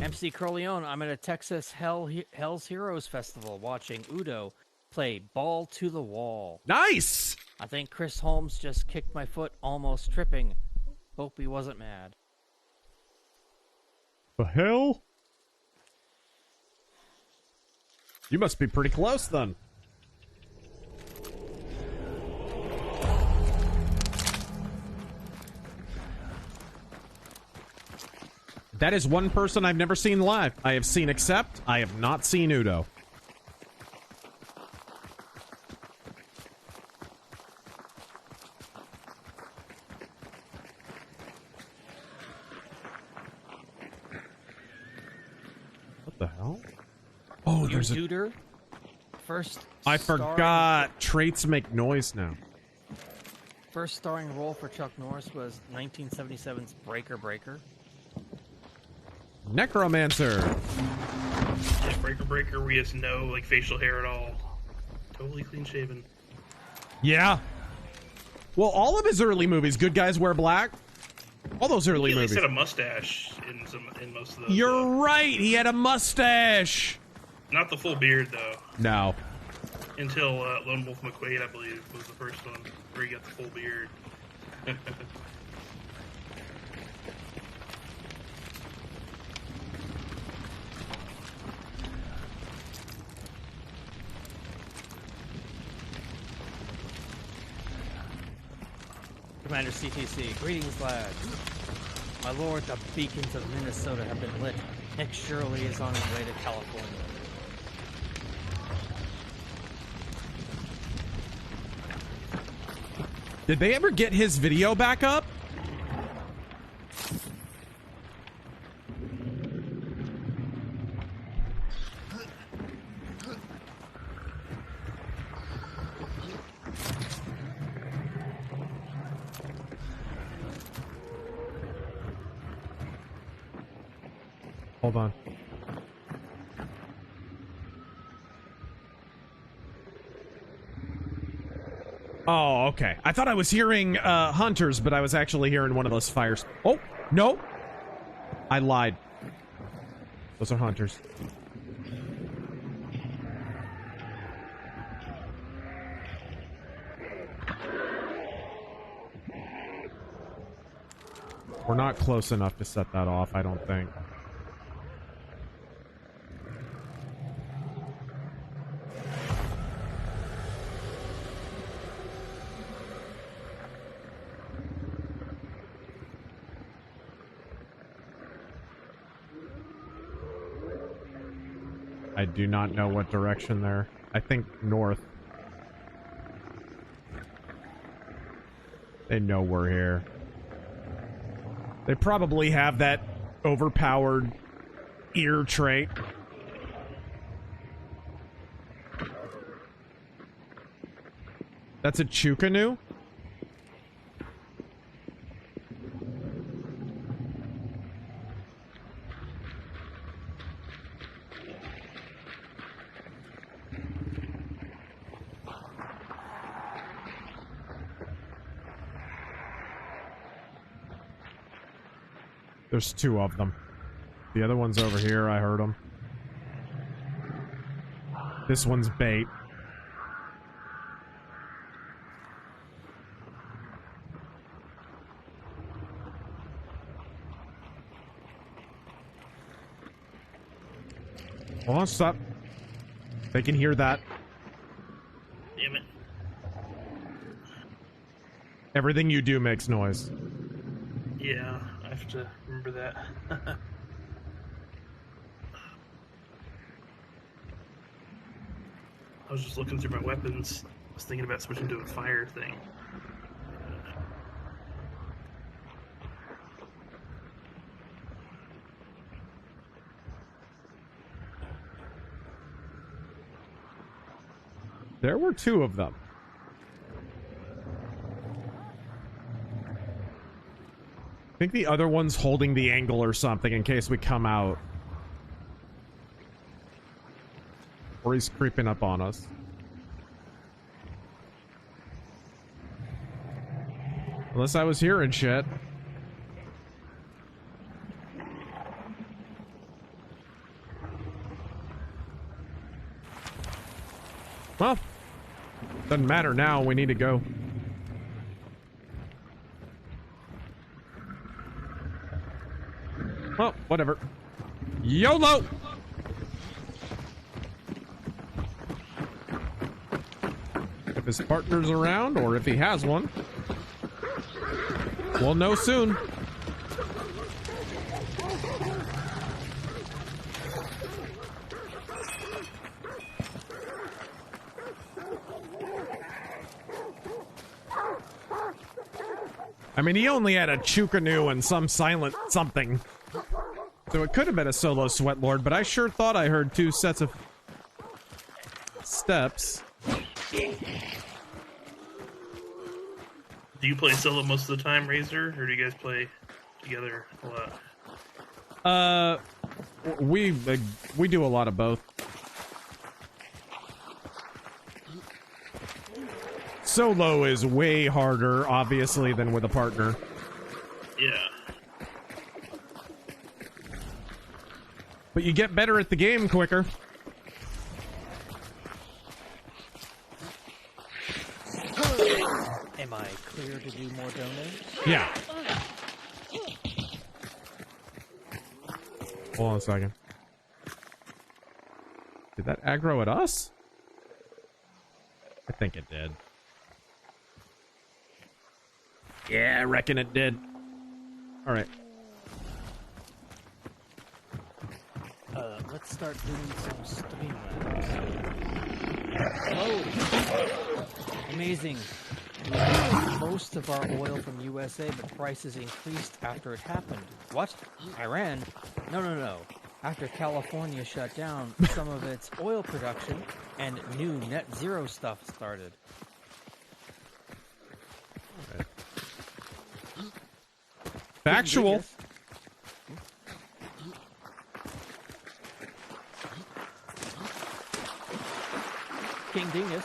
S1: MC Corleone, I'm at a Texas Hell's Heroes Festival watching Udo play Ball to the Wall.
S3: Nice!
S1: I think Chris Holmes just kicked my foot, almost tripping. Hope he wasn't mad.
S3: The hell? You must be pretty close, then. That is one person I've never seen live. I have seen Accept. I have not seen Udo. What the hell? Oh, there's a...
S1: Tutor? First
S3: I forgot. Traits make noise now.
S1: First starring role for Chuck Norris was 1977's Breaker Breaker.
S3: Necromancer.
S2: Yeah, Breaker, where he has no like facial hair at all. Totally clean shaven.
S3: Yeah. Well, all of his early movies, Good Guys Wear Black. All those early movies.
S2: He had a mustache in most of those.
S3: You're right. He had a mustache.
S2: Not the full beard though.
S3: No.
S2: Until Lone Wolf McQuaid, I believe, was the first one where he got the full beard.
S1: Commander CTC, greetings, lads. My lord, the beacons of Minnesota have been lit. Nick Shirley is on his way to California.
S3: Did they ever get his video back up? Hold on. Oh, okay. I thought I was hearing hunters, but I was actually hearing one of those fires. Oh, no. I lied. Those are hunters. We're not close enough to set that off, I don't think. I do not know what direction they're... I think north. They know we're here. They probably have that overpowered ear trait. That's a Chukanu? There's two of them. The other one's over here. I heard them. This one's bait. Hold on, stop. They can hear that.
S2: Damn it.
S3: Everything you do makes noise.
S2: Yeah, I have to remember that. I was just looking through my weapons. I was thinking about switching to a fire thing.
S3: There were two of them. I think the other one's holding the angle or something in case we come out. Or he's creeping up on us. Unless I was hearing shit. Well, doesn't matter now. We need to go. Well, whatever. YOLO! If his partner's around, or if he has one, we'll know soon. I mean, he only had a Chukanu and some silent something. So it could have been a solo Sweat Lord, but I sure thought I heard two sets of steps.
S2: Do you play solo most of the time, Razor, or do you guys play together a lot?
S3: We do a lot of both. Solo is way harder, obviously, than with a partner.
S2: Yeah.
S3: But you get better at the game quicker.
S1: Am I clear to do more donations?
S3: Yeah. Hold on a second. Did that aggro at us? I think it did. Yeah, I reckon it did. All right.
S1: Let's start doing some Streamlinks. Oh, amazing. We got most of our oil from USA, but prices increased after it happened. What? Iran? No. After California shut down some of its oil production and new net zero stuff started.
S3: Right. Factual.
S1: King Dingus,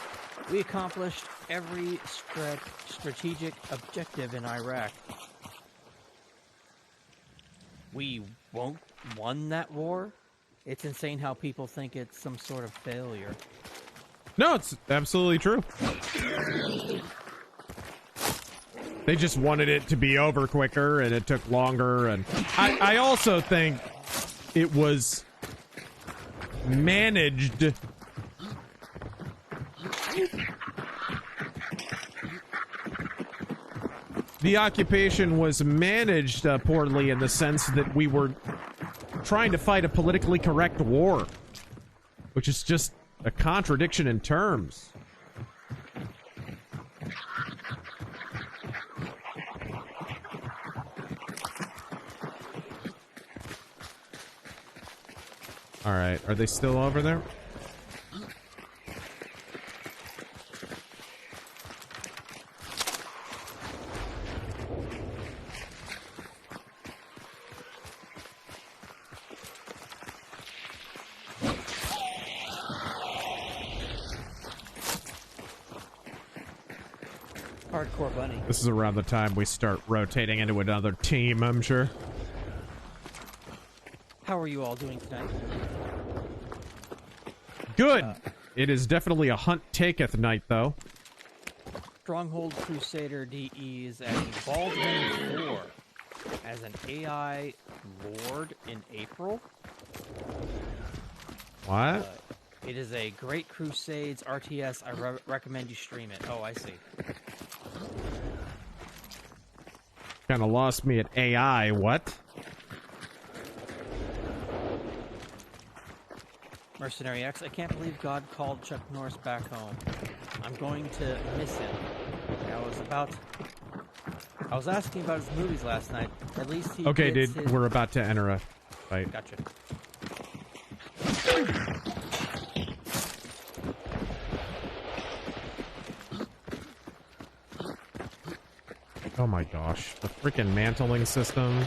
S1: we accomplished every strategic objective in Iraq. We won that war? It's insane how people think it's some sort of failure.
S3: No, it's absolutely true. They just wanted it to be over quicker, and it took longer, and I also think it was managed. The occupation was managed poorly in the sense that we were trying to fight a politically correct war, which is just a contradiction in terms. All right, are they still over there?
S1: Hardcore bunny.
S3: This is around the time we start rotating into another team, I'm sure.
S1: How are you all doing tonight?
S3: Good. It is definitely a hunt taketh night, though.
S1: Stronghold Crusader DE is at Baldwin 4 as an AI Lord in April.
S3: What?
S1: It is a Great Crusades RTS. I recommend you stream it. Oh, I see.
S3: Kind of lost me at AI. What?
S1: Mercenary X, I can't believe God called Chuck Norris back home. I'm going to miss him. I was asking about his movies last night. At least he
S3: Okay,
S1: gets
S3: dude,
S1: his...
S3: we're about to enter a fight.
S1: Gotcha.
S3: Oh my gosh, the freaking mantling system.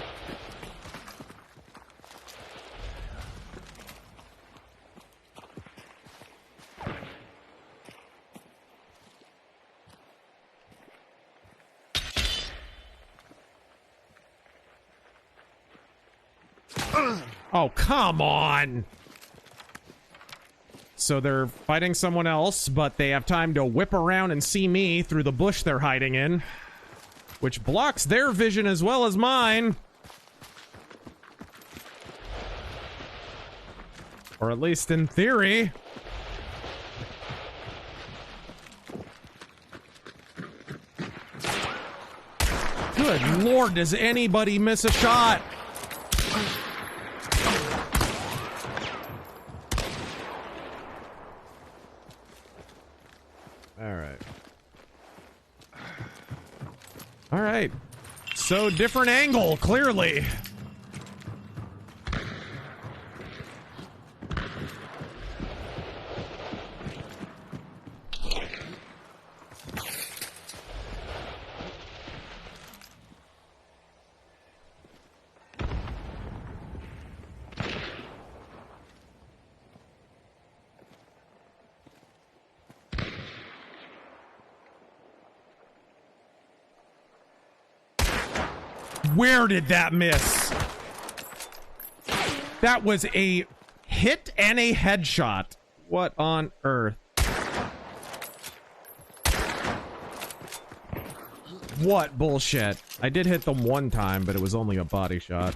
S3: Oh, come on! So they're fighting someone else, but they have time to whip around and see me through the bush they're hiding in, which blocks their vision as well as mine. Or at least in theory. Good Lord, does anybody miss a shot? All right. So different angle, clearly. Where did that miss? That was a hit and a headshot. What on earth? What bullshit? I did hit them one time, but it was only a body shot.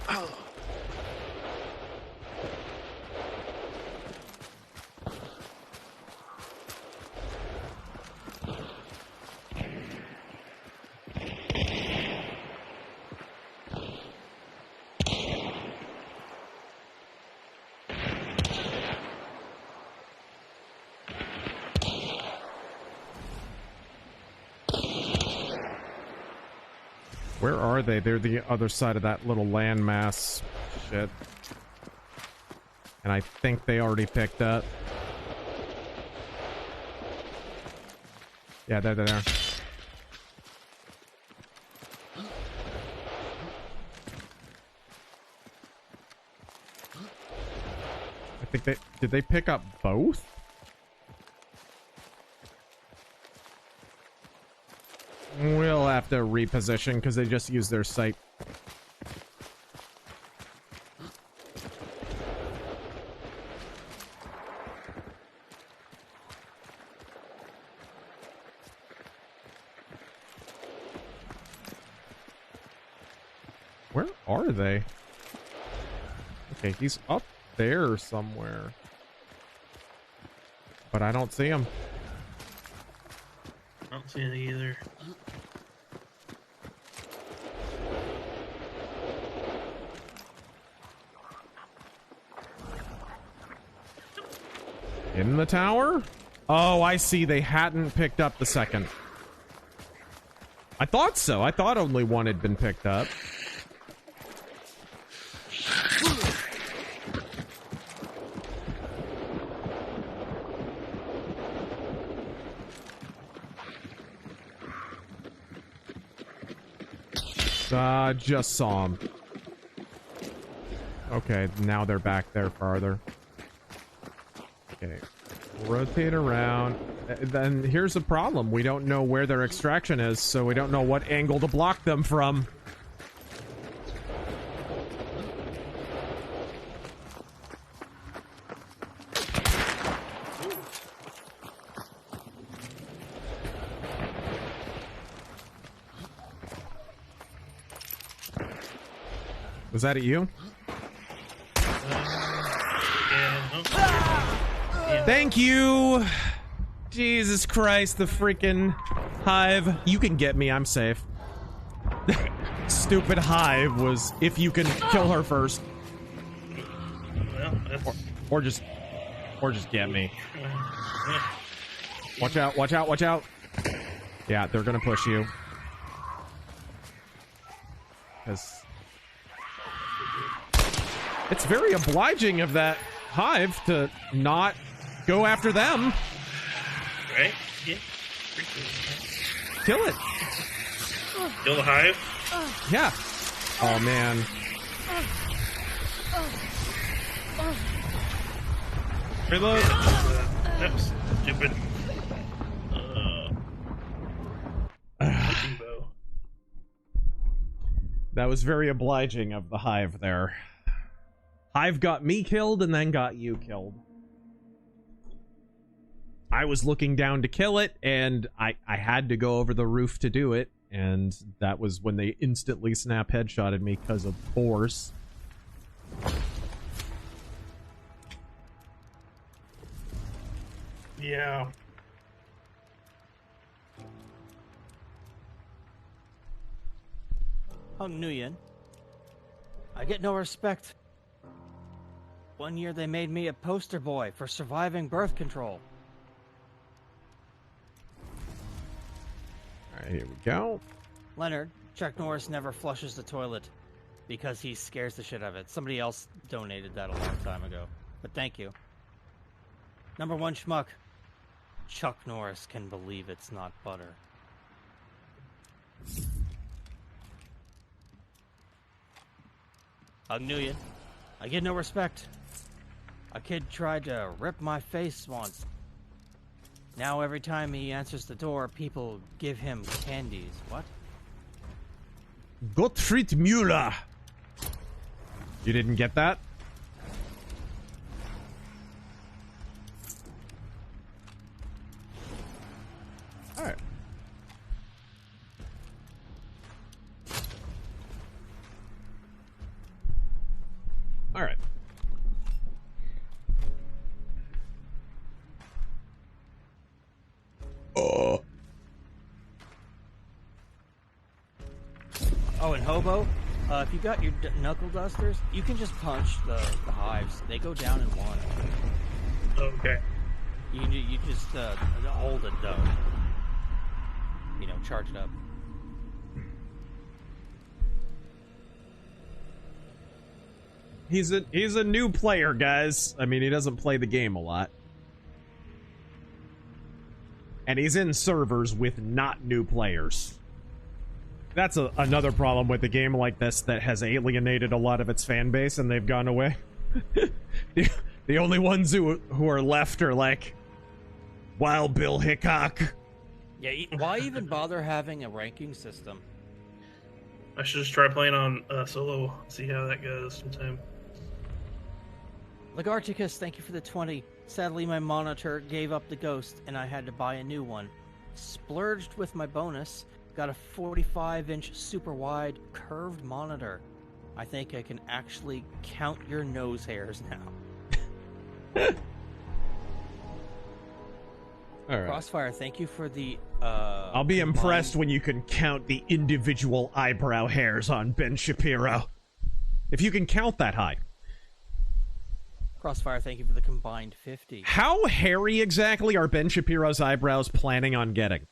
S3: Where are they? They're the other side of that little landmass shit. And I think they already picked up. Yeah, they're there. I think they... Did they pick up both? We'll have to reposition because they just used their sight. Where are they? Okay, he's up there somewhere. But I don't see him.
S2: I don't see anything either.
S3: In the tower? Oh, I see. They hadn't picked up the second. I thought so. I thought only one had been picked up. Just saw him. Okay, now they're back there farther. Okay, rotate around. Then here's the problem. We don't know where their extraction is, so we don't know what angle to block them from. Was that at you? Thank you! Jesus Christ, the freaking hive. You can get me, I'm safe. Stupid hive was if you can kill her first.
S2: Well,
S3: or just get me. Watch out, watch out, watch out. Yeah, they're gonna push you. Because it's very obliging of that hive to not go after them.
S2: Right? Yeah.
S3: Kill it.
S2: Kill the hive?
S3: Yeah. Oh, man.
S2: Reload. That's stupid.
S3: That was very obliging of the hive there. Hive got me killed and then got you killed. I was looking down to kill it, and I had to go over the roof to do it, and that was when they instantly snap headshotted me because of force.
S2: Yeah.
S1: Hung Nguyen. I get no respect. One year they made me a poster boy for surviving birth control.
S3: Alright, here we go.
S1: Leonard, Chuck Norris never flushes the toilet because he scares the shit out of it. Somebody else donated that a long time ago. But thank you. Number 1 schmuck. Chuck Norris can believe it's not butter. Hung Nguyen. I get no respect. A kid tried to rip my face once. Now every time he answers the door, people give him candies. What?
S3: Gottfried Müller. You didn't get that?
S1: Oh, and Hobo, if you got your knuckle dusters, you can just punch the hives. They go down in one.
S2: Okay.
S1: You just hold it though. You know, charge it up.
S3: He's a new player, guys. I mean, he doesn't play the game a lot. And he's in servers with not new players. That's another problem with a game like this that has alienated a lot of its fan base, and they've gone away. the only ones who are left are like Wild Bill Hickok.
S1: Yeah, why even bother having a ranking system?
S2: I should just try playing on solo, see how that goes sometime.
S1: Lagarticus, thank you for the 20. Sadly, my monitor gave up the ghost, and I had to buy a new one. Splurged with my bonus, got a 45-inch super wide curved monitor. I think I can actually count your nose hairs now.
S3: All right.
S1: Crossfire, thank you for the
S3: I'll be impressed when you can count the individual eyebrow hairs on Ben Shapiro. If you can count that high.
S1: Crossfire, thank you for the combined 50.
S3: How hairy exactly are Ben Shapiro's eyebrows planning on getting?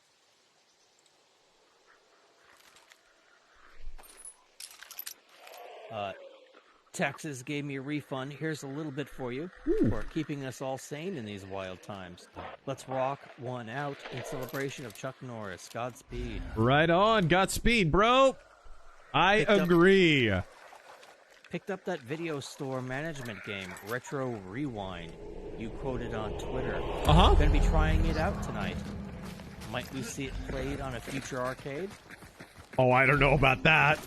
S1: Texas gave me a refund. Here's a little bit for you for keeping us all sane in these wild times. Let's rock one out in celebration of Chuck Norris. Godspeed.
S3: Right on. Godspeed, bro. I agree.
S1: Picked up that video store management game, Retro Rewind. You quoted on Twitter.
S3: Uh-huh.
S1: Gonna be trying it out tonight. Might we see it played on a future arcade?
S3: Oh, I don't know about that.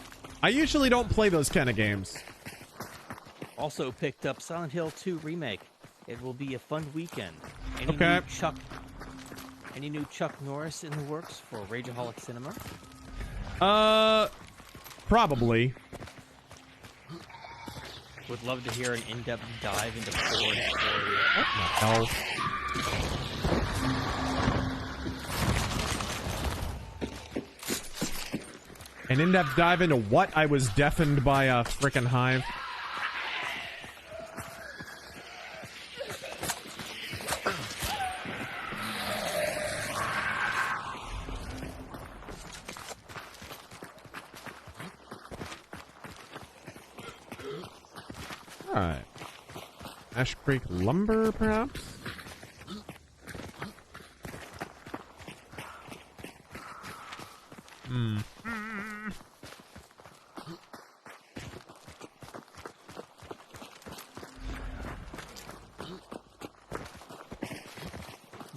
S3: I usually don't play those kind of games.
S1: Also picked up Silent Hill 2 Remake. It will be a fun weekend. Any new Chuck Norris in the works for Rageaholic Cinema?
S3: Probably.
S1: Would love to hear an in-depth dive into Ford story.
S3: What the hell? An in-depth dive into what? I was deafened by a frickin' hive. Alright. Ash Creek lumber, perhaps?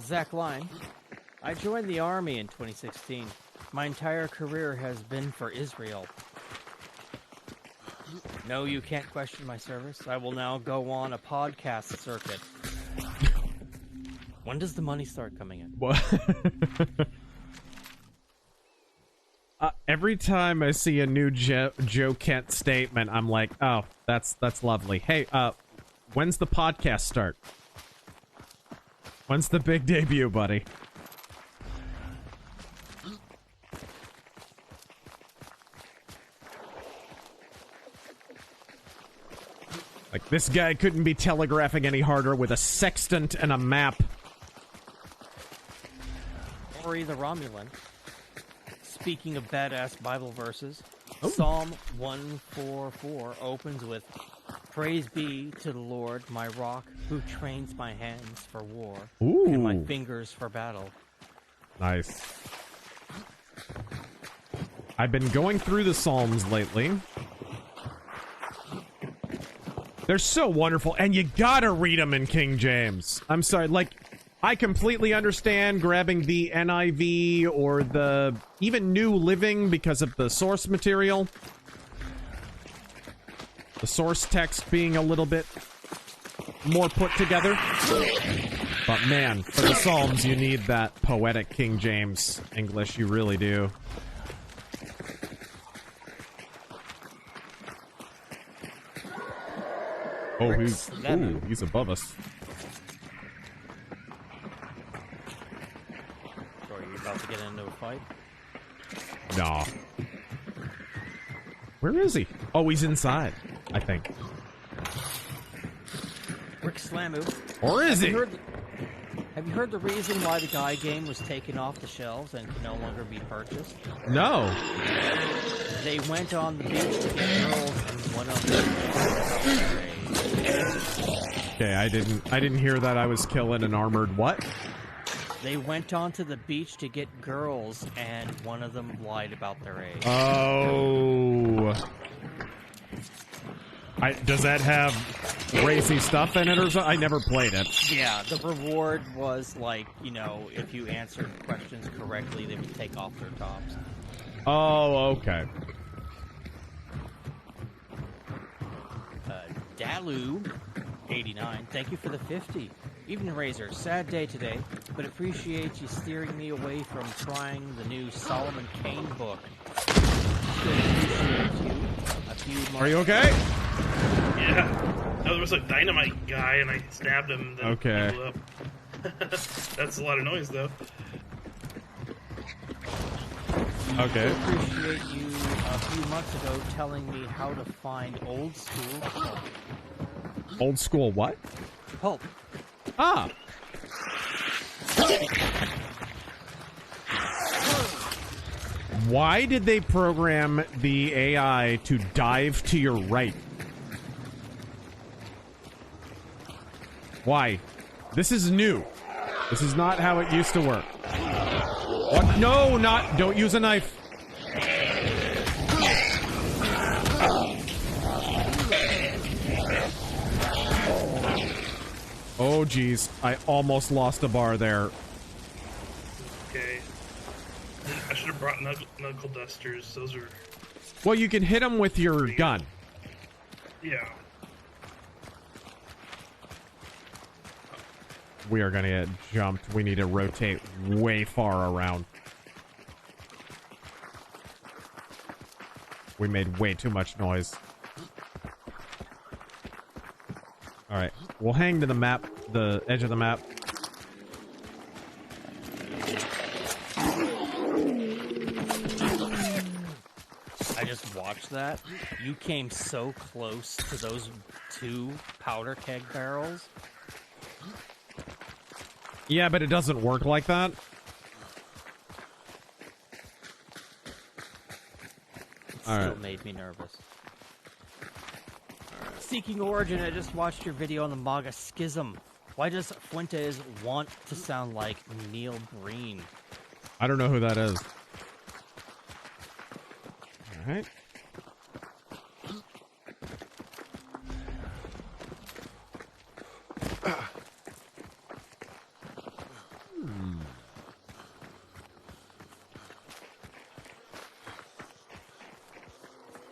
S1: Zach Line. I joined the Army in 2016. My entire career has been for Israel. No, you can't question my service. I will now go on a podcast circuit. When does the money start coming in?
S3: What? Every time I see a new Joe Kent statement, I'm like, oh, that's lovely. Hey, when's the podcast start? When's the big debut, buddy? Like, this guy couldn't be telegraphing any harder with a sextant and a map.
S1: Ori the Romulan. Speaking of badass Bible verses, Psalm 144 opens with, "Praise be to the Lord, my rock, who trains my hands for war and my fingers for battle."
S3: Nice. I've been going through the Psalms lately. They're so wonderful, and you gotta read them in King James. I'm sorry, like, I completely understand grabbing the NIV or the even New Living because of the source material. The source text being a little bit more put together. But man, for the Psalms, you need that poetic King James English. You really do. Oh, he's above us.
S1: Are you about to get into a fight?
S3: Nah. Where is he? Oh, he's inside, I think.
S1: Rick Slamu.
S3: Or is he?
S1: Have you heard the reason why the Guy game was taken off the shelves and can no longer be purchased?
S3: No.
S1: They went on the beach to get girls and one of them.
S3: Okay, I didn't hear that. I was killing an armored what?
S1: They went onto the beach to get girls, and one of them lied about their age.
S3: Oh. Does that have racy stuff in it or something? I never played it.
S1: Yeah, the reward was like, you know, if you answered questions correctly, they would take off their tops.
S3: Oh, okay.
S1: Dalu89, thank you for the 50. Evening Razor, sad day today, but appreciate you steering me away from trying the new Solomon Kane book.
S3: Are you okay?
S2: Yeah. No, there was a dynamite guy, and I stabbed him. Then
S3: okay.
S2: He blew up. That's a lot of noise, though.
S3: Okay.
S1: I appreciate you a few months ago telling me how to find old school pulp.
S3: Old school what?
S1: Pulp.
S3: Ah. Why did they program the AI to dive to your right? Why? This is new. This is not how it used to work. What? No, not. Don't use a knife. Oh, geez. I almost lost a bar there.
S2: Okay. I should have brought knuckle dusters. Those are...
S3: Well, you can hit them with your gun.
S2: Yeah.
S3: We are going to get jumped. We need to rotate way far around. We made way too much noise. Alright, we'll hang to the map, the edge of the map.
S1: I just watched that. You came so close to those two powder keg barrels.
S3: Yeah, but it doesn't work like that.
S1: Still made me nervous. Seeking Origin, I just watched your video on the MAGA schism. Why does Fuentes want to sound like Neil Breen?
S3: I don't know who that is. Alright.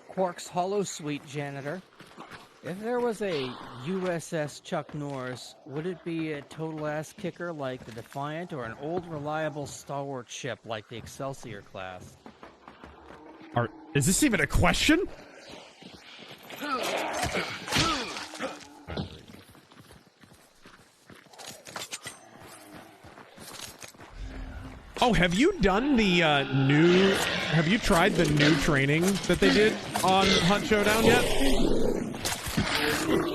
S1: Quark's Hollow Suite janitor. If there was a USS Chuck Norris, would it be a total ass kicker like the Defiant or an old reliable stalwart ship like the Excelsior class?
S3: Is this even a question? Oh, have you done the new... Have you tried the new training that they did on Hunt Showdown yet?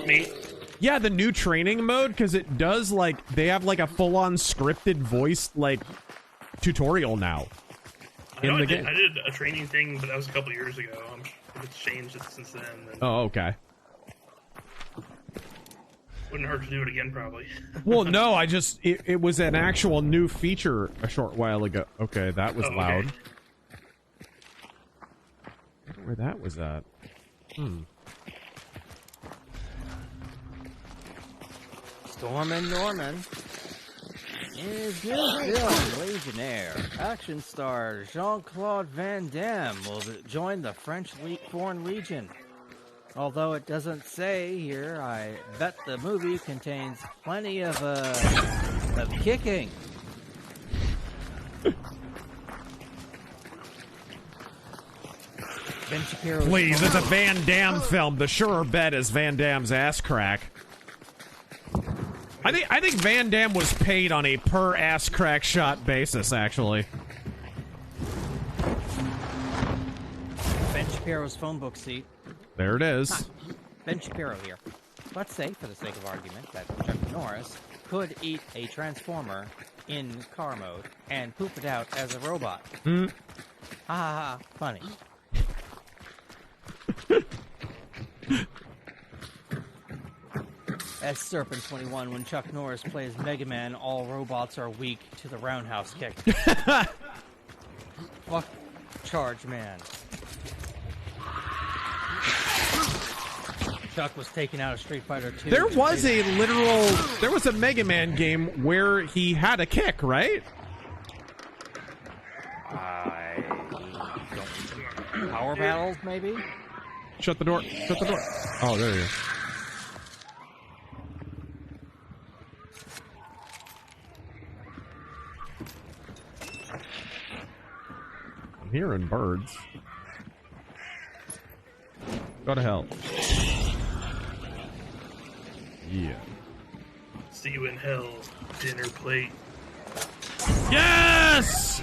S2: Me?
S3: Yeah, the new training mode, because it does, like, they have, like, a full-on scripted voice, like, tutorial now.
S2: In the game. I did a training thing, but that was a couple years ago. It's changed since then.
S3: Oh, okay.
S2: Wouldn't hurt to do it again, probably.
S3: Well, no, I just... It was an actual new feature a short while ago. Okay, that was loud.
S2: Okay.
S3: I wonder where that was at.
S1: Stormin' Norman. In his new film, Legionnaire, action star Jean-Claude Van Damme will join the French Foreign Legion. Although it doesn't say here, I bet the movie contains plenty of kicking. Ben Shapiro's
S3: Please, it's a Van Damme film. The surer bet is Van Damme's ass crack. I think Van Damme was paid on a per ass crack shot basis, actually.
S1: Shapiro's phone book seat.
S3: There it is.
S1: Ben Shapiro here. Let's say, for the sake of argument, that Chuck Norris could eat a transformer in car mode and poop it out as a robot. Ha ha ha, funny. As Serpent 21, when Chuck Norris plays Mega Man, all robots are weak to the roundhouse kick. Fuck Charge Man. Chuck was taken out of Street Fighter 2.
S3: There was a Mega Man game where he had a kick, right?
S1: I don't. Power Battles, maybe?
S3: Shut the door. Shut the door. Oh, there you go. I'm hearing birds. Go to hell. Yeah.
S2: See you in hell, dinner plate.
S3: Yes!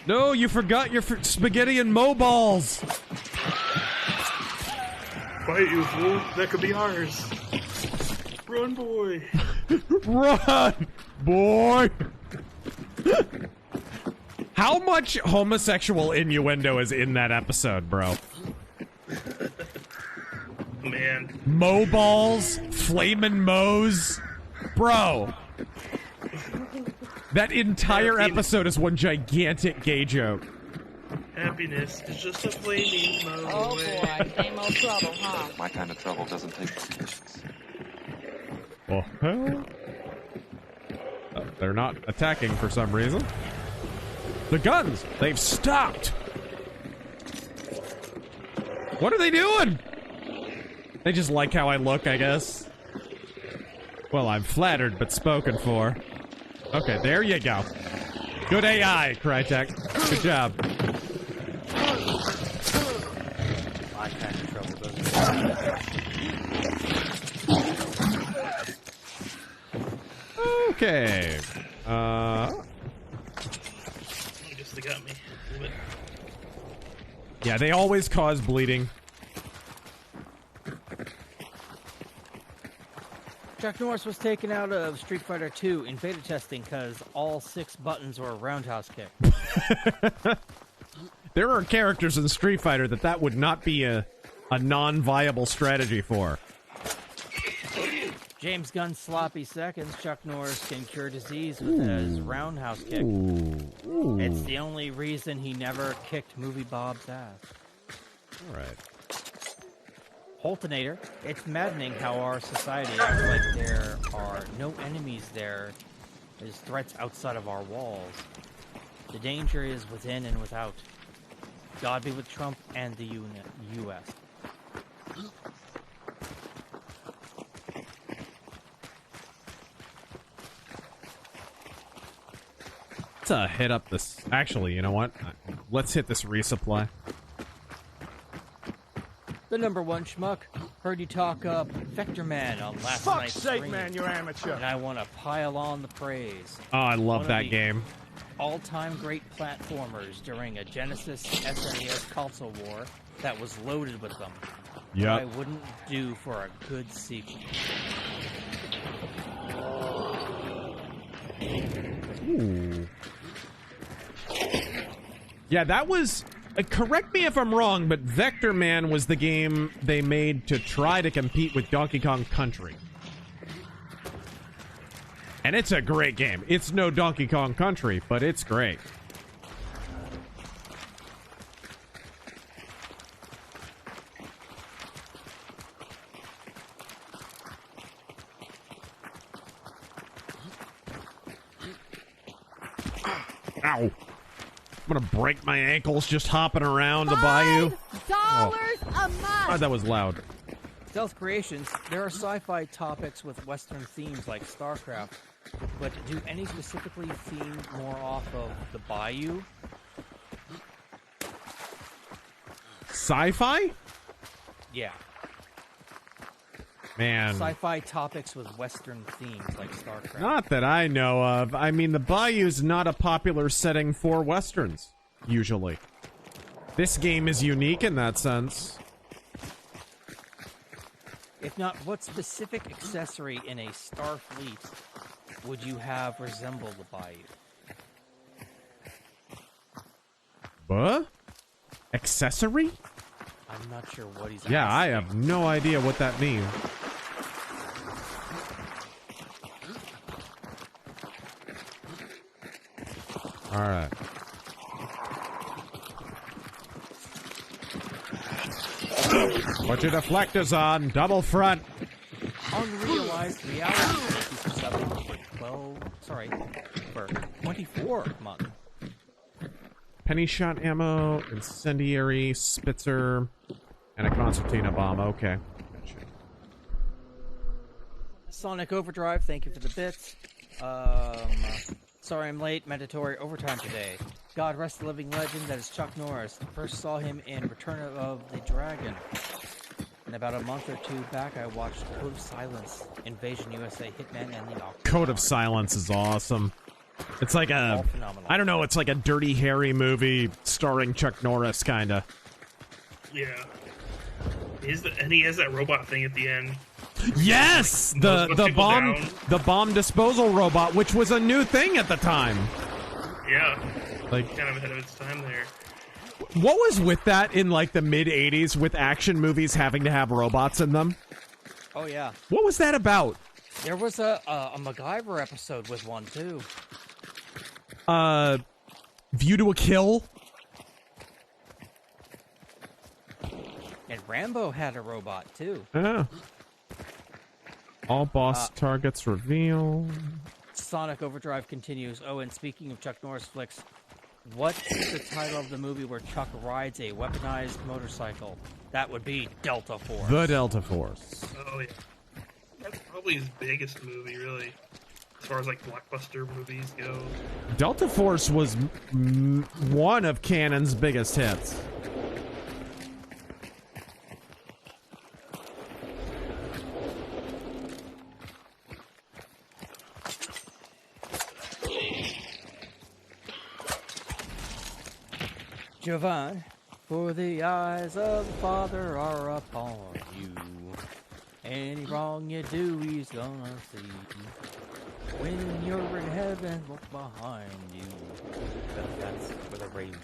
S3: No, you forgot your spaghetti and mo balls.
S2: Fight, you fool. That could be ours. Run, boy.
S3: Run, boy. How much homosexual innuendo is in that episode, bro?
S2: Man.
S3: Mo balls, flamin' mo's, bro. That entire episode is one gigantic gay joke.
S2: Happiness is just a flaming mo.
S9: Oh boy, same old trouble, huh?
S4: My kind of trouble doesn't take patience.
S3: Oh, hell. They're not attacking for some reason. The guns! They've stopped! What are they doing? They just like how I look, I guess. Well, I'm flattered, but spoken for. Okay, there you go. Good AI, Crytek. Good job.
S1: My kind of trouble doesn't.
S3: Okay.
S2: I guess they got me a little bit.
S3: Yeah, they always cause bleeding.
S1: Chuck Norris was taken out of Street Fighter 2 in beta testing because all 6 buttons were a roundhouse kick.
S3: There are characters in Street Fighter that would not be a non-viable strategy for.
S1: James Gunn's sloppy seconds, Chuck Norris can cure disease with his roundhouse kick.
S3: Ooh.
S1: It's the only reason he never kicked Movie Bob's ass.
S3: Alright.
S1: Holtonator, it's maddening how our society acts like there are no enemies there. There's threats outside of our walls. The danger is within and without. God be with Trump and the U.S.
S3: Let's hit up this. Actually, you know what? Let's hit this resupply.
S1: The number one schmuck. Heard you talk up Vector Man on last night's stream.
S8: Fuck's sake, man, you're amateur.
S1: And I want to pile on the praise.
S3: Oh, I love that game.
S1: All-time great platformers during a Genesis SNES console war that was loaded with them.
S3: Yeah.
S1: I wouldn't do for a good sequel.
S3: Ooh. Yeah, that was... correct me if I'm wrong, but Vector Man was the game they made to try to compete with Donkey Kong Country. And it's a great game. It's no Donkey Kong Country, but it's great. Ow. I'm gonna break my ankles just hopping around the bayou.
S9: $5 a month!
S3: God, that was loud.
S1: Stealth Creations, there are sci-fi topics with Western themes like StarCraft, but do any specifically theme more off of the bayou?
S3: Sci-fi?
S1: Yeah.
S3: Man.
S1: Sci-fi topics with Western themes like Star Trek.
S3: Not that I know of. I mean, the bayou's not a popular setting for Westerns, usually. This game is unique in that sense.
S1: If not, what specific accessory in a Starfleet would you have resemble the bayou?
S3: What? Accessory?
S1: I'm not sure what he's
S3: Yeah,
S1: asking.
S3: I have no idea what that means. Alright. Put your deflectors on, double front.
S1: Unrealized reality for 24 months.
S3: Penny shot ammo, incendiary, Spitzer, and a concertina bomb. Okay.
S1: Sonic Overdrive, thank you for the bits. Sorry I'm late. Mandatory overtime today. God rest the living legend that is Chuck Norris. First saw him in Return of the Dragon. And about a month or two back, I watched Code of Silence, Invasion USA, Hitman, and the Octopus.
S3: Code of Silence is awesome. It's like a, I don't know, it's like a Dirty Harry movie starring Chuck Norris, kinda.
S2: Yeah. And he has that robot thing at the end.
S3: Yes! The bomb disposal robot, which was a new thing at the time.
S2: Yeah.
S3: Like,
S2: kind of ahead of its time there.
S3: What was with that in like the mid-'80s with action movies having to have robots in them?
S1: Oh yeah.
S3: What was that about?
S1: There was a MacGyver episode with one too.
S3: View to a Kill?
S1: And Rambo had a robot too.
S3: Yeah. All boss targets reveal.
S1: Sonic Overdrive continues. Oh, and speaking of Chuck Norris flicks, what is the title of the movie where Chuck rides a weaponized motorcycle? That would be Delta Force.
S3: The Delta Force.
S2: Oh, yeah. That's probably his biggest movie, really. As far as, like, blockbuster movies go.
S3: Delta Force was one of Cannon's biggest hits.
S1: Jovan, for the eyes of the Father are upon you. Any wrong you do, he's gonna see. When you're in heaven, look behind you. But that's for the Ranger.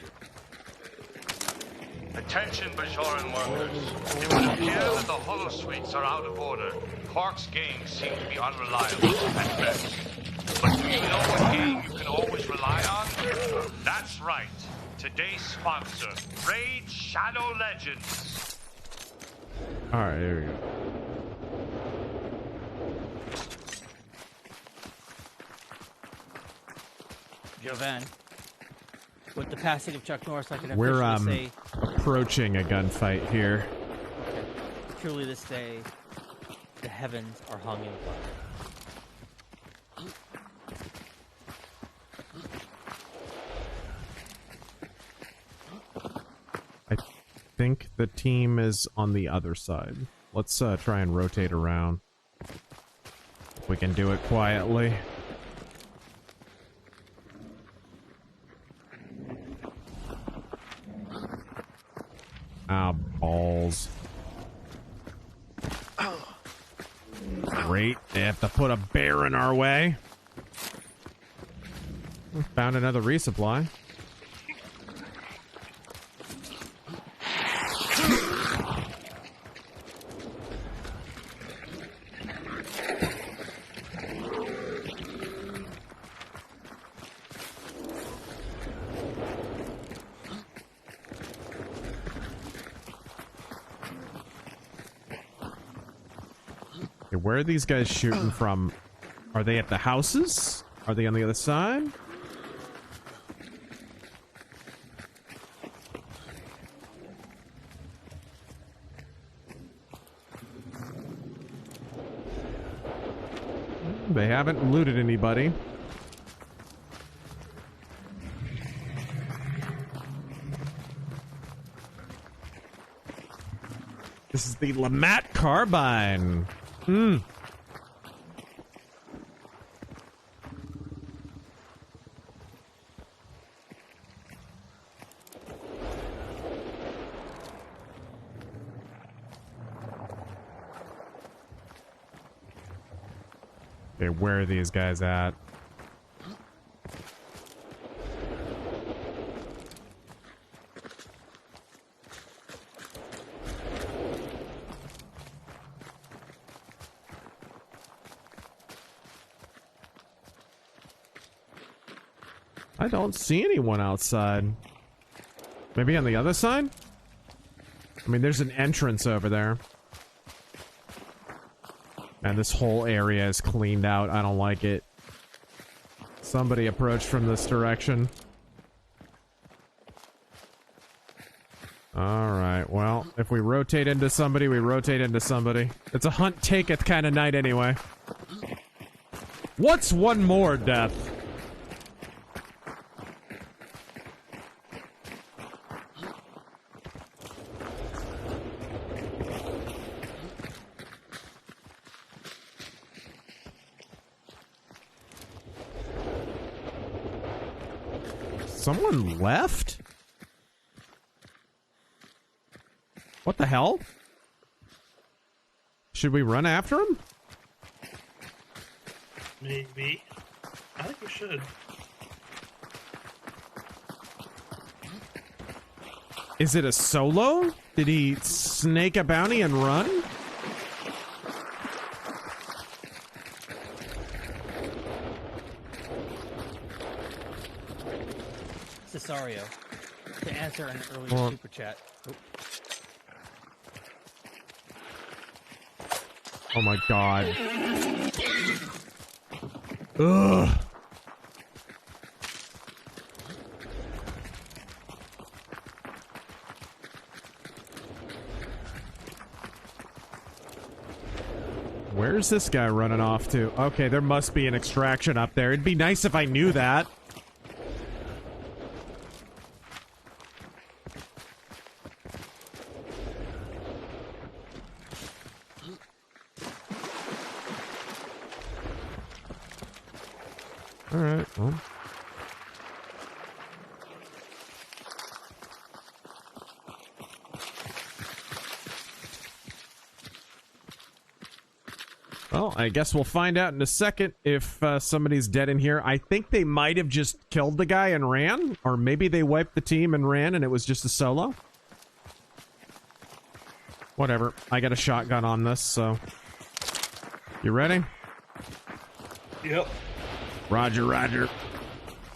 S10: Attention, Bajoran workers. It would appear that the holo suites are out of order. Quark's gang seem to be unreliable at best. But do you know what gang you can always rely on? That's right. Today's sponsor, Raid Shadow Legends.
S3: Alright, here we go.
S1: Jovan, with the passing of Chuck Norris, I can
S3: We're
S1: officially say...
S3: approaching a gunfight here.
S1: Okay. Truly this day, the heavens are hung in fire.
S3: I think the team is on the other side. Let's try and rotate around. If we can do it quietly. Ah, balls. Great. They have to put a bear in our way. Found another resupply. Where are these guys shooting from? Are they at the houses? Are they on the other side? They haven't looted anybody. This is the Lamat carbine. Hmm. Okay, where are these guys at? I don't see anyone outside. Maybe on the other side? I mean, there's an entrance over there. And this whole area is cleaned out. I don't like it. Somebody approached from this direction. Alright, well, if we rotate into somebody, we rotate into somebody. It's a hunt taketh kind of night anyway. What's one more death? Someone left? What the hell? Should we run after him?
S2: Maybe. I think we should.
S3: Is it a solo? Did he snake a bounty and run?
S1: Cesario, to answer an earlier super chat.
S3: Oh my god. Ugh. Where's this guy running off to? Okay, there must be an extraction up there. It'd be nice if I knew that. Alright, well. Well, I guess we'll find out in a second if somebody's dead in here. I think they might have just killed the guy and ran, or maybe they wiped the team and ran and it was just a solo. Whatever. I got a shotgun on this, so... You ready?
S2: Yep.
S3: Roger, roger.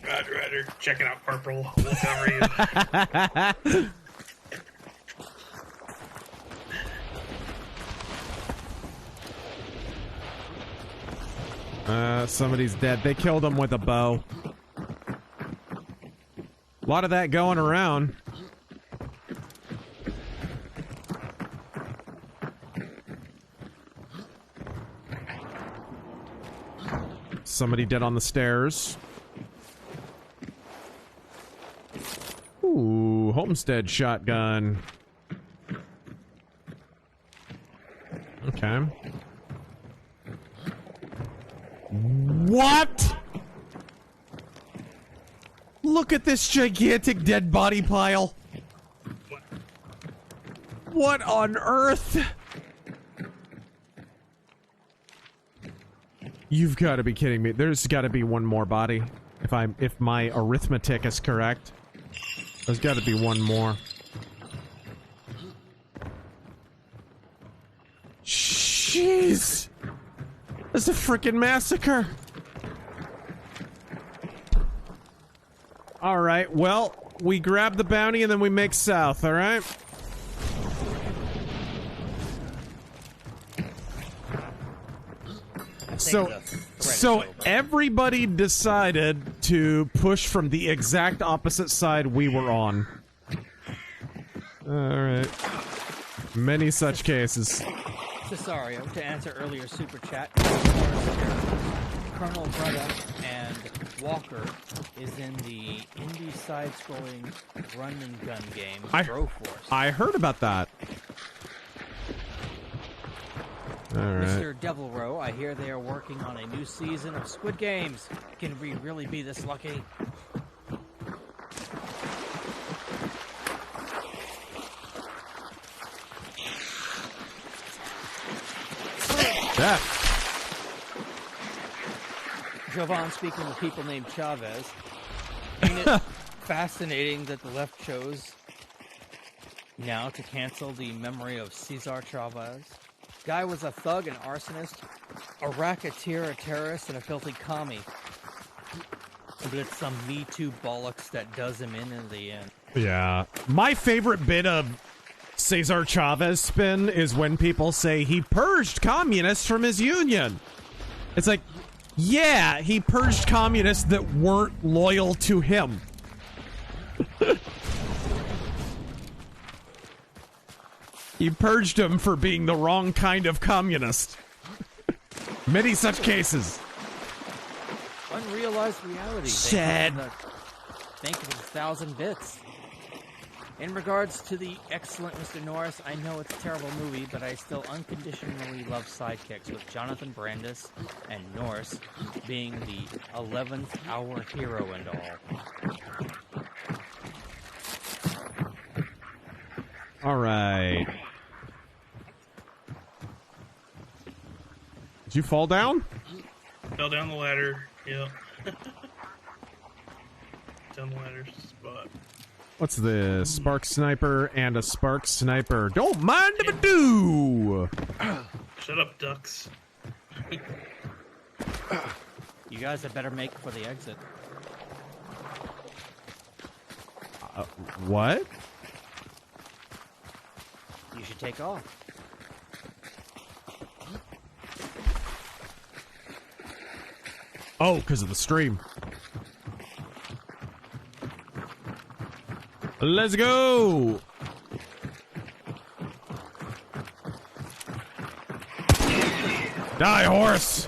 S2: Roger, roger. Checking out Corporal. We'll cover you.
S3: Somebody's dead. They killed him with a bow. A lot of that going around. Somebody dead on the stairs. Ooh, homestead shotgun. Okay. What? Look at this gigantic dead body pile. What on earth? You've got to be kidding me. There's got to be one more body. If my arithmetic is correct. There's got to be one more. Jeez. It's a freaking massacre. Alright, well, we grab the bounty and then we make south, alright? So everybody decided to push from the exact opposite side we were on. Alright. Many such cases.
S1: Cesario, to answer earlier super chat, Colonel Brother and Walker is in the indie side-scrolling run and gun game Broforce.
S3: I heard about that. right.
S1: Mr. Devilro, I hear they are working on a new season of Squid Games. Can we really be this lucky?
S3: Yeah.
S1: Jovan, speaking of people named Chavez, ain't it fascinating that the left chose now to cancel the memory of Cesar Chavez? Guy was a thug, an arsonist, a racketeer, a terrorist, and a filthy commie. But it's some Me Too bollocks that does him in the end.
S3: Yeah. My favorite bit of Cesar Chavez spin is when people say he purged communists from his union. It's like, yeah, he purged communists that weren't loyal to him. He purged them for being the wrong kind of communist. Many such cases.
S1: Unrealized reality.
S3: Sad.
S1: Thank you for the 1,000 bits. In regards to the excellent Mr. Norris, I know it's a terrible movie, but I still unconditionally love sidekicks, with Jonathan Brandis and Norris being the 11th hour hero and all.
S3: Alright. Did you fall down?
S2: Fell down the ladder, yeah. Down the ladder spot.
S3: What's this? Spark sniper and a spark sniper. Don't mind if I do!
S2: Shut up, ducks.
S1: You guys had better make for the exit.
S3: What?
S1: You should take off.
S3: Oh, because of the stream. Let's go! Die, horse!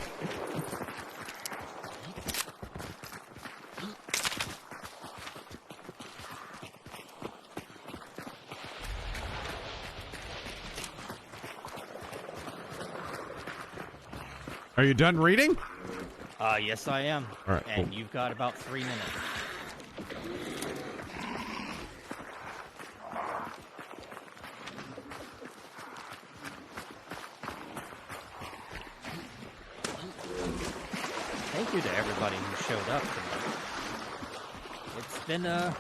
S3: Are you done reading?
S1: Yes, I am.
S3: All right,
S1: and
S3: cool.
S1: you've got about 3 minutes. Thank you to everybody who showed up tonight. It's been a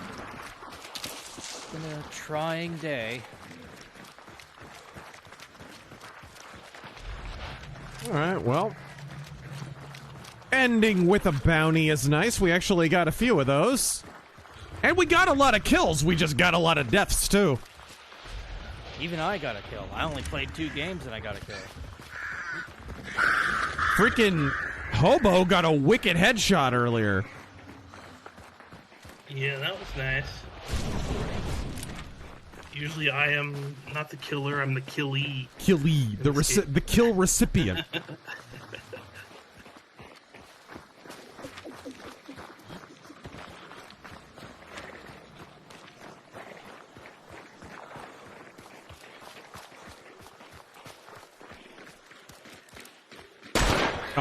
S1: trying day.
S3: All right, well, ending with a bounty is nice. We actually got a few of those. And we got a lot of kills. We just got a lot of deaths, too.
S1: Even I got a kill. I only played 2 games and I got a kill.
S3: Freaking Hobo got a wicked headshot earlier.
S2: Yeah, that was nice. Usually I am not the killer, I'm the killee.
S3: Killee, the kill recipient.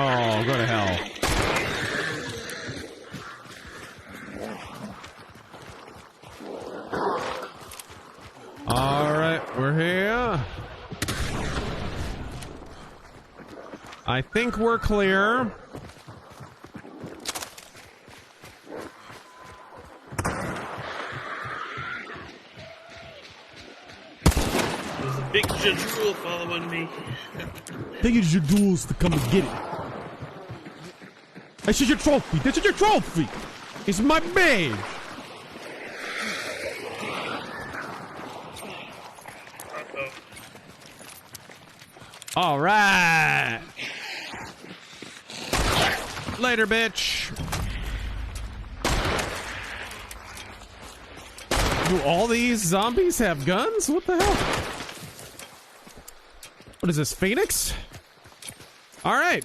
S3: Oh, go to hell. All right, we're here. I think we're clear.
S2: There's a big Jadrul following me.
S3: Take it your duels to come and get it. This is your trophy. This is your trophy. It's my mage. All right. Later, bitch. Do all these zombies have guns? What the hell? What is this, Phoenix? All right.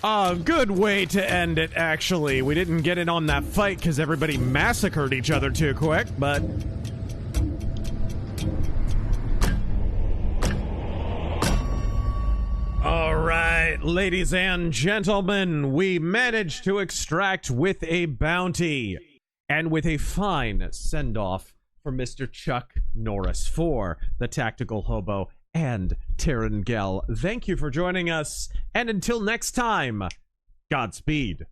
S3: Good way to end it, actually. We didn't get in on that fight because everybody massacred each other too quick, but... Alright, ladies and gentlemen, we managed to extract with a bounty and with a fine send-off for Mr. Chuck Norris for the Tactical Hobo and Terran Gel. Thank you for joining us, and until next time, Godspeed.